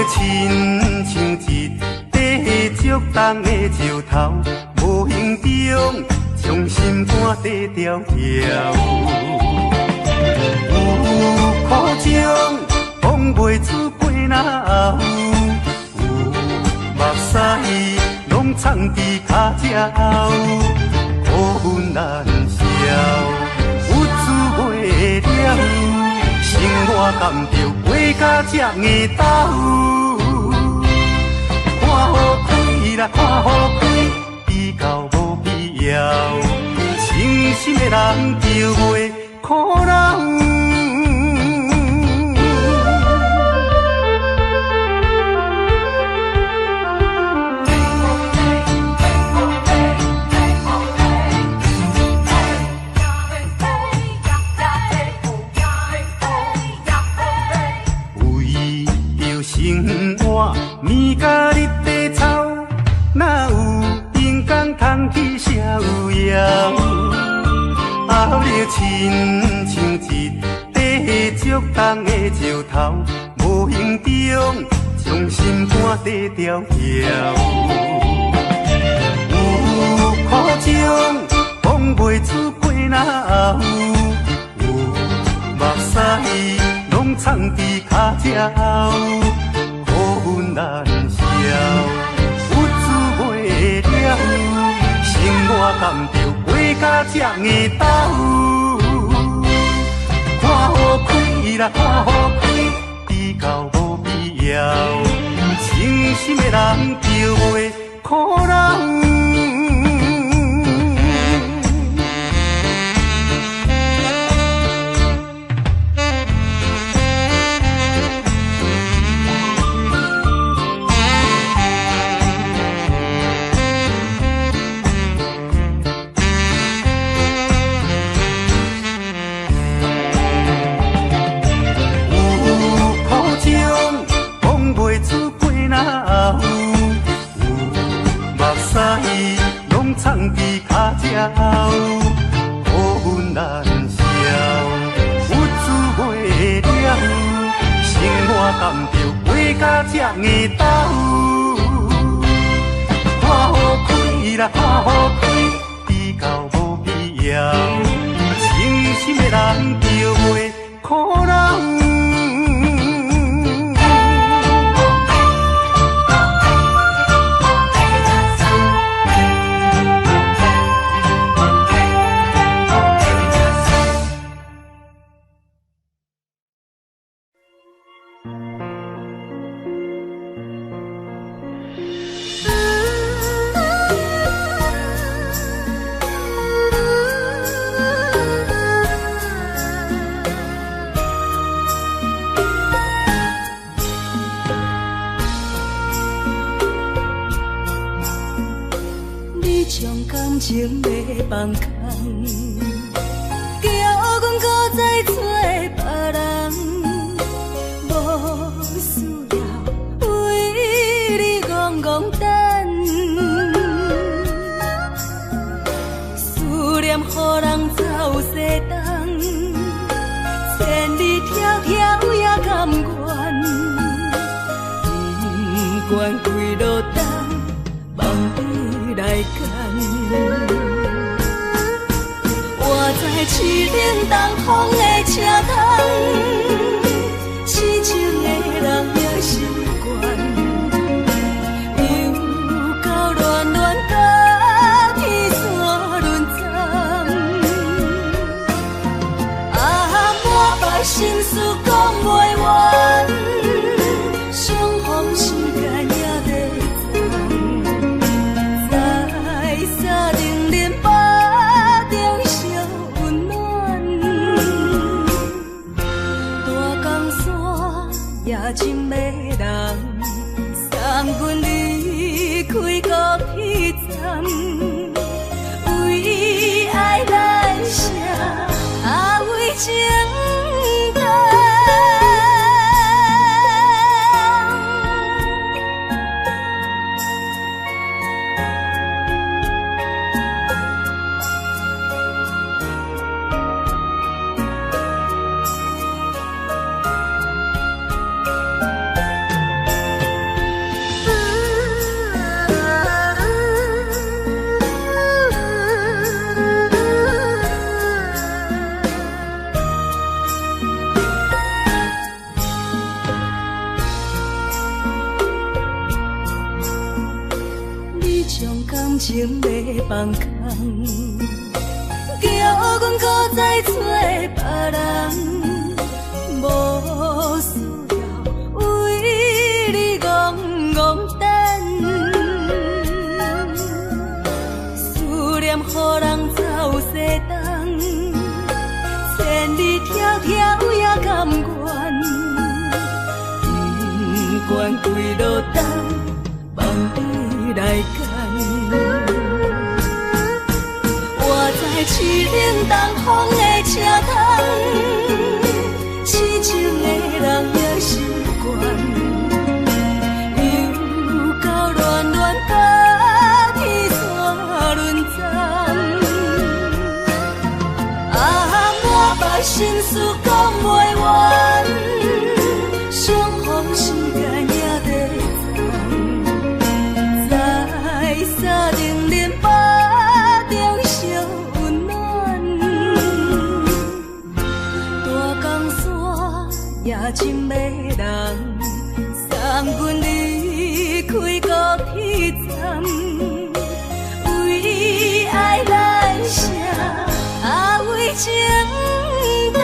亲像一块灼重的石头，无形中将心肝底条条。有苦情讲袂出背哪后，有目屎拢藏伫脚趾后，苦阮难消，有滋袂了，生活甘着过甲这硬斗。看好开啦，看好开，比较无必要。诚心的人就袂苦恼。为着生活，面甲日白操，哪有闲工通去逍遥？后日亲像一块灼重的石头，无形中将心肝底条条。有苦情讲袂出背哪后，有目屎拢藏伫脚趾后，苦阮难消，有滋袂了，生活甘着过甲这硬斗。看好开啦，看好开，比较无必要，诚心的人就袂苦恼。藏伫脚趾后，苦阮难消，有滋袂了，生活甘着过甲这硬斗。才看好开，比较无必要。真心的人就袂可能。情要放空，叫阮搁再找别人，无需要为你戆戆等。思念予人走西东，千里迢迢也甘愿，不管几路灯，梦伊来赶。我在市顶东风的车窗，痴情的人也习惯，又到乱乱甲天山轮站。满腹心事讲袂完，相逢时间也在走。在沙丁林巴中烧温暖，大江山也真迷人，送阮离开高铁站，为爱来写为情。情要放空，叫阮搁再找别人，无需要为你戆戆等。思念予人走西东，千里迢迢也甘愿，不管几路灯，梦伊来赶。在市顶东风的车窗，痴情的人也习惯，又到乱乱甲天山轮站。满腹心事讲袂完，相逢时间也在走。在沙丁林巴中烧温暖，大江山也真迷人，送阮离开高铁站，为爱来写为情灯。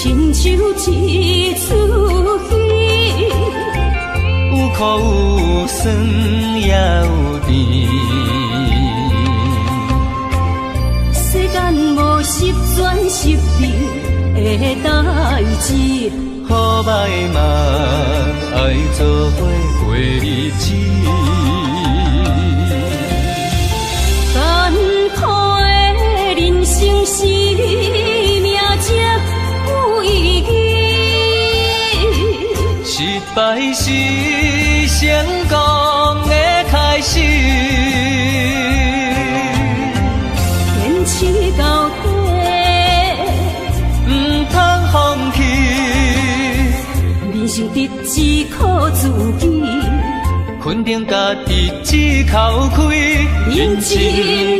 亲像一出戏，有苦有酸也有甜。世间无十全十美的代志，好歹嘛爱做伙过日子。艰苦的人生是命才有意义，失败是成功的开始。坚持到底，唔通放弃。人生得只靠自己，肯定家己只口开，认真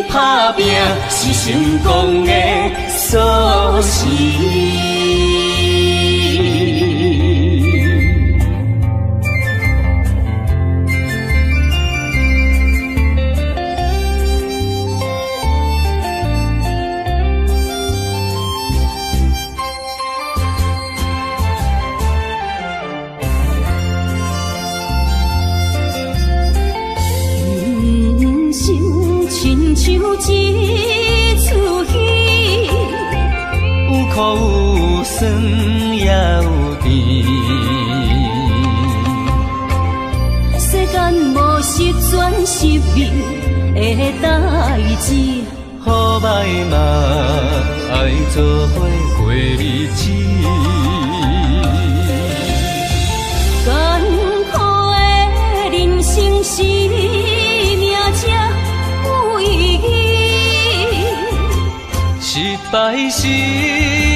打拼是成功的锁匙。亲像一出戏，有苦有酸也有甜。世间无十全十美的代志，好歹嘛爱做伙过日子。艰苦的人生是命才有意义，失败是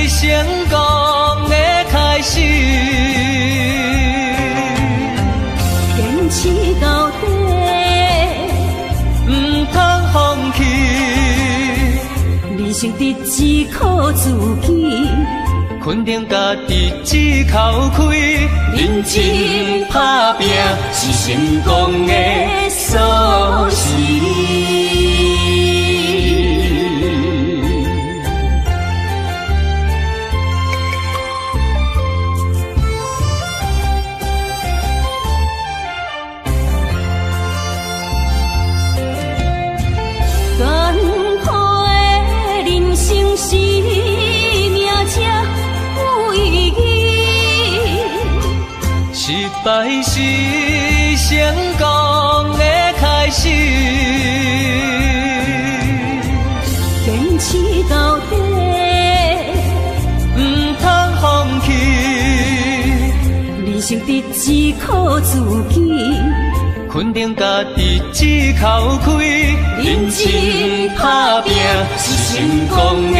成功的开始。坚持到底，唔通放弃。人生得只靠自己，肯定家己只口开，认真打拼是成功的锁匙。艰苦的人生是命才有意义，失败是成功的开始。坚持到底，唔通放弃。人生得只靠自己，肯定家己只口开，认真打拼是成功的